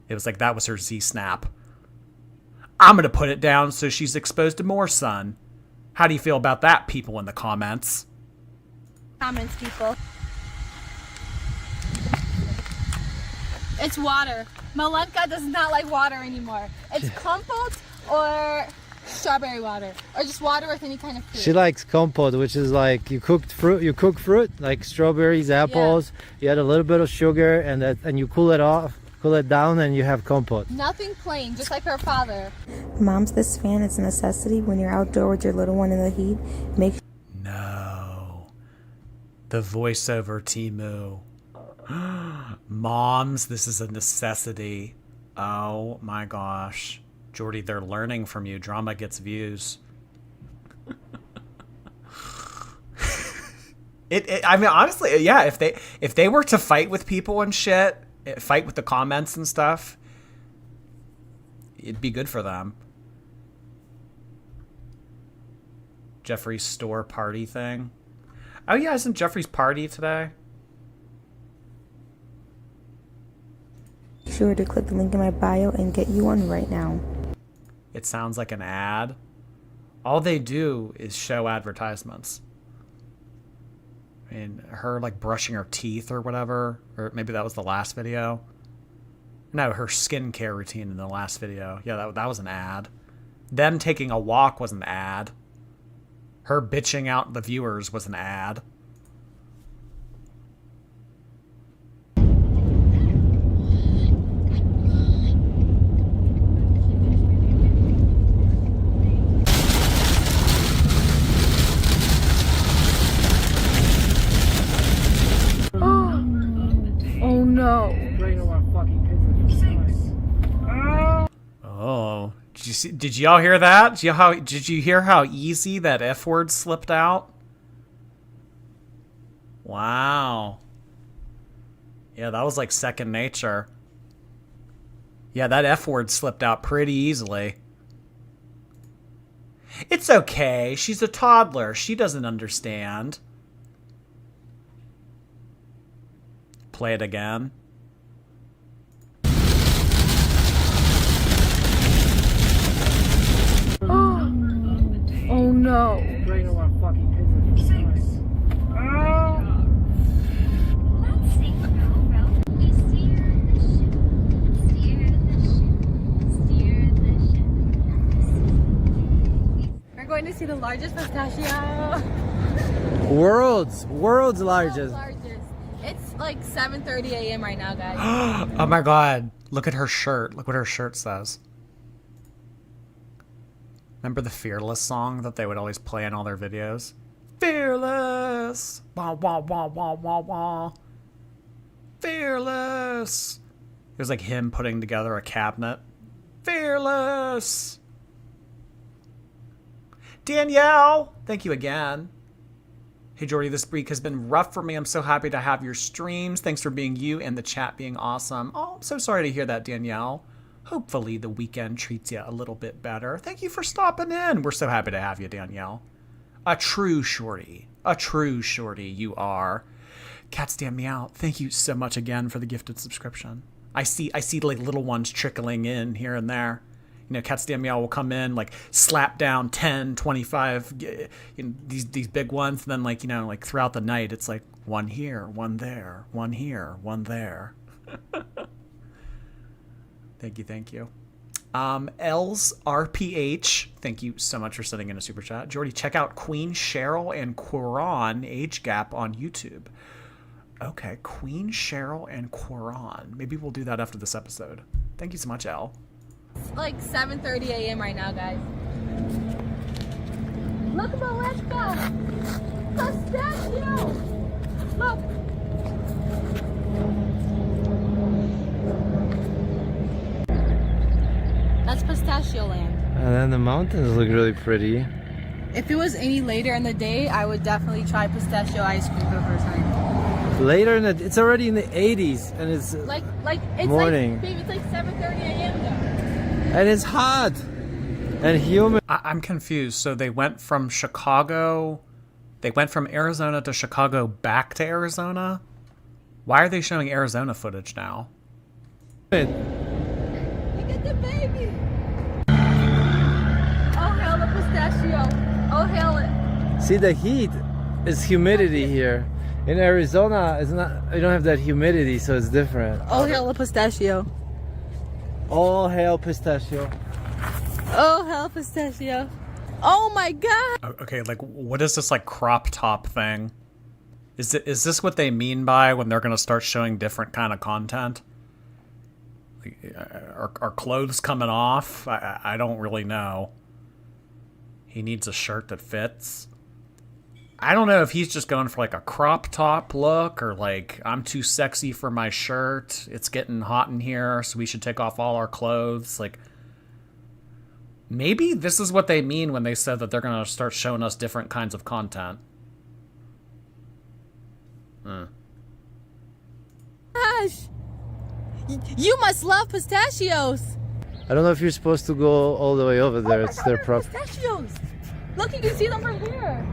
It was like that was her Z-snap. I'm going to put it down so she's exposed to more sun. How do you feel about that, people in the comments? Comments, people. It's water. Malenka does not like water anymore. It's compote or strawberry water, or just water with any kind of fruit. She likes compote, which is like you cook fruit like strawberries, apples. You add a little bit of sugar and you cool it down, and you have compote. Nothing plain, just like her father. Moms, this fan is a necessity when you're outdoor with your little one in the heat. No. The voiceover Timu. Moms, this is a necessity. Oh my gosh. Jordy, they're learning from you. Drama gets views. I mean, honestly, yeah, if they were to fight with people and shit, fight with the comments and stuff, it'd be good for them. Jeffrey's store party thing. Oh yeah, isn't Jeffrey's party today? Be sure to click the link in my bio and get you one right now. It sounds like an ad. All they do is show advertisements. I mean, her like brushing her teeth or whatever, or maybe that was the last video. No, her skincare routine in the last video. Yeah, that was an ad. Them taking a walk was an ad. Her bitching out the viewers was an ad. Oh no. Oh, did y'all hear that? Did you hear how easy that F word slipped out? Wow. Yeah, that was like second nature. Yeah, that F word slipped out pretty easily. It's okay. She's a toddler. She doesn't understand. Play it again. Oh no. We're going to see the largest pistachio. World's largest. It's like 7:30 a.m. right now, guys. Oh my god. Look at her shirt. Look what her shirt says. Remember the Fearless song that they would always play in all their videos? Fearless! Wah, wah, wah, wah, wah, wah. Fearless! It was like him putting together a cabinet. Fearless! Danielle! Thank you again. Hey Jordy, this week has been rough for me. I'm so happy to have your streams. Thanks for being you and the chat being awesome. Oh, I'm so sorry to hear that, Danielle. Hopefully the weekend treats you a little bit better. Thank you for stopping in. We're so happy to have you, Danielle. A true shorty. A true shorty you are. Cats Stand Me Out. Thank you so much again for the gifted subscription. I see like little ones trickling in here and there. You know, Cats Stand Me Out will come in, like slap down 10, 25, you know, these big ones. And then like, you know, like throughout the night, it's like one here, one there, one here, one there. Thank you. L's RPH, thank you so much for sending in a super chat. Jordy, check out Queen Cheryl and Quran Age Gap on YouTube. Okay, Queen Cheryl and Quran. Maybe we'll do that after this episode. Thank you so much, L. It's like 7:30 a.m. right now, guys. Look, Maleka! Pistachio! Look! That's pistachio land. And then the mountains look really pretty. If it was any later in the day, I would definitely try pistachio ice cream for the first time. Later it's already in the 80s and it's Like it's morning. like, babe, it's like 7:30 a.m. though. And it's hot and humid. I'm confused. So they went from Chicago, They went from Arizona to Chicago back to Arizona? Why are they showing Arizona footage now? Look at the baby. Oh, hell, the pistachio. Oh, hell it. See, the heat is humidity here. In Arizona, it's not. You don't have that humidity, so it's different. Oh, hell, the pistachio. All hail pistachio. Oh, hell, pistachio. Oh my god. Okay, like, what is this, like, crop top thing? Is this what they mean by when they're gonna start showing different kind of content? Like, are clothes coming off? I don't really know. He needs a shirt that fits. I don't know if he's just going for like a crop top look or like, I'm too sexy for my shirt. It's getting hot in here, so we should take off all our clothes. Like, maybe this is what they mean when they said that they're going to start showing us different kinds of content. Gosh. You must love pistachios. I don't know if you're supposed to go all the way over there. It's their problem. Pistachios. Look, you can see them from here.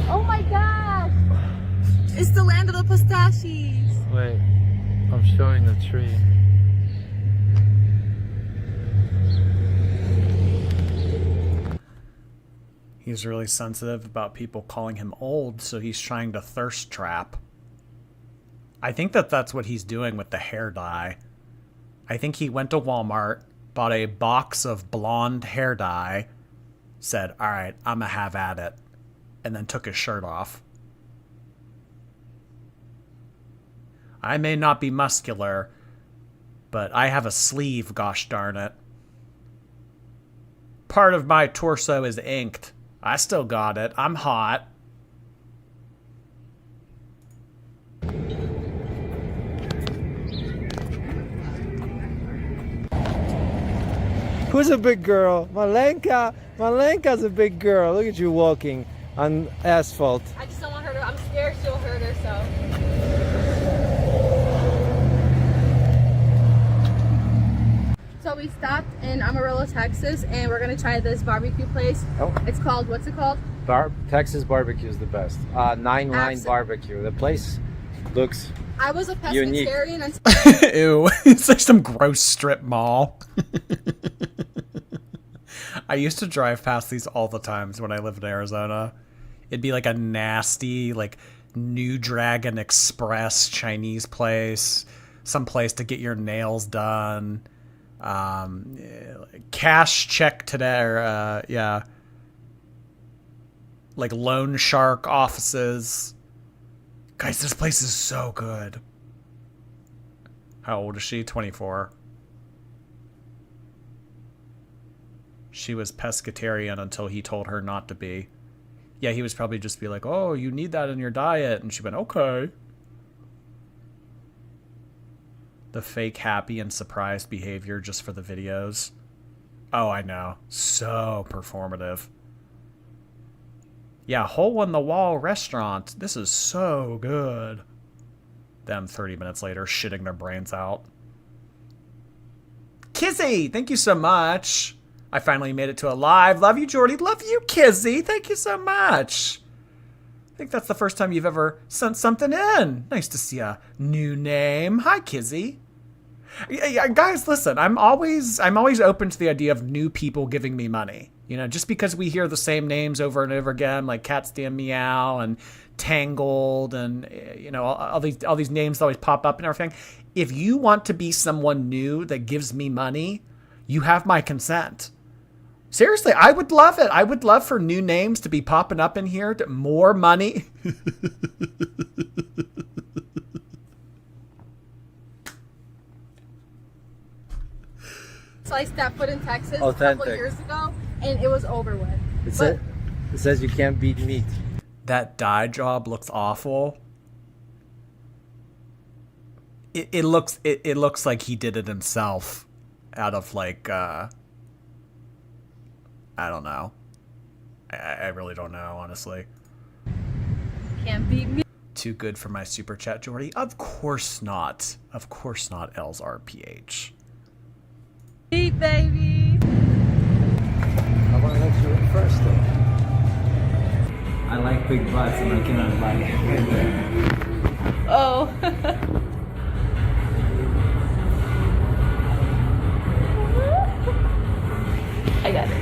Oh my gosh. It's the land of the pistachios. Wait, I'm showing the tree. He's really sensitive about people calling him old, so he's trying to thirst trap. I think that that's what he's doing with the hair dye. I think he went to Walmart, bought a box of blonde hair dye, said, all right, I'm gonna have at it, and then took his shirt off. I may not be muscular, but I have a sleeve, gosh darn it. Part of my torso is inked. I still got it. I'm hot. Who's a big girl? Malenka. Malenka's a big girl. Look at you walking on asphalt. I just don't want her to, I'm scared she'll hurt herself. So we stopped in Amarillo, Texas, and we're gonna try this barbecue place. Oh. It's called, what's it called? Texas barbecue is the best. Nine Line Abso- Barbecue. The place looks I was a unique. pescatarian until Ew. It's like some gross strip mall. I used to drive past these all the times when I lived in Arizona. It'd be like a nasty, like, New Dragon Express Chinese place. Some place to get your nails done. Cash check today, or, yeah. Like Loan Shark offices. Guys, this place is so good. How old is she? 24. She was pescatarian until he told her not to be. Yeah, he was probably just be like, oh, you need that in your diet. And she went, okay. The fake happy and surprised behavior just for the videos. Oh, I know. So performative. Yeah, hole-in-the-wall restaurant. This is so good. Them 30 minutes later shitting their brains out. Kizzy, thank you so much. I finally made it to a live. Love you, Jordy. Love you, Kizzy. Thank you so much. I think that's the first time you've ever sent something in. Nice to see a new name. Hi, Kizzy. Yeah, guys, listen. I'm always open to the idea of new people giving me money. You know, just because we hear the same names over and over again, like Cat's Damn Meow and Tangled, and you know, all these names that always pop up and everything. If you want to be someone new that gives me money, you have my consent. Seriously, I would love it. I would love for new names to be popping up in here. More money. So I stepped foot in Texas Authentic. a couple years ago, and it was over with. It says you can't beat meat. That dye job looks awful. It looks like he did it himself out of like I don't know. I really don't know, honestly. Can't beat me. Too good for my super chat, Jordy? Of course not. Of course not, L's RPH. Eat, baby. I want to let you in first, though. big butts and I cannot lie. Oh. I got it.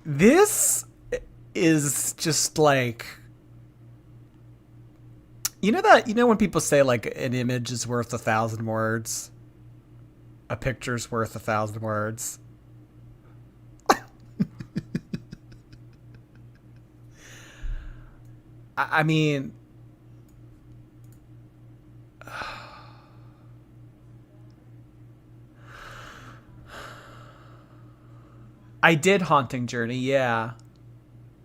This is just like, you know when people say like an image is worth 1,000 words, a picture's worth 1,000 words. I mean, I did Haunting Journey, yeah.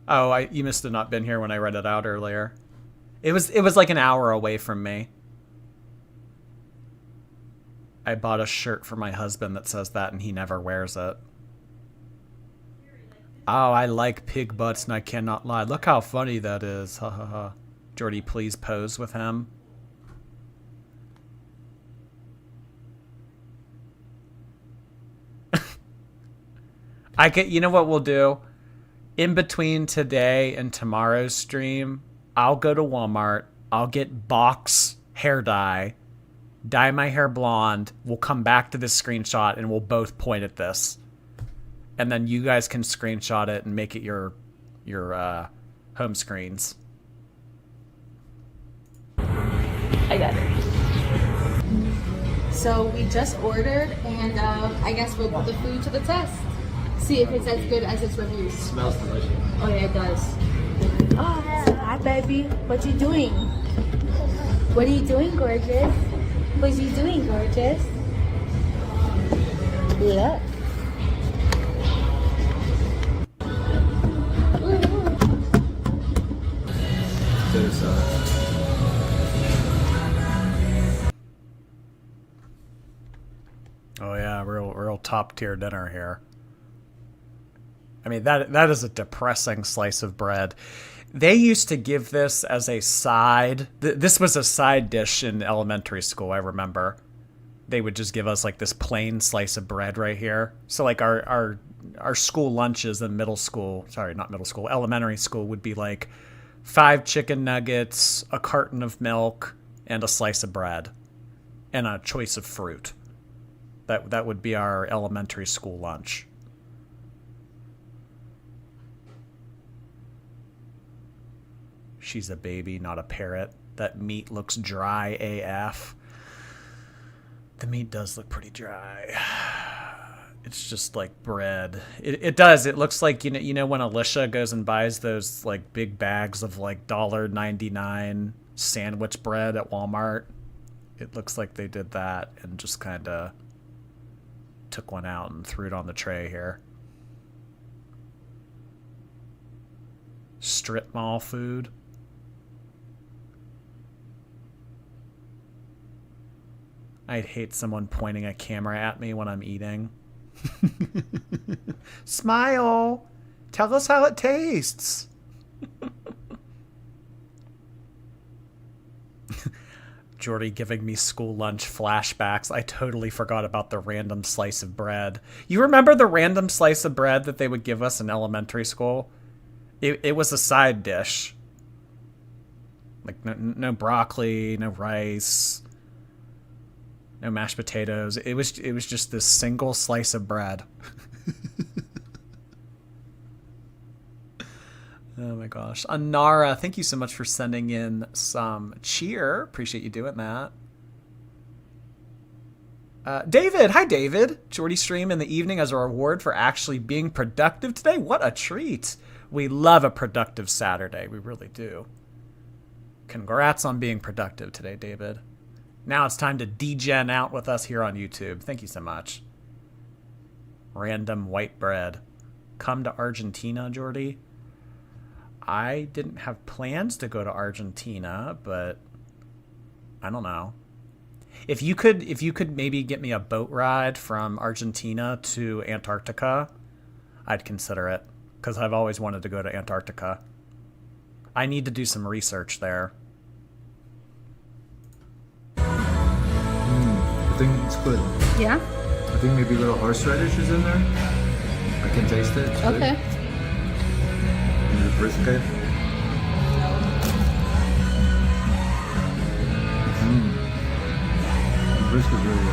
Oh, you must have not been here when I read it out earlier. It was like an hour away from me. I bought a shirt for my husband that says that, and he never wears it. Oh, I like pig butts, and I cannot lie. Look how funny that is. Ha ha ha. Jordy, please pose with him. You know what we'll do? In between today and tomorrow's stream, I'll go to Walmart. I'll get box hair dye my hair blonde. We'll come back to this screenshot and we'll both point at this. And then you guys can screenshot it and make it your home screens. I got it. So we just ordered, and I guess we'll put the food to the test. See if it's as good as its reviews. It smells delicious. Oh yeah, it does. Oh, hi baby. What you doing? What are you doing, gorgeous? What are you doing, gorgeous? Look. Oh yeah, real top tier dinner here. I mean, that is a depressing slice of bread. They used to give this as a side. This was a side dish in elementary school, I remember. They would just give us like this plain slice of bread right here. So like our school lunches in elementary school would be like 5 chicken nuggets, a carton of milk, and a slice of bread, and a choice of fruit. That would be our elementary school lunch. She's a baby, not a parrot. That meat looks dry AF. The meat does look pretty dry. It's just like bread. It does. It looks like, you know when Alicia goes and buys those like big bags of like $1.99 sandwich bread at Walmart. It looks like they did that and just kind of took one out and threw it on the tray here. Strip mall food. I'd hate someone pointing a camera at me when I'm eating. Smile! Tell us how it tastes! Jordy giving me school lunch flashbacks. I totally forgot about the random slice of bread. You remember the random slice of bread that they would give us in elementary school? It was a side dish. Like no broccoli, no rice, no mashed potatoes. It was just this single slice of bread. Oh my gosh. Anara, thank you so much for sending in some cheer. Appreciate you doing that. David, hi David. Jordy stream in the evening as a reward for actually being productive today. What a treat. We love a productive Saturday. We really do. Congrats on being productive today, David. Now it's time to degen out with us here on YouTube. Thank you so much. Random white bread. Come to Argentina, Jordy. I didn't have plans to go to Argentina, but I don't know. If you could maybe get me a boat ride from Argentina to Antarctica, I'd consider it, because I've always wanted to go to Antarctica. I need to do some research there. I think it's good. Yeah? I think maybe a little horseradish is in there. I can taste it. It's Okay. Good. And the brisket. The brisket really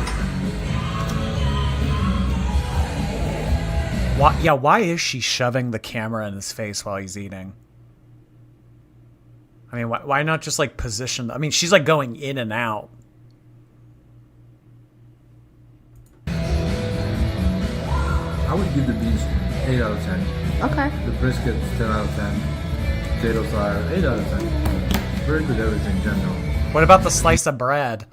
good. Why is she shoving the camera in his face while he's eating? I mean, why not just like position? I mean, she's like going in and out. I would give the beans 8 out of 10. Okay. The brisket 10 out of 10. Potatoes are 8 out of 10. Very good everything in general. What about the slice of bread?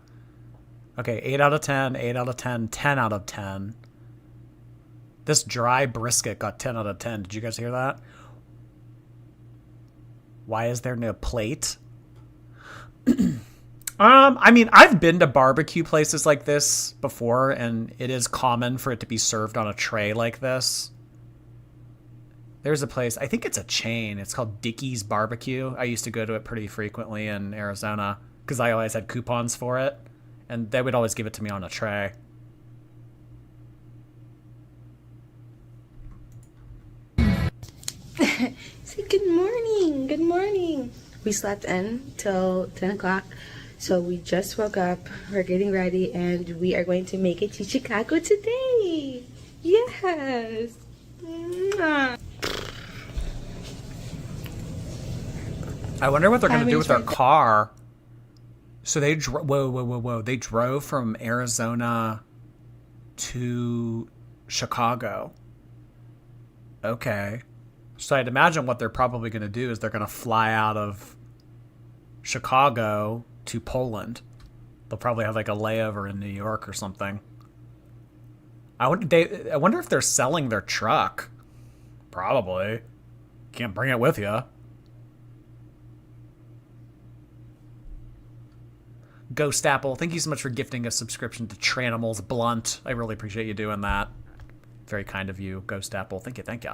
Okay, 8 out of 10, 8 out of 10, 10 out of 10. This dry brisket got 10 out of 10. Did you guys hear that? Why is there no plate? I mean, I've been to barbecue places like this before, and it is common for it to be served on a tray like this. There's a place, I think it's a chain. It's called Dickey's Barbecue. I used to go to it pretty frequently in Arizona because I always had coupons for it, and they would always give it to me on a tray. Say good morning. Good morning. We slept in till 10 o'clock. So we just woke up. We're getting ready and we are going to make it to Chicago today. Yes. Mwah. I wonder what they're going to do with their right there. car. So they whoa. They drove from Arizona to Chicago. Okay. So I'd imagine what they're probably going to do is they're going to fly out of Chicago to Poland. They'll probably have like a layover in New York or something. I wonder if they're selling their truck. Probably. Can't bring it with you. Ghost Apple, thank you so much for gifting a subscription to Tranimals Blunt. I really appreciate you doing that. Very kind of you, Ghost Apple. Thank you.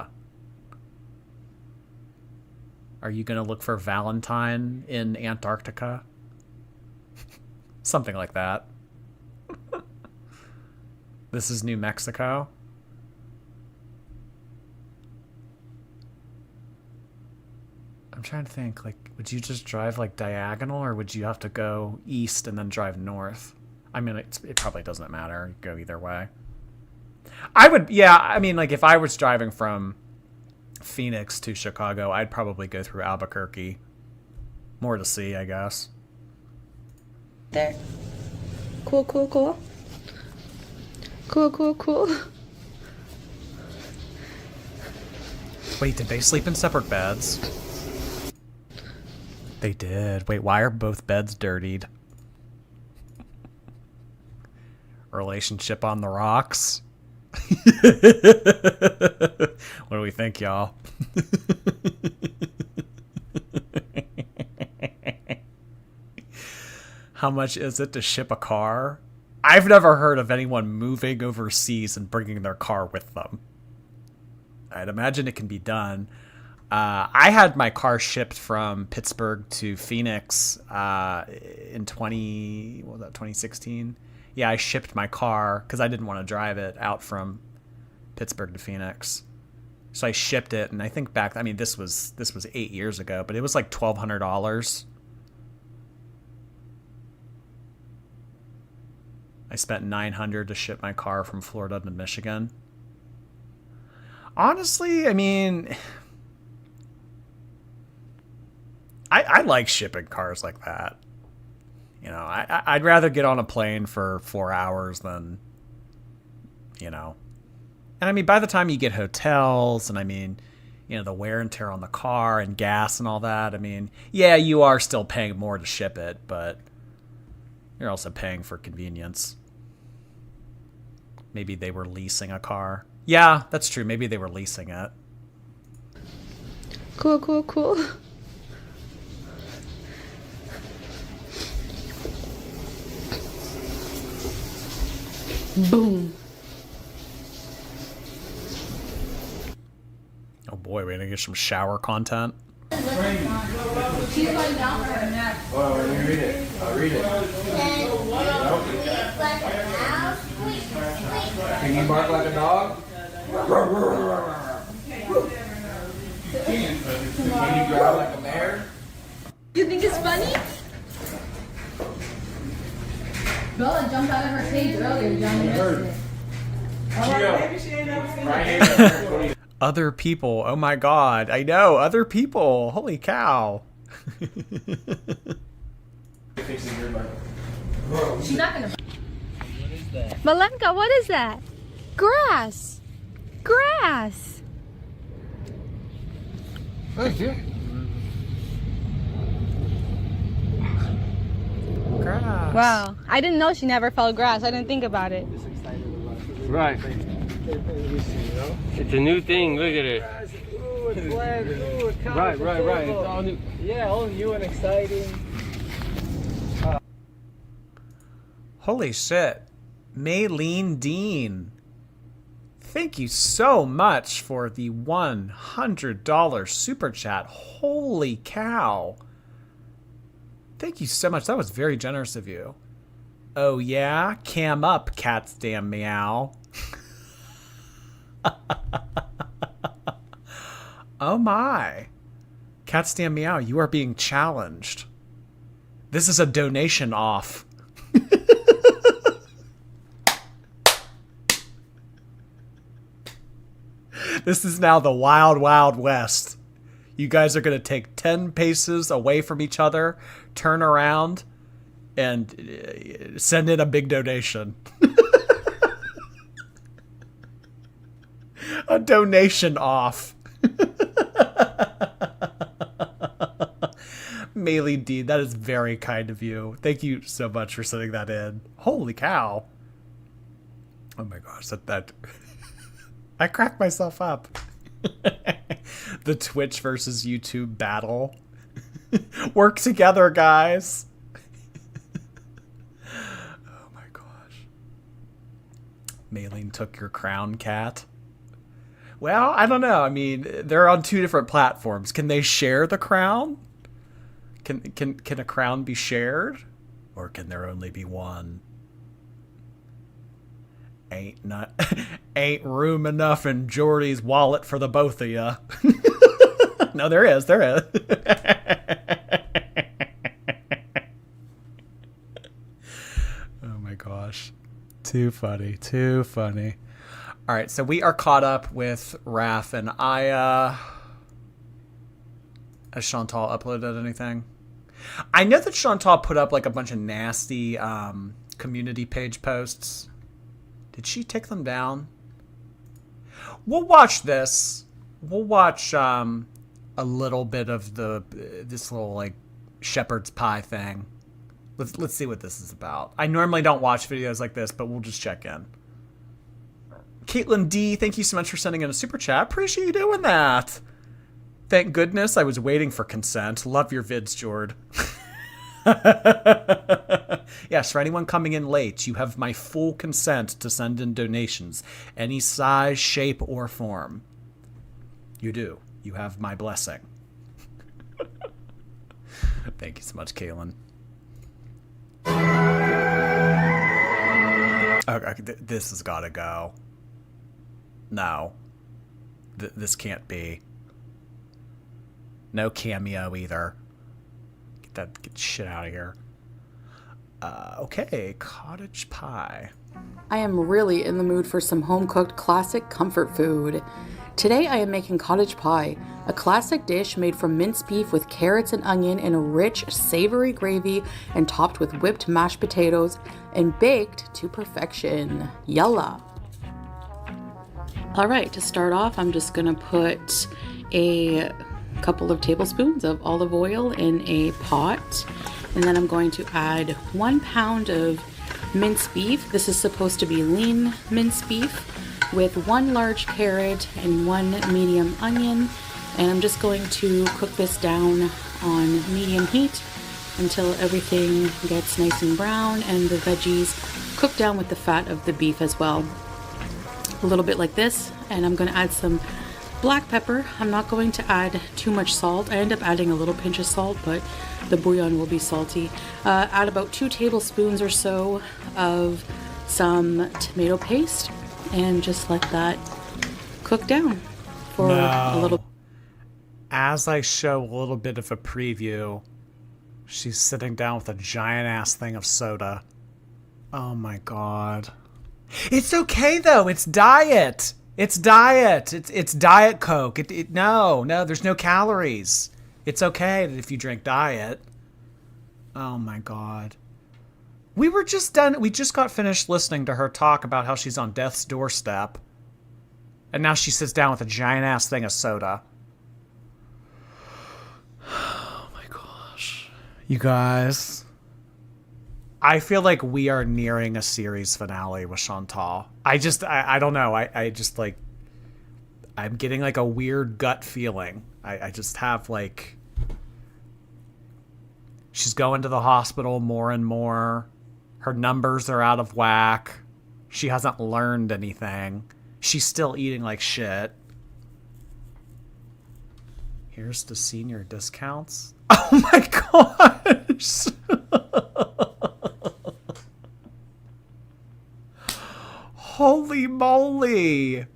Are you going to look for Valentine in Antarctica? Something like that. This is New Mexico. I'm trying to think, like, would you just drive like diagonal or would you have to go east and then drive north? I mean, it probably doesn't matter. You go either way. I would, yeah, I mean, like if I was driving from Phoenix to Chicago, I'd probably go through Albuquerque. More to see, I guess. There. Cool. Cool. Wait, did they sleep in separate beds? They did. Wait, why are both beds dirtied? Relationship on the rocks? What do we think, y'all? How much is it to ship a car? I've never heard of anyone moving overseas and bringing their car with them. I'd imagine it can be done. I had my car shipped from Pittsburgh to Phoenix in 2016? Yeah, I shipped my car because I didn't want to drive it out from Pittsburgh to Phoenix. So I shipped it, and I think back, I mean, this was 8 years ago, but it was like $1,200. I spent $900 to ship my car from Florida to Michigan. Honestly, I mean, I like shipping cars like that. You know, I'd rather get on a plane for 4 hours than, you know. And I mean, by the time you get hotels and I mean, you know, the wear and tear on the car and gas and all that, I mean, yeah, you are still paying more to ship it, but you're also paying for convenience. Maybe they were leasing a car. Yeah, that's true. Maybe they were leasing it. Cool. Boom. Oh boy, we're gonna get some shower content. Oh, let me read it. I'll read it. Can you bark like a dog? Can you growl like a bear? You think it's funny? Bella jumped out of her cage earlier, Johnny. Other people. Oh my god. I know. Other people. Holy cow. She's not gonna. Malenka, what is that? Grass. Grass. Grass. Wow. I didn't know she never felt grass. I didn't think about it. Right. It's a new thing. Look at it. Ooh, it's bland. Ooh, it's Right. It's all new. Yeah, all new and exciting. Holy shit. Maylene Dean. Thank you so much for the $100 super chat. Holy cow. Thank you so much. That was very generous of you. Oh yeah? Cam up, cat's damn meow. Oh my. Cat's damn meow, you are being challenged. This is a donation off. This is now the wild, wild west. You guys are going to take 10 paces away from each other, turn around, and send in a big donation. A donation off. Maylene D, that is very kind of you. Thank you so much for sending that in. Holy cow. Oh my gosh, that I cracked myself up. The Twitch versus YouTube battle. Work together, guys. Oh my gosh. Maylene took your crown, cat. Well, I don't know. I mean, they're on 2 different platforms. Can they share the crown? Can a crown be shared? Or can there only be one? Ain't room enough in Jordy's wallet for the both of you. No, there is. Oh my gosh. Too funny. All right, so we are caught up with Raph and A. Has Chantal uploaded anything? I know that Chantal put up like a bunch of nasty community page posts. Did she take them down? We'll watch this. We'll watch a little bit of this little like shepherd's pie thing. Let's see what this is about. I normally don't watch videos like this, but we'll just check in. Caitlin D, thank you so much for sending in a super chat. Appreciate you doing that. Thank goodness I was waiting for consent. Love your vids, Jord. Yes, for anyone coming in late, you have my full consent to send in donations. Any size, shape, or form. You do. You have my blessing. Thank you so much, Kaylin. Okay, this has got to go. No. This can't be. No cameo either. Get shit out of here. Okay, cottage pie. I am really in the mood for some home-cooked classic comfort food. Today I am making cottage pie, a classic dish made from minced beef with carrots and onion in a rich, savory gravy and topped with whipped mashed potatoes and baked to perfection. Yalla! Alright, to start off, I'm just gonna put a couple of tablespoons of olive oil in a pot, and then I'm going to add 1 pound of minced beef. This is supposed to be lean minced beef, with 1 large carrot and 1 medium onion, and I'm just going to cook this down on medium heat until everything gets nice and brown and the veggies cook down with the fat of the beef as well. A little bit like this, and I'm going to add some black pepper. I'm not going to add too much salt. I end up adding a little pinch of salt, but the bouillon will be salty. Add about 2 tablespoons or so of some tomato paste, and just let that cook down for a little. As I show a little bit of a preview, she's sitting down with a giant ass thing of soda. Oh my god. It's okay though, it's diet. It's diet. It's Diet Coke. No, there's no calories. It's okay if you drink diet. Oh my god. We just got finished listening to her talk about how she's on death's doorstep. And now she sits down with a giant ass thing of soda. Oh my gosh. You guys, I feel like we are nearing a series finale with Chantal. I don't know. I just like, I'm getting like a weird gut feeling. I just have like, she's going to the hospital more and more. Her numbers are out of whack. She hasn't learned anything. She's still eating like shit. Here's the senior discounts. Oh my gosh. Holy moly.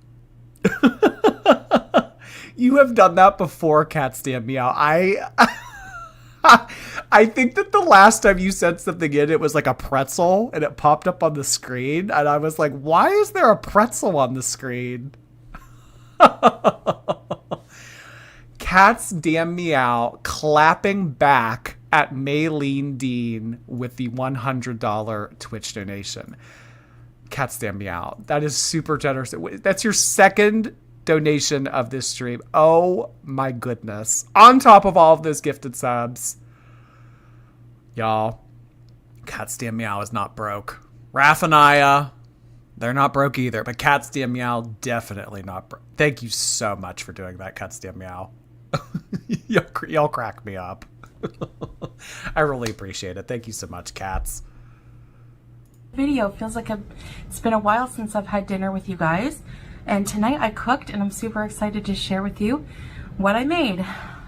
You have done that before, Cat Stand Meow. I think that the last time you said something in, it was like a pretzel, and it popped up on the screen, and I was like, why is there a pretzel on the screen? Cat's Damn Meow clapping back at Maylene Dean with the $100 Twitch donation. Cat's Damn Meow. That is super generous. That's your second donation of this stream. Oh my goodness. On top of all of those gifted subs. Y'all, Cat's Damn Meow is not broke. Raph and A, they're not broke either, but Cat's Damn Meow definitely not broke. Thank you so much for doing that, Cat's Damn Meow. Y'all crack me up. I really appreciate it. Thank you so much, Cats. Video feels like it's been a while since I've had dinner with you guys, and tonight I cooked, and I'm super excited to share with you what I made. So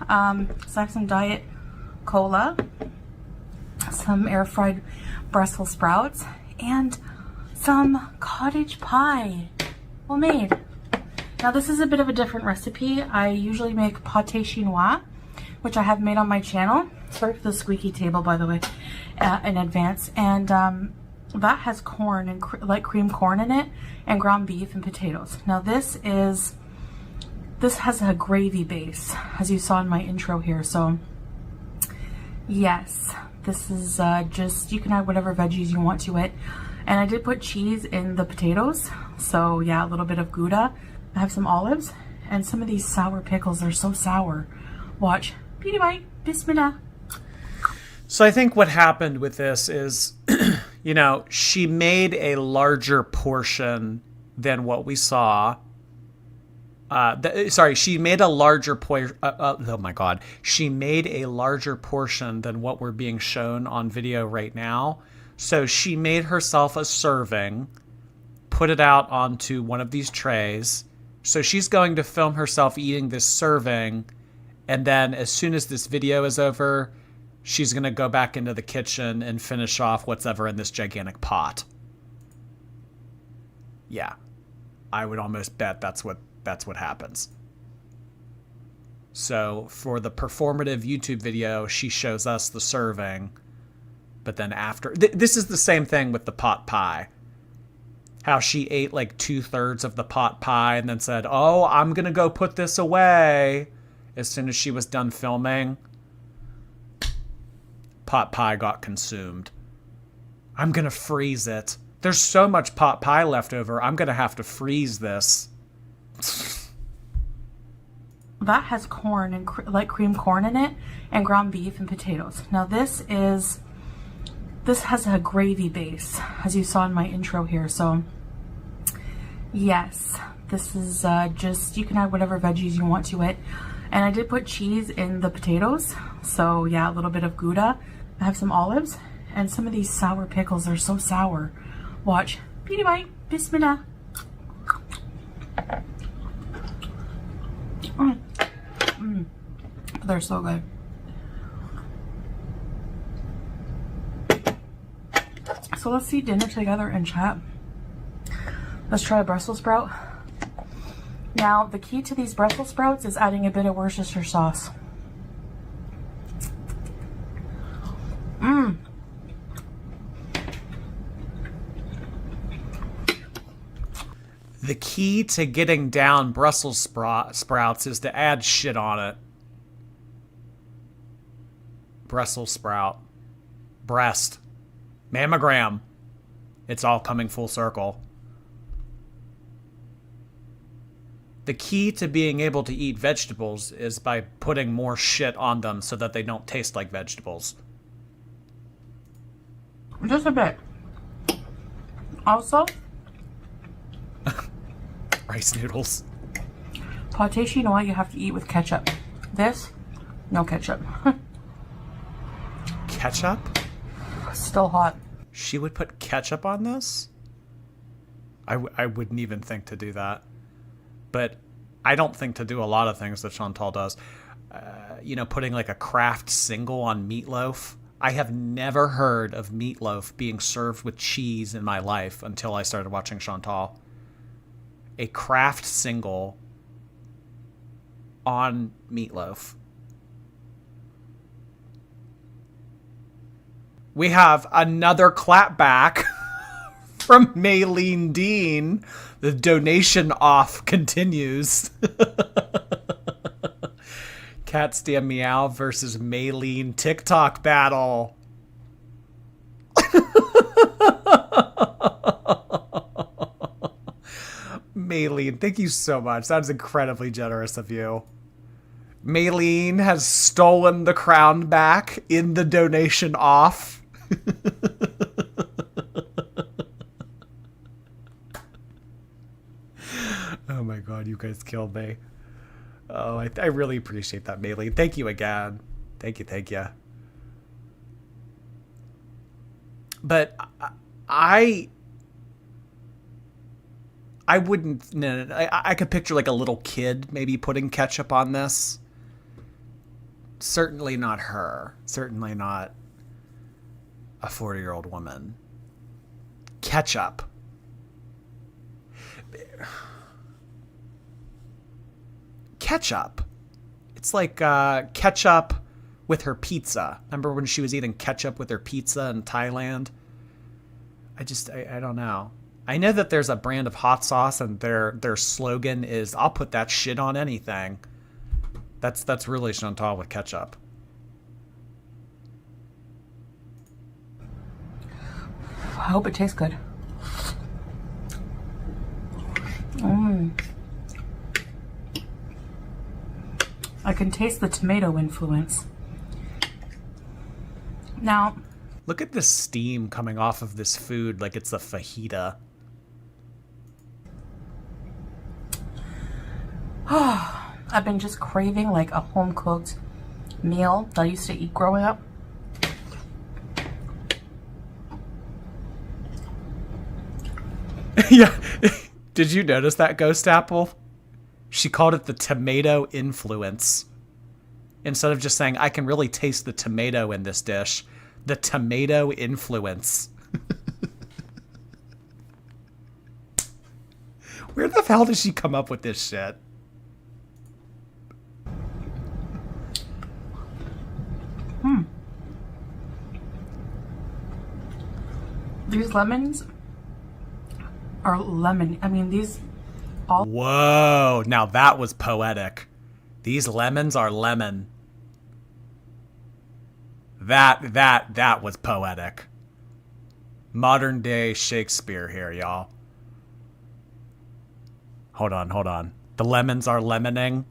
I have some diet cola, some air fried Brussels sprouts, and some cottage pie. Well made. Now this is a bit of a different recipe. I usually make pâté chinois, which I have made on my channel. Sorry for the squeaky table, by the way, in advance. And that has corn and like cream corn in it, and ground beef and potatoes. Now this has a gravy base, as you saw in my intro here. So yes, this is just, you can add whatever veggies you want to it. And I did put cheese in the potatoes. So yeah, a little bit of Gouda. I have some olives and some of these sour pickles. They're so sour. Watch. Beauty bite. Bismillah. So I think what happened with this is, you know, she made a larger portion than what we saw. She made a larger oh my god. She made a larger portion than what we're being shown on video right now. So she made herself a serving, put it out onto one of these trays. So she's going to film herself eating this serving, and then as soon as this video is over, she's going to go back into the kitchen and finish off what's ever in this gigantic pot. Yeah. I would almost bet that's what happens. So for the performative YouTube video, she shows us the serving, but then after... this is the same thing with the pot pie. How she ate like 2/3 of the pot pie and then said, oh, I'm going to go put this away. As soon as she was done filming, pot pie got consumed. I'm going to freeze it. There's so much pot pie left over. I'm going to have to freeze this. That has corn and like cream corn in it, and ground beef and potatoes. Now this has a gravy base, as you saw in my intro here. So yes, this is just, you can add whatever veggies you want to it. And I did put cheese in the potatoes. So yeah, a little bit of Gouda. I have some olives and some of these sour pickles. They're so sour. Watch. Beauty bite. Bismillah. They're so good. So let's eat dinner together and chat. Let's try a Brussels sprout. Now, the key to these Brussels sprouts is adding a bit of Worcestershire sauce. The key to getting down Brussels sprouts is to add shit on it. Brussels sprout. Breast. Mammogram. It's all coming full circle. The key to being able to eat vegetables is by putting more shit on them so that they don't taste like vegetables. Just a bit. Also, rice noodles. Pâté chinois you have to eat with ketchup. This, no ketchup. Ketchup? Still hot. She would put ketchup on this? I wouldn't even think to do that. But I don't think to do a lot of things that Chantal does. You know, putting like a Kraft single on meatloaf. I have never heard of meatloaf being served with cheese in my life until I started watching Chantal. A Kraft single on meatloaf. We have another clapback from Maylene Dean. The donation off continues. Cat Stand Meow versus Maylene TikTok battle. Maylene, thank you so much. That is incredibly generous of you. Maylene has stolen the crown back in the donation off. Oh my god, you guys killed me. Oh, I really appreciate that, Maylene. Thank you again. Thank you. But I wouldn't. No, I could picture like a little kid maybe putting ketchup on this. Certainly not her. Certainly not a 40-year-old woman. Ketchup. Ketchup. It's like ketchup with her pizza. Remember when she was eating ketchup with her pizza in Thailand? I don't know. I know that there's a brand of hot sauce and their slogan is, I'll put that shit on anything. That's really Chantal with ketchup. I hope it tastes good. I can taste the tomato influence. Now, look at the steam coming off of this food like it's a fajita. I've been just craving like a home-cooked meal that I used to eat growing up. Yeah. Did you notice that, Ghost Apple? She called it the tomato influence. Instead of just saying, I can really taste the tomato in this dish. The tomato influence. Where the hell did she come up with this shit? These lemons are lemon. I mean, these all. Whoa, now that was poetic. These lemons are lemon. That was poetic. Modern day Shakespeare here, y'all. Hold on. The lemons are lemoning.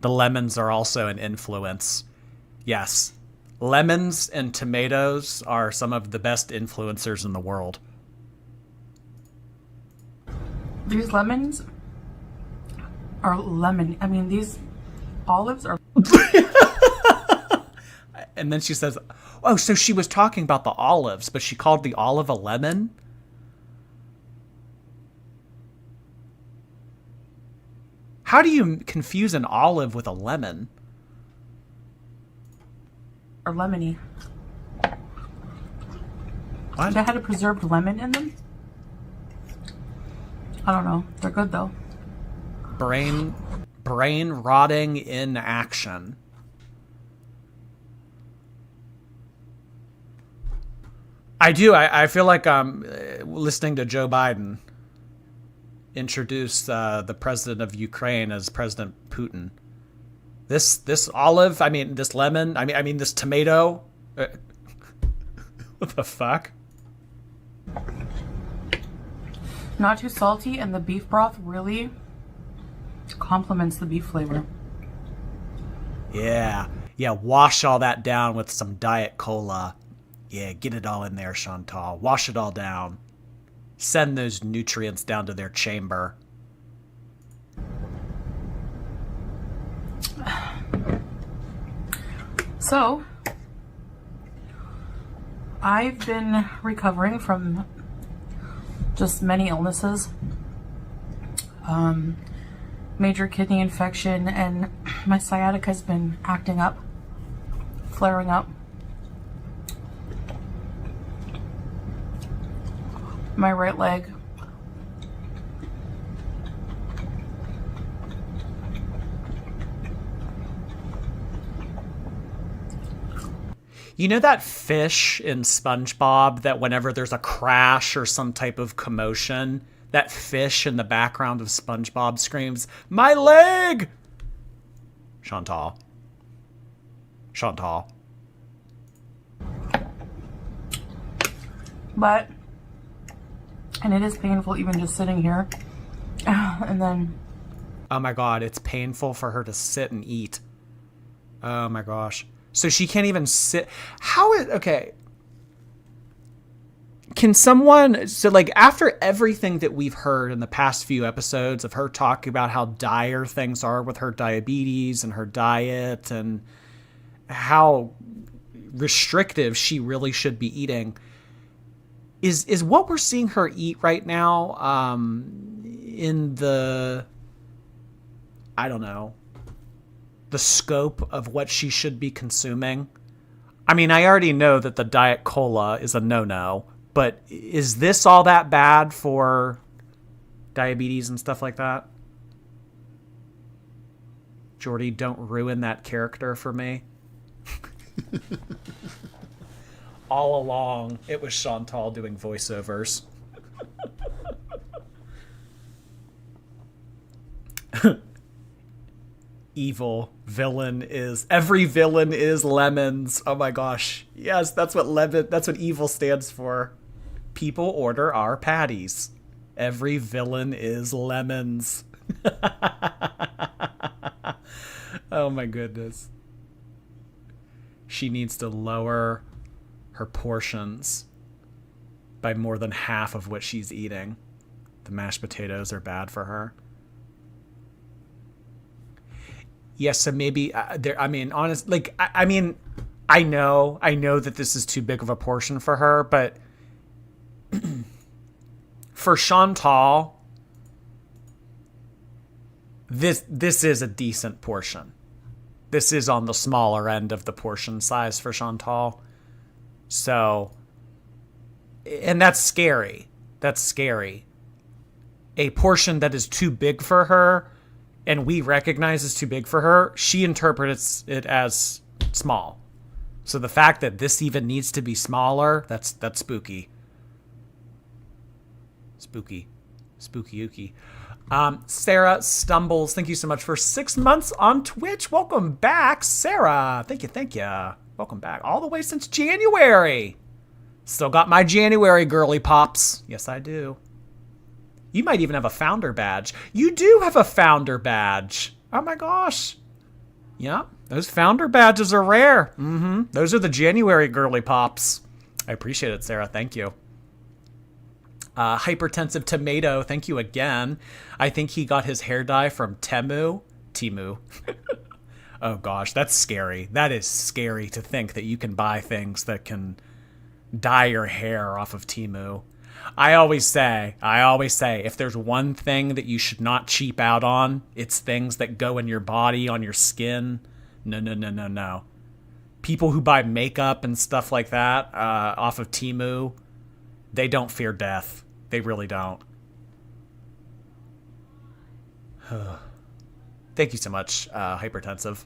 The lemons are also an influence. Yes. Lemons and tomatoes are some of the best influencers in the world. These lemons are lemon. I mean, these olives are. And then she says, oh, so she was talking about the olives, but she called the olive a lemon? How do you confuse an olive with a lemon? Or lemony. What? They had a preserved lemon in them? I don't know. They're good though. Brain rotting in action. I do. I feel like I'm listening to Joe Biden introduce the president of Ukraine as President Putin. This olive, I mean, this lemon, I mean, this tomato. What the fuck? Not too salty, and the beef broth really complements the beef flavor. Yeah. Wash all that down with some Diet Cola. Yeah, get it all in there, Chantal. Wash it all down. Send those nutrients down to their chamber. So, I've been recovering from just many illnesses. Major kidney infection, and my sciatica has been acting up, flaring up. My right leg. You know that fish in SpongeBob that whenever there's a crash or some type of commotion, that fish in the background of SpongeBob screams, "My leg!" Chantal. But, and it is painful even just sitting here. And then... Oh my god, it's painful for her to sit and eat. Oh my gosh. So she can't even sit. Okay. Can someone, so like after everything that we've heard in the past few episodes of her talking about how dire things are with her diabetes and her diet and how restrictive she really should be eating, is what we're seeing her eat right now in the, I don't know, the scope of what she should be consuming? I mean, I already know that the Diet Cola is a no-no, but is this all that bad for diabetes and stuff like that? Jordy, don't ruin that character for me. All along, it was Chantal doing voiceovers. Every villain is lemons. Oh my gosh. Yes, that's what evil stands for. People order our patties. Every villain is lemons. Oh my goodness. She needs to lower her portions by more than half of what she's eating. The mashed potatoes are bad for her. Yes, so maybe I know that this is too big of a portion for her, but for Chantal, this is a decent portion. This is on the smaller end of the portion size for Chantal. So, and that's scary. That's scary. A portion that is too big for her, and we recognize is too big for her, she interprets it as small. So the fact that this even needs to be smaller, that's spooky. Spooky-ooky. Sarah Stumbles, thank you so much for 6 months on Twitch. Welcome back, Sarah. Thank you. Welcome back. All the way since January. Still got my January girly pops. Yes, I do. You might even have a founder badge. You do have a founder badge. Oh my gosh. Yeah, those founder badges are rare. Those are the January girly pops. I appreciate it, Sarah. Thank you. Hypertensive Tomato, thank you again. I think he got his hair dye from Temu. Oh gosh, that's scary. That is scary to think that you can buy things that can dye your hair off of Temu. I always say, if there's one thing that you should not cheap out on, it's things that go in your body, on your skin. No. People who buy makeup and stuff like that off of Temu, they don't fear death. They really don't. Thank you so much, Hypertensive.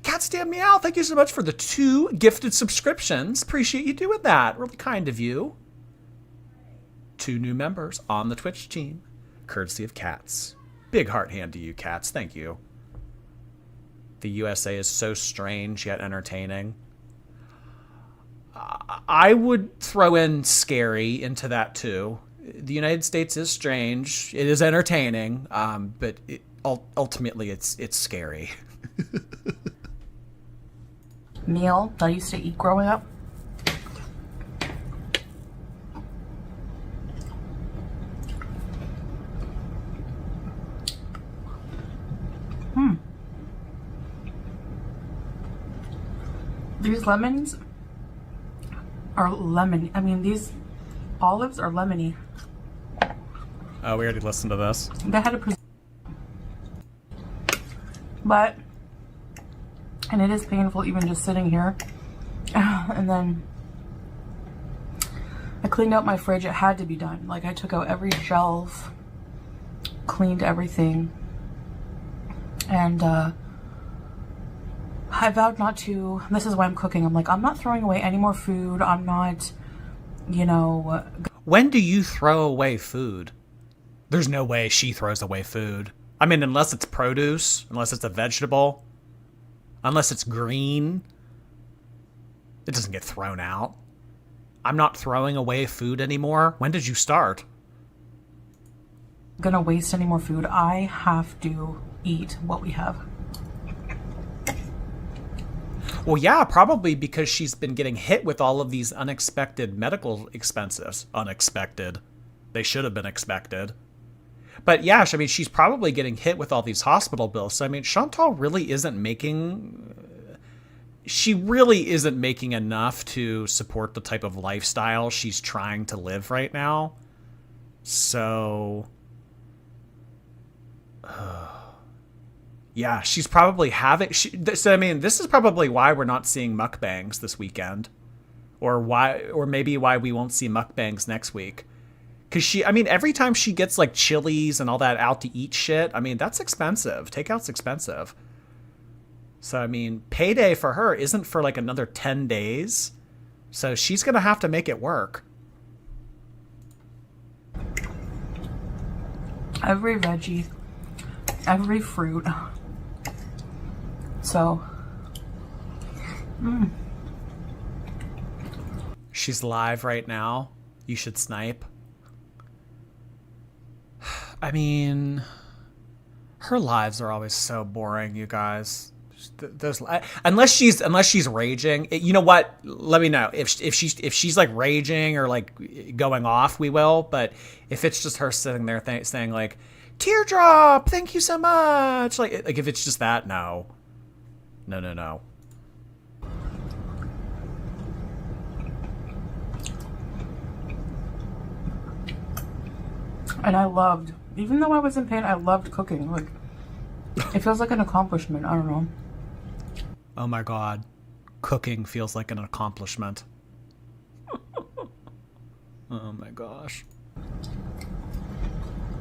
Cat's Damn Meow, thank you so much for the 2 gifted subscriptions. Appreciate you doing that. Really kind of you. 2 new members on the Twitch team, courtesy of Cats. Big heart hand to you, Cats. Thank you. The USA is so strange yet entertaining. I would throw in scary into that too. The United States is strange. It is entertaining, but ultimately it's scary. Meal that I used to eat growing up. These lemons are lemon. I mean, these olives are lemony. Oh, we already listened to this. They had a but, and it is painful even just sitting here. And then I cleaned out my fridge. It had to be done. Like, I took out every shelf, cleaned everything, and I vowed not to. This is why I'm cooking. I'm like, I'm not throwing away any more food. I'm not, you know. When do you throw away food? There's no way she throws away food. I mean, unless it's produce, unless it's a vegetable, unless it's green, it doesn't get thrown out. I'm not throwing away food anymore. When did you start? Gonna waste any more food. I have to eat what we have. Well, yeah, probably because she's been getting hit with all of these unexpected medical expenses. Unexpected. They should have been expected. But yeah, I mean, she's probably getting hit with all these hospital bills. So, I mean, Chantal really isn't making... She really isn't making enough to support the type of lifestyle she's trying to live right now. So... yeah, she's probably having... So, I mean, this is probably why we're not seeing mukbangs this weekend. Or maybe why we won't see mukbangs next week. Because I mean, every time she gets, like, Chili's and all that out to eat shit, I mean, that's expensive. Takeout's expensive. So, I mean, payday for her isn't for, like, another 10 days. So she's going to have to make it work. Every veggie, every fruit. So, She's live right now. You should snipe. I mean, her lives are always so boring, you guys. Unless she's raging. You know what? Let me know if she's like raging or like going off. We will. But if it's just her sitting there saying like, "Teardrop, thank you so much," like if it's just that, no. and I loved, even though I was in pain, I loved cooking. Like, it feels like an accomplishment. I don't know. Oh my god, cooking feels like an accomplishment. Oh my gosh.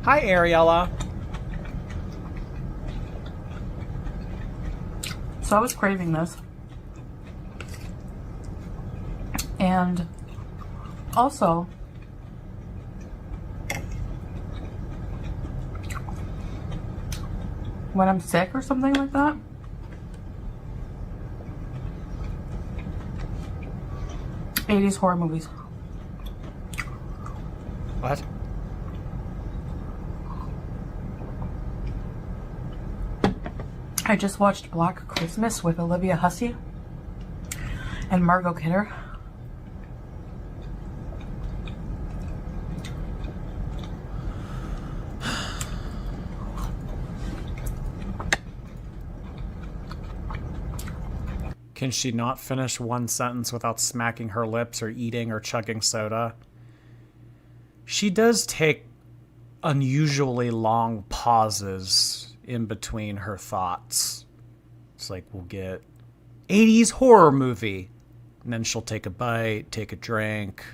Hi, Ariella. So I was craving this. And also, when I'm sick or something like that, '80s horror movies. What? I just watched Black Christmas with Olivia Hussey and Margot Kidder. Can she not finish one sentence without smacking her lips or eating or chugging soda? She does take unusually long pauses in between her thoughts. It's like we'll get 80s horror movie, and then she'll take a bite, take a drink,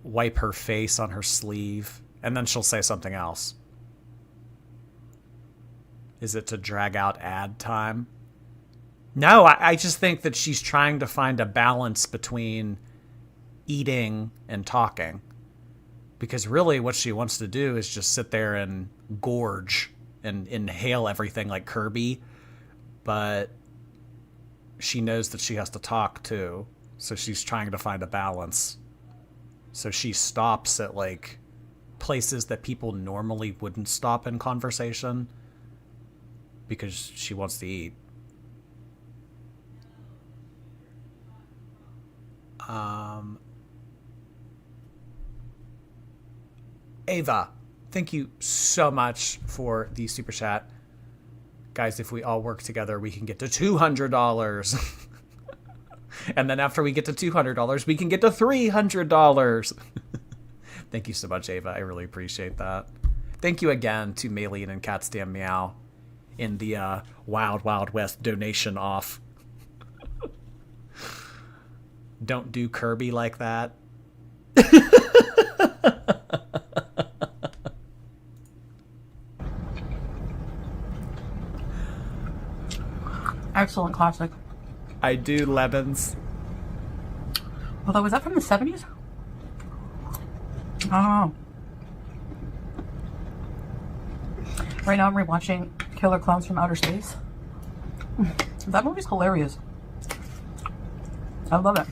wipe her face on her sleeve, and then she'll say something else. Is it to drag out ad time? No, I just think that she's trying to find a balance between eating and talking. Because really what she wants to do is just sit there and gorge and inhale everything like Kirby. But she knows that she has to talk too. So she's trying to find a balance. So she stops at like places that people normally wouldn't stop in conversation. Because she wants to eat. Ava, thank you so much for the super chat. Guys, if we all work together, we can get to $200. And then after we get to $200, we can get to $300. Thank you so much, Ava. I really appreciate that. Thank you again to Maylene and Cat's Damn Meow in the Wild Wild West donation off. Don't do Kirby like that. Excellent classic. I do lemons. Although, was that from the 70s? Oh. Right now I'm rewatching Killer Clowns from Outer Space. That movie's hilarious. I love it.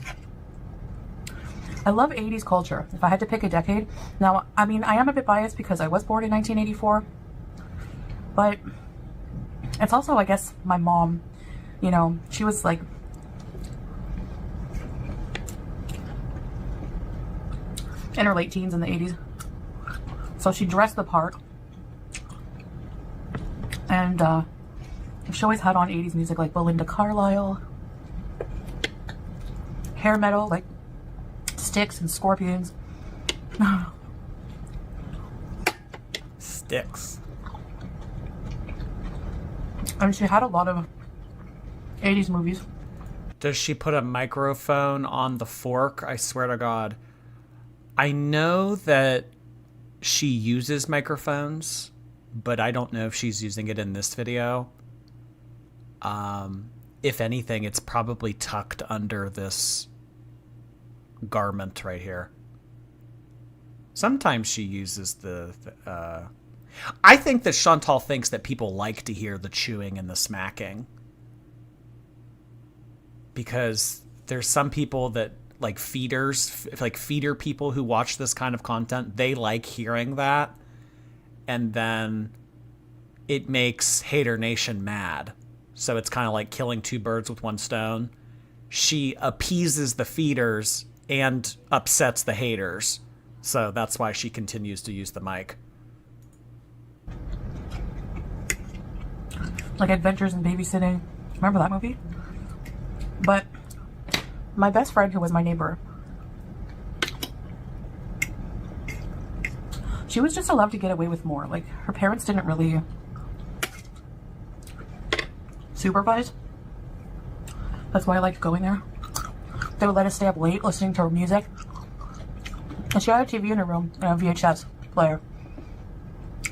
I love 80s culture. If I had to pick a decade. Now, I mean, I am a bit biased because I was born in 1984. But it's also, I guess, my mom. You know, she was like in her late teens in the 80s. So she dressed the part. And she always had on 80s music like Belinda Carlisle, hair metal like Styx and Scorpions. Styx. And she had a lot of 80s movies. Does she put a microphone on the fork? I swear to God. I know that she uses microphones, but I don't know if she's using it in this video. If anything, it's probably tucked under this garment right here. Sometimes she uses I think that Chantal thinks that people like to hear the chewing and the smacking. Because there's some people that, like feeders, like feeder people who watch this kind of content, they like hearing that. And then it makes Hater Nation mad. So it's kind of like killing two birds with one stone. She appeases the feeders and upsets the haters. So that's why she continues to use the mic. Like Adventures in Babysitting. Remember that movie? But my best friend, who was my neighbor, she was just allowed to get away with more. Like, her parents didn't really supervise. That's why I liked going there. They would let us stay up late listening to her music. And she had a TV in her room and a VHS player.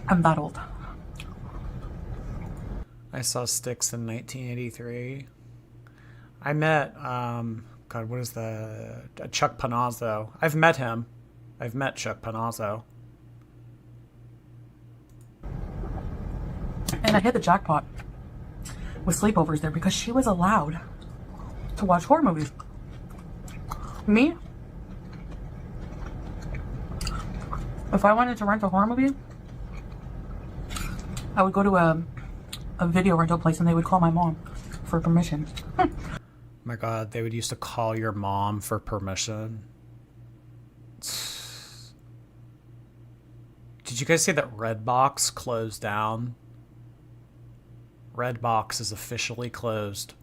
I'm that old. I saw Styx in 1983. I met, God, what is Chuck Panazzo. I've met him. I've met Chuck Panazzo. And I hit the jackpot with sleepovers there because she was allowed to watch horror movies. Me? If I wanted to rent a horror movie, I would go to a video rental place and they would call my mom for permission. My God, they would used to call your mom for permission. Did you guys see that Redbox closed down? Redbox is officially closed.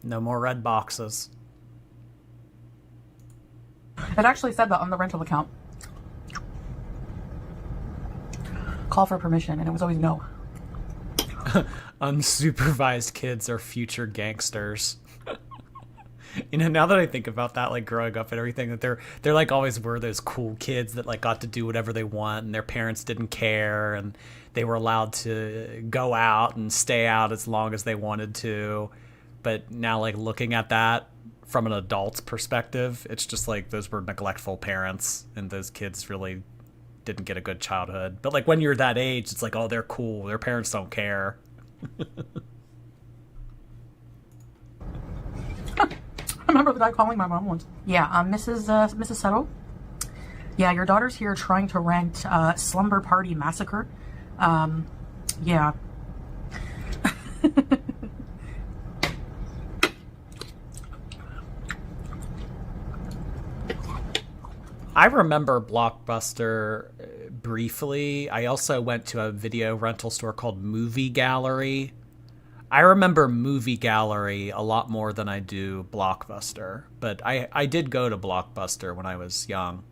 No more red boxes. It actually said that on the rental account. Call for permission, and it was always no. Unsupervised kids are future gangsters. You know, now that I think about that, like growing up and everything, that they're like always were those cool kids that like got to do whatever they want, and their parents didn't care, and they were allowed to go out and stay out as long as they wanted to. But now, like looking at that from an adult's perspective, it's just like those were neglectful parents, and those kids really didn't get a good childhood. But like when you're that age, it's like, oh, they're cool. Their parents don't care. I remember the guy calling my mom once. Yeah, Mrs. Settle. Yeah, your daughter's here trying to rent Slumber Party Massacre. Yeah. I remember Blockbuster briefly. I also went to a video rental store called Movie Gallery. I remember Movie Gallery a lot more than I do Blockbuster, but I did go to Blockbuster when I was young.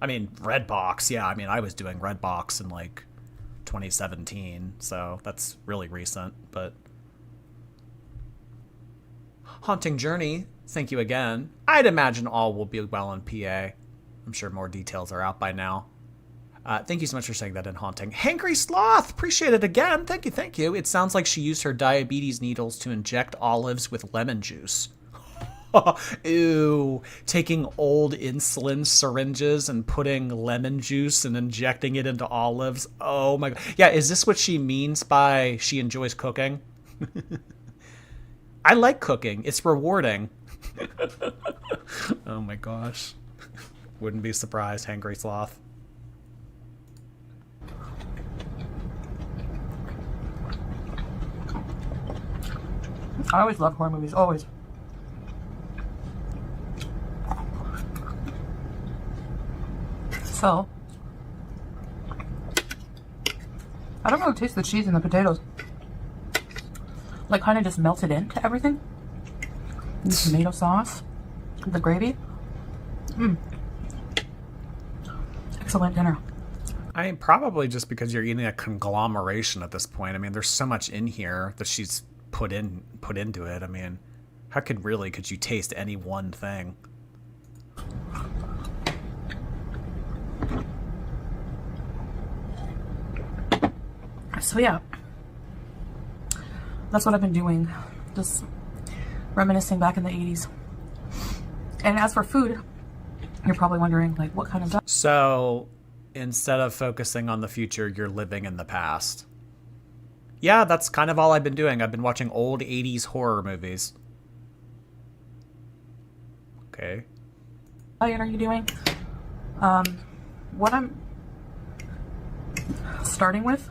I mean, Redbox, yeah, I mean, I was doing Redbox in like 2017, so that's really recent, but... Haunting Journey, thank you again. I'd imagine all will be well in PA. I'm sure more details are out by now. Thank you so much for saying that in Haunting. Hangry Sloth, appreciate it again. Thank you, thank you. It sounds like she used her diabetes needles to inject olives with lemon juice. Ew. Taking old insulin syringes and putting lemon juice and injecting it into olives. Oh my god. Yeah, is this what she means by she enjoys cooking? I like cooking. It's rewarding. Oh my gosh. Wouldn't be surprised, Hangry Sloth. I always love horror movies, always. So, I don't really taste the cheese and the potatoes. Like, kind of just melted into everything. The tomato sauce, the gravy. Excellent dinner. I mean, probably just because you're eating a conglomeration at this point. I mean, there's so much in here that she's put into it. I mean, how could you taste any one thing? So yeah, that's what I've been doing, just reminiscing back in the 80s. And as for food, you're probably wondering, like, what kind of diet? So instead of focusing on the future, you're living in the past. Yeah, that's kind of all I've been doing. I've been watching old 80s horror movies. Okay. Diet are you doing? What I'm starting with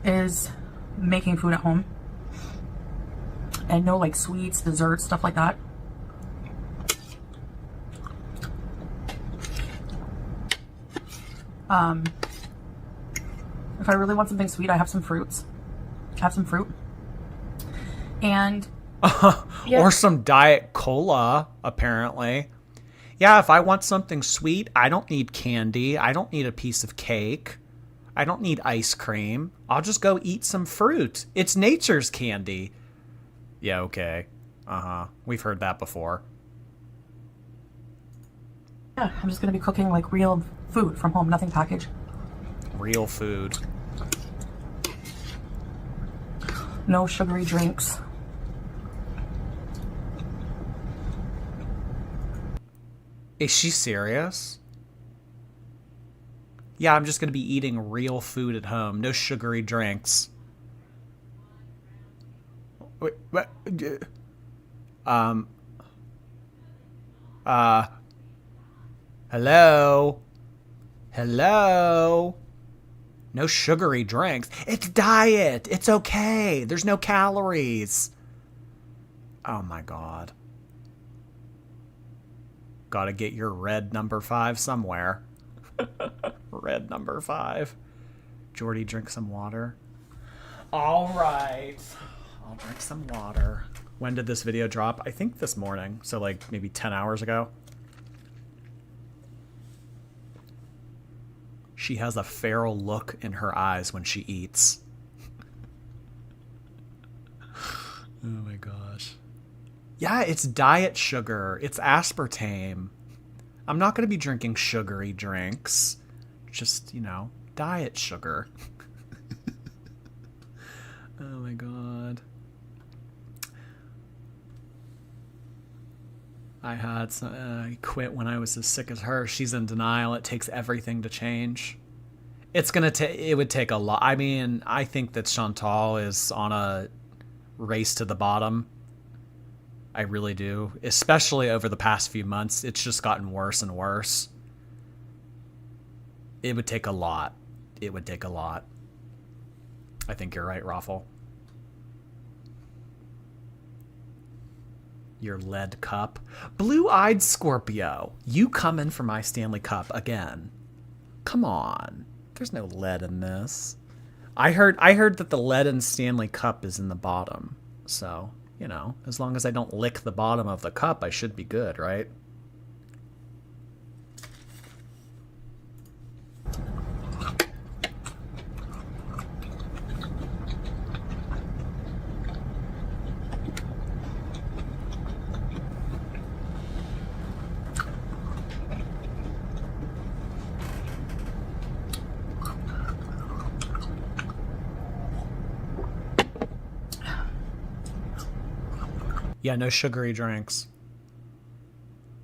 is making food at home. And no, like, sweets, desserts, stuff like that. If I really want something sweet, I have some fruits. Have some fruit. And yeah. Or some Diet Cola, apparently. Yeah, if I want something sweet, I don't need candy. I don't need a piece of cake. I don't need ice cream. I'll just go eat some fruit. It's nature's candy. Yeah, okay. We've heard that before. Yeah, I'm just going to be cooking, like, real food from home, nothing packaged. Real food. No sugary drinks. Is she serious? Yeah, I'm just going to be eating real food at home. No sugary drinks. Wait, what? Hello? Hello? No sugary drinks. It's diet. It's okay. There's no calories. Oh my god. Gotta get your red number 5 somewhere. Red number 5. Jordy, drink some water. All right. I'll drink some water. When did this video drop? I think this morning. So like maybe 10 hours ago. She has a feral look in her eyes when she eats. Oh my gosh. Yeah, it's diet sugar. It's aspartame. I'm not going to be drinking sugary drinks. Just, you know, diet sugar. Oh my god. I quit when I was as sick as her. She's in denial. It takes everything to change. It would take a lot. I mean, I think that Chantal is on a race to the bottom. I really do. Especially over the past few months. It's just gotten worse and worse. It would take a lot. It would take a lot. I think you're right, Raffle. Your lead cup. Blue-eyed Scorpio. You come in for my Stanley Cup again. Come on. There's no lead in this. I heard that the lead in Stanley Cup is in the bottom. So, you know, as long as I don't lick the bottom of the cup, I should be good, right? Yeah, no sugary drinks.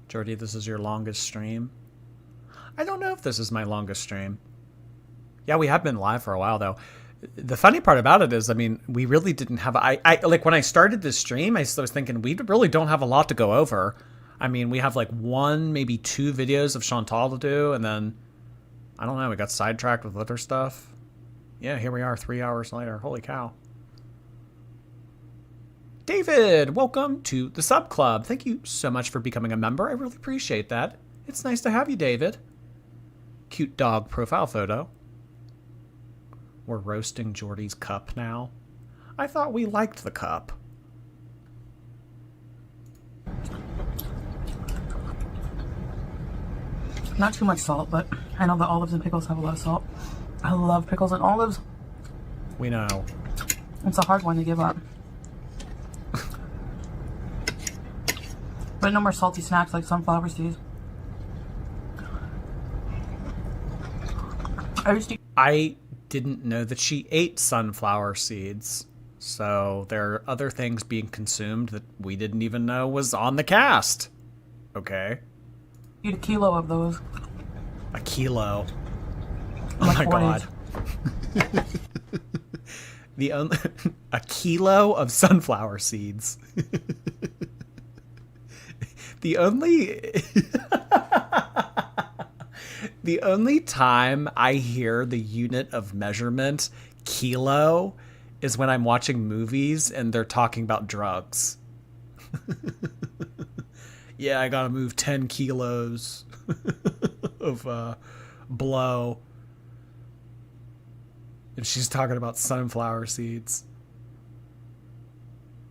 Jordy, this is your longest stream? I don't know if this is my longest stream. Yeah, we have been live for a while, though. The funny part about it is, I mean, we really didn't have... I like, when I started this stream, I was thinking, we really don't have a lot to go over. I mean, we have, like, 1, maybe 2 videos of Chantal to do, and then, I don't know, we got sidetracked with other stuff. Yeah, here we are 3 hours later. Holy cow. David, welcome to the Sub Club. Thank you so much for becoming a member. I really appreciate that. It's nice to have you, David. Cute dog profile photo. We're roasting Jordy's cup now. I thought we liked the cup. Not too much salt, but I know that olives and pickles have a lot of salt. I love pickles and olives. We know. It's a hard one to give up. But no more salty snacks like sunflower seeds. I didn't know that she ate sunflower seeds. So there are other things being consumed that we didn't even know was on the cast. Okay. Eat a kilo of those. A kilo. Oh Like my 4 god. A kilo of sunflower seeds. The only time I hear the unit of measurement, kilo, is when I'm watching movies and they're talking about drugs. Yeah, I gotta move 10 kilos of blow. And she's talking about sunflower seeds.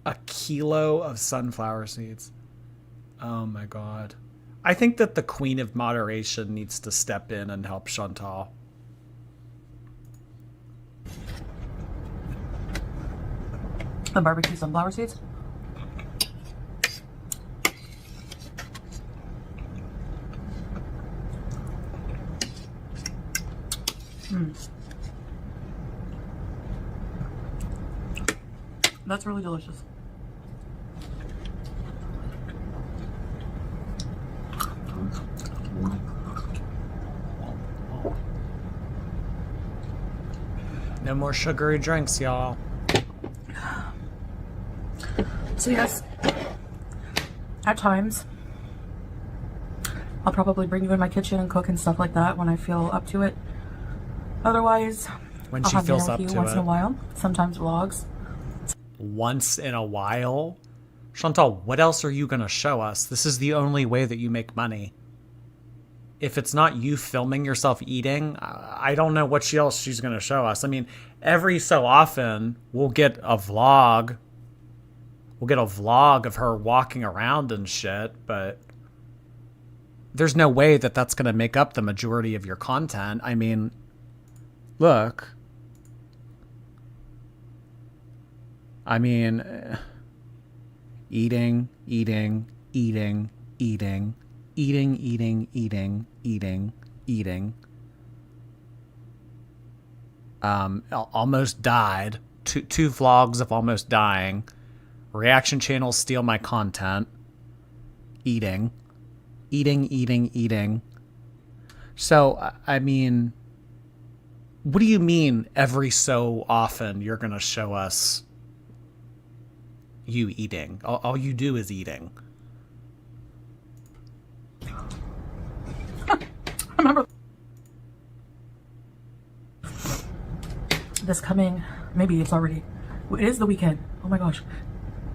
A kilo of sunflower seeds. Oh my god. I think that the Queen of Moderation needs to step in and help Chantal. The barbecue sunflower seeds? That's really delicious. No more sugary drinks, y'all. So yes, at times, I'll probably bring you in my kitchen and cook and stuff like that when I feel up to it. Otherwise, When I'll she have dinner feels with up you to once in a it. while. Sometimes vlogs. Once in a while? Chantal, what else are you going to show us? This is the only way that you make money. If it's not you filming yourself eating, I don't know what else she's going to show us. I mean, every so often, we'll get a vlog We'll get a vlog of her walking around and shit, but there's no way that that's going to make up the majority of your content. I mean, look. I mean, eating, eating, eating, eating, eating, eating, eating, eating, eating. Almost died. Two vlogs of almost dying. Reaction channels steal my content. Eating. Eating, eating, eating. So, I mean, what do you mean every so often you're going to show us you eating? All you do is eating. Remember this coming, maybe it's already, it is the weekend. Oh my gosh,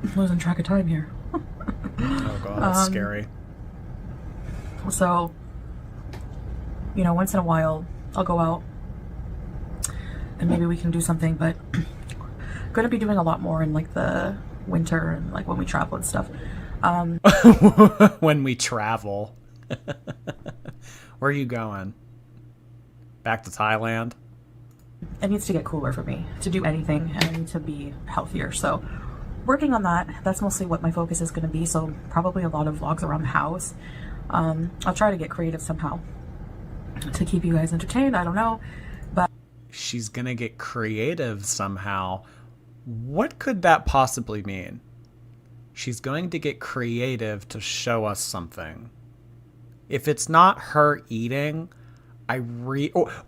I'm losing track of time here. Oh god, that's scary. So, you know, once in a while I'll go out and maybe we can do something, but gonna be doing a lot more in like the winter and like when we travel and stuff. When we travel. Where are you going? Back to Thailand? It needs to get cooler for me to do anything, and I need to be healthier. So working on that, that's mostly what my focus is going to be. So probably a lot of vlogs around the house. I'll try to get creative somehow to keep you guys entertained. I don't know, but she's going to get creative somehow. What could that possibly mean? She's going to get creative to show us something. If it's not her eating,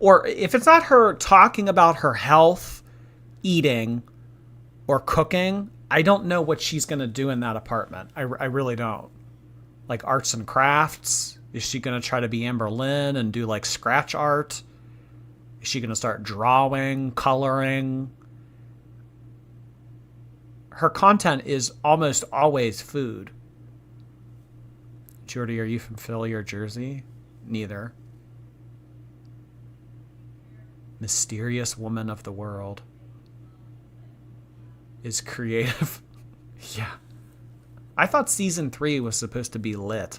or if it's not her talking about her health, eating, or cooking, I don't know what she's going to do in that apartment. I really don't. Like arts and crafts? Is she going to try to be Amber Lynn and do like scratch art? Is she going to start drawing, coloring? Her content is almost always food. Jordy, are you from Philly or Jersey? Neither. Mysterious woman of the world is creative. Yeah. I thought season 3 was supposed to be lit.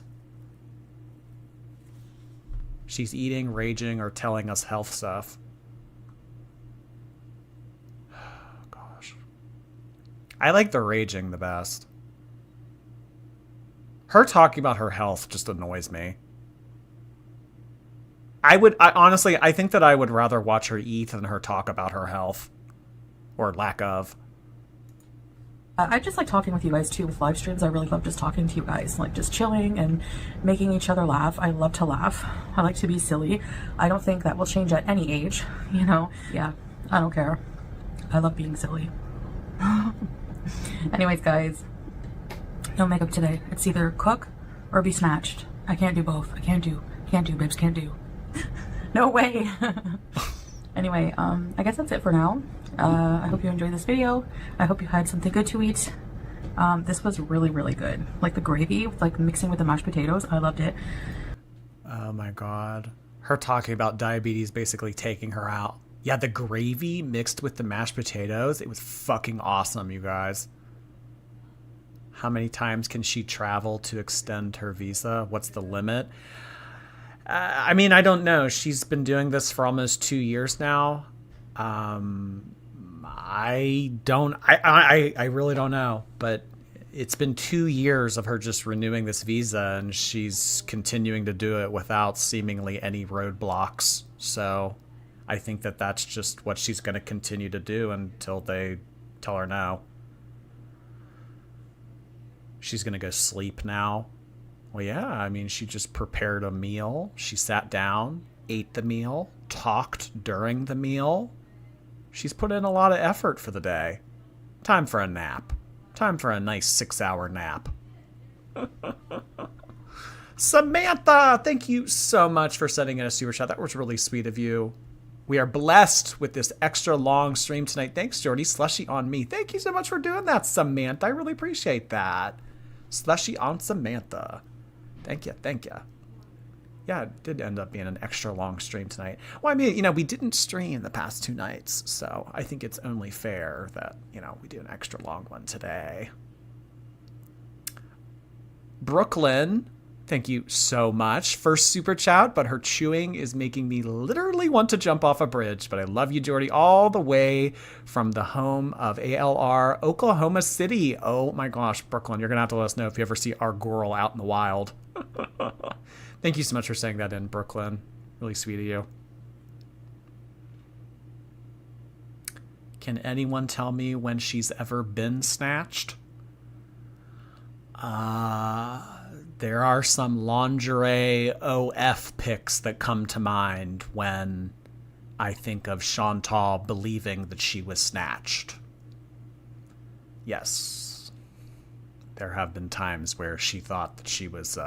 She's eating, raging, or telling us health stuff. Gosh. I like the raging the best. Her talking about her health just annoys me. I honestly, I think that I would rather watch her eat than her talk about her health. Or lack of. I just like talking with you guys too with live streams. I really love just talking to you guys, like just chilling and making each other laugh. I love to laugh. I like to be silly. I don't think that will change at any age, you know? Yeah, I don't care. I love being silly. Anyways, guys, no makeup today. It's either cook or be snatched. I can't do both. I can't do, babes, can't do. No way. Anyway, I guess that's it for now. I hope you enjoyed this video. I hope you had something good to eat. This was really, really good. Like the gravy, like mixing with the mashed potatoes. I loved it. Oh my god. Her talking about diabetes basically taking her out. Yeah, the gravy mixed with the mashed potatoes. It was fucking awesome, you guys. How many times can she travel to extend her visa? What's the limit? I mean, I don't know. She's been doing this for almost 2 years now. I really don't know, but it's been 2 years of her just renewing this visa, and she's continuing to do it without seemingly any roadblocks. So I think that that's just what she's going to continue to do until they tell her no. She's going to go sleep now. Well, yeah, I mean, she just prepared a meal. She sat down, ate the meal, talked during the meal. She's put in a lot of effort for the day. Time for a nap. Time for a nice 6-hour nap. Samantha, thank you so much for sending in a super chat. That was really sweet of you. We are blessed with this extra long stream tonight. Thanks, Jordy. Slushy on me. Thank you so much for doing that, Samantha. I really appreciate that. Slushy on Samantha. Thank you. Thank you. Yeah, it did end up being an extra long stream tonight. Well, I mean, you know, we didn't stream the past 2 nights, so I think it's only fair that, you know, we do an extra long one today. Brooklyn, thank you so much. First super chat, but her chewing is making me literally want to jump off a bridge. But I love you, Jordy, all the way from the home of ALR, Oklahoma City. Oh my gosh, Brooklyn, you're going to have to let us know if you ever see our girl out in the wild. Thank you so much for saying that in, Brooklyn. Really sweet of you. Can anyone tell me when she's ever been snatched? There are some lingerie OF pics that come to mind when I think of Chantal believing that she was snatched. Yes. There have been times where she thought that she was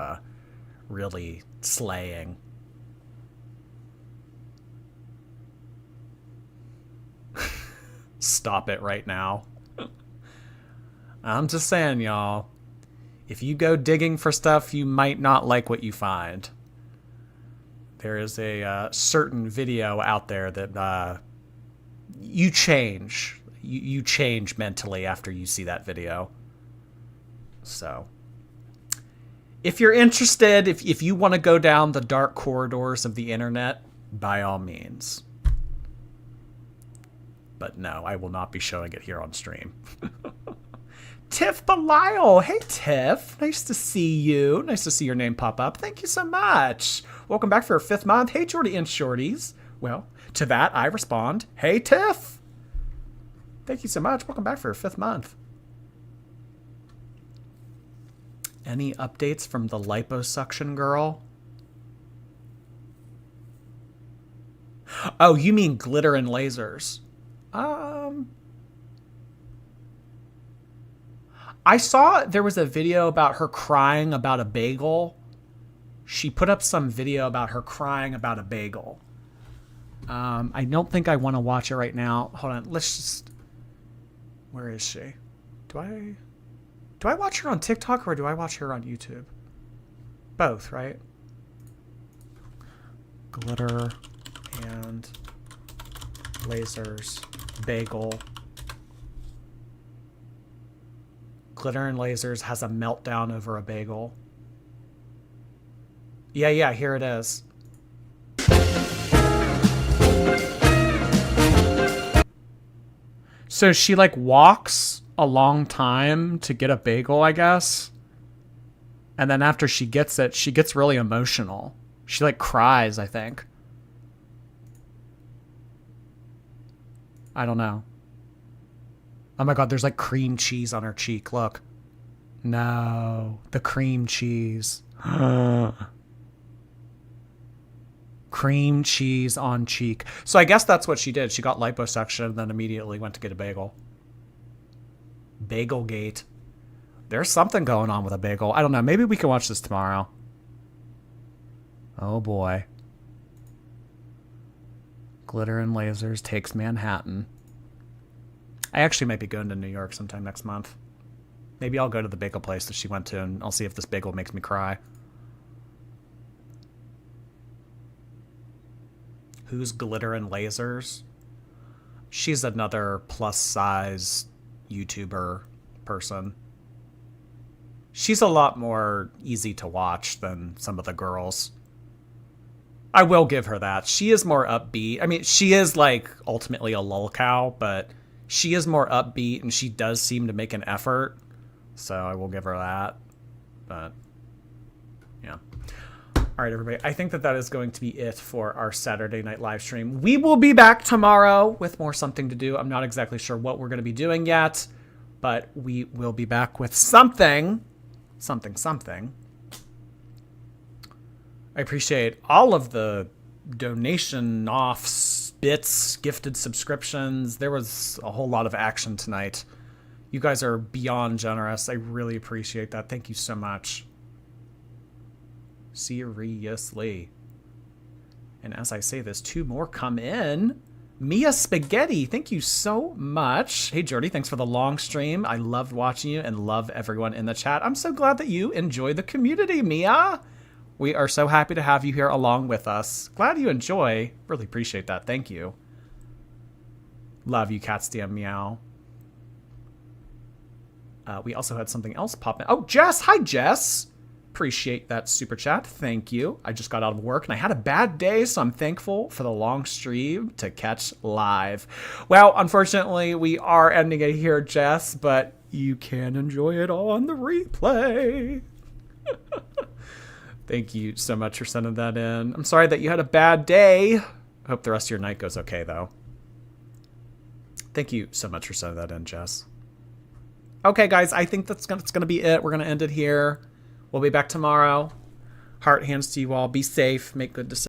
really slaying. Stop it right now. I'm just saying, y'all. If you go digging for stuff, you might not like what you find. There is a certain video out there that you change. You change mentally after you see that video. So, if you're interested, if you want to go down the dark corridors of the internet, by all means. But no, I will not be showing it here on stream. Tiff Belial. Hey, Tiff. Nice to see you. Nice to see your name pop up. Thank you so much. Welcome back for our 5th month. Hey, Jordy and Shorties. Well, to that, I respond, hey, Tiff. Thank you so much. Welcome back for our 5th month. Any updates from the liposuction girl? Oh, you mean glitter and lasers. I saw there was a video about her crying about a bagel. She put up some video about her crying about a bagel. I don't think I want to watch it right now. Hold on. Let's just... Where is she? Do I watch her on TikTok or do I watch her on YouTube? Both, right? Glitter and lasers. Bagel. Glitter and Lasers has a meltdown over a bagel. Yeah, here it is. So she like walks a long time to get a bagel, I guess. And then after she gets it, she gets really emotional. She like cries, I think. I don't know. Oh my god, there's like cream cheese on her cheek. Look. No. The cream cheese. Cream cheese on cheek. So I guess that's what she did. She got liposuction and then immediately went to get a bagel. Bagelgate. There's something going on with a bagel. I don't know. Maybe we can watch this tomorrow. Oh boy. Glitter and Lasers takes Manhattan. I actually might be going to New York sometime next month. Maybe I'll go to the bagel place that she went to and I'll see if this bagel makes me cry. Who's Glitter and Lasers? She's another plus size YouTuber person. She's a lot more easy to watch than some of the girls. I will give her that. She is more upbeat. I mean, she is like ultimately a lolcow, but she is more upbeat and she does seem to make an effort. So I will give her that. But yeah. All right, everybody. I think that is going to be it for our Saturday night live stream. We will be back tomorrow with more something to do. I'm not exactly sure what we're going to be doing yet, but we will be back with something. Something. I appreciate all of the donation offs, bits, gifted subscriptions. There was a whole lot of action tonight. You guys are beyond generous. I really appreciate that. Thank you so much. Seriously. And as I say this, 2 more come in. Mia Spaghetti, thank you so much. Hey, Jordy, thanks for the long stream. I loved watching you and love everyone in the chat. I'm so glad that you enjoy the community, Mia. We are so happy to have you here along with us. Glad you enjoy. Really appreciate that. Thank you. Love you, Cat's DM Meow. We also had something else pop in. Oh, Jess. Hi, Jess. Appreciate that super chat. Thank you. I just got out of work and I had a bad day, so I'm thankful for the long stream to catch live. Well, unfortunately, we are ending it here, Jess, but you can enjoy it on the replay. Thank you so much for sending that in. I'm sorry that you had a bad day. I hope the rest of your night goes okay, though. Thank you so much for sending that in, Jess. Okay, guys, I think that's gonna be it. We're going to end it here. We'll be back tomorrow. Heart hands to you all. Be safe. Make good decisions.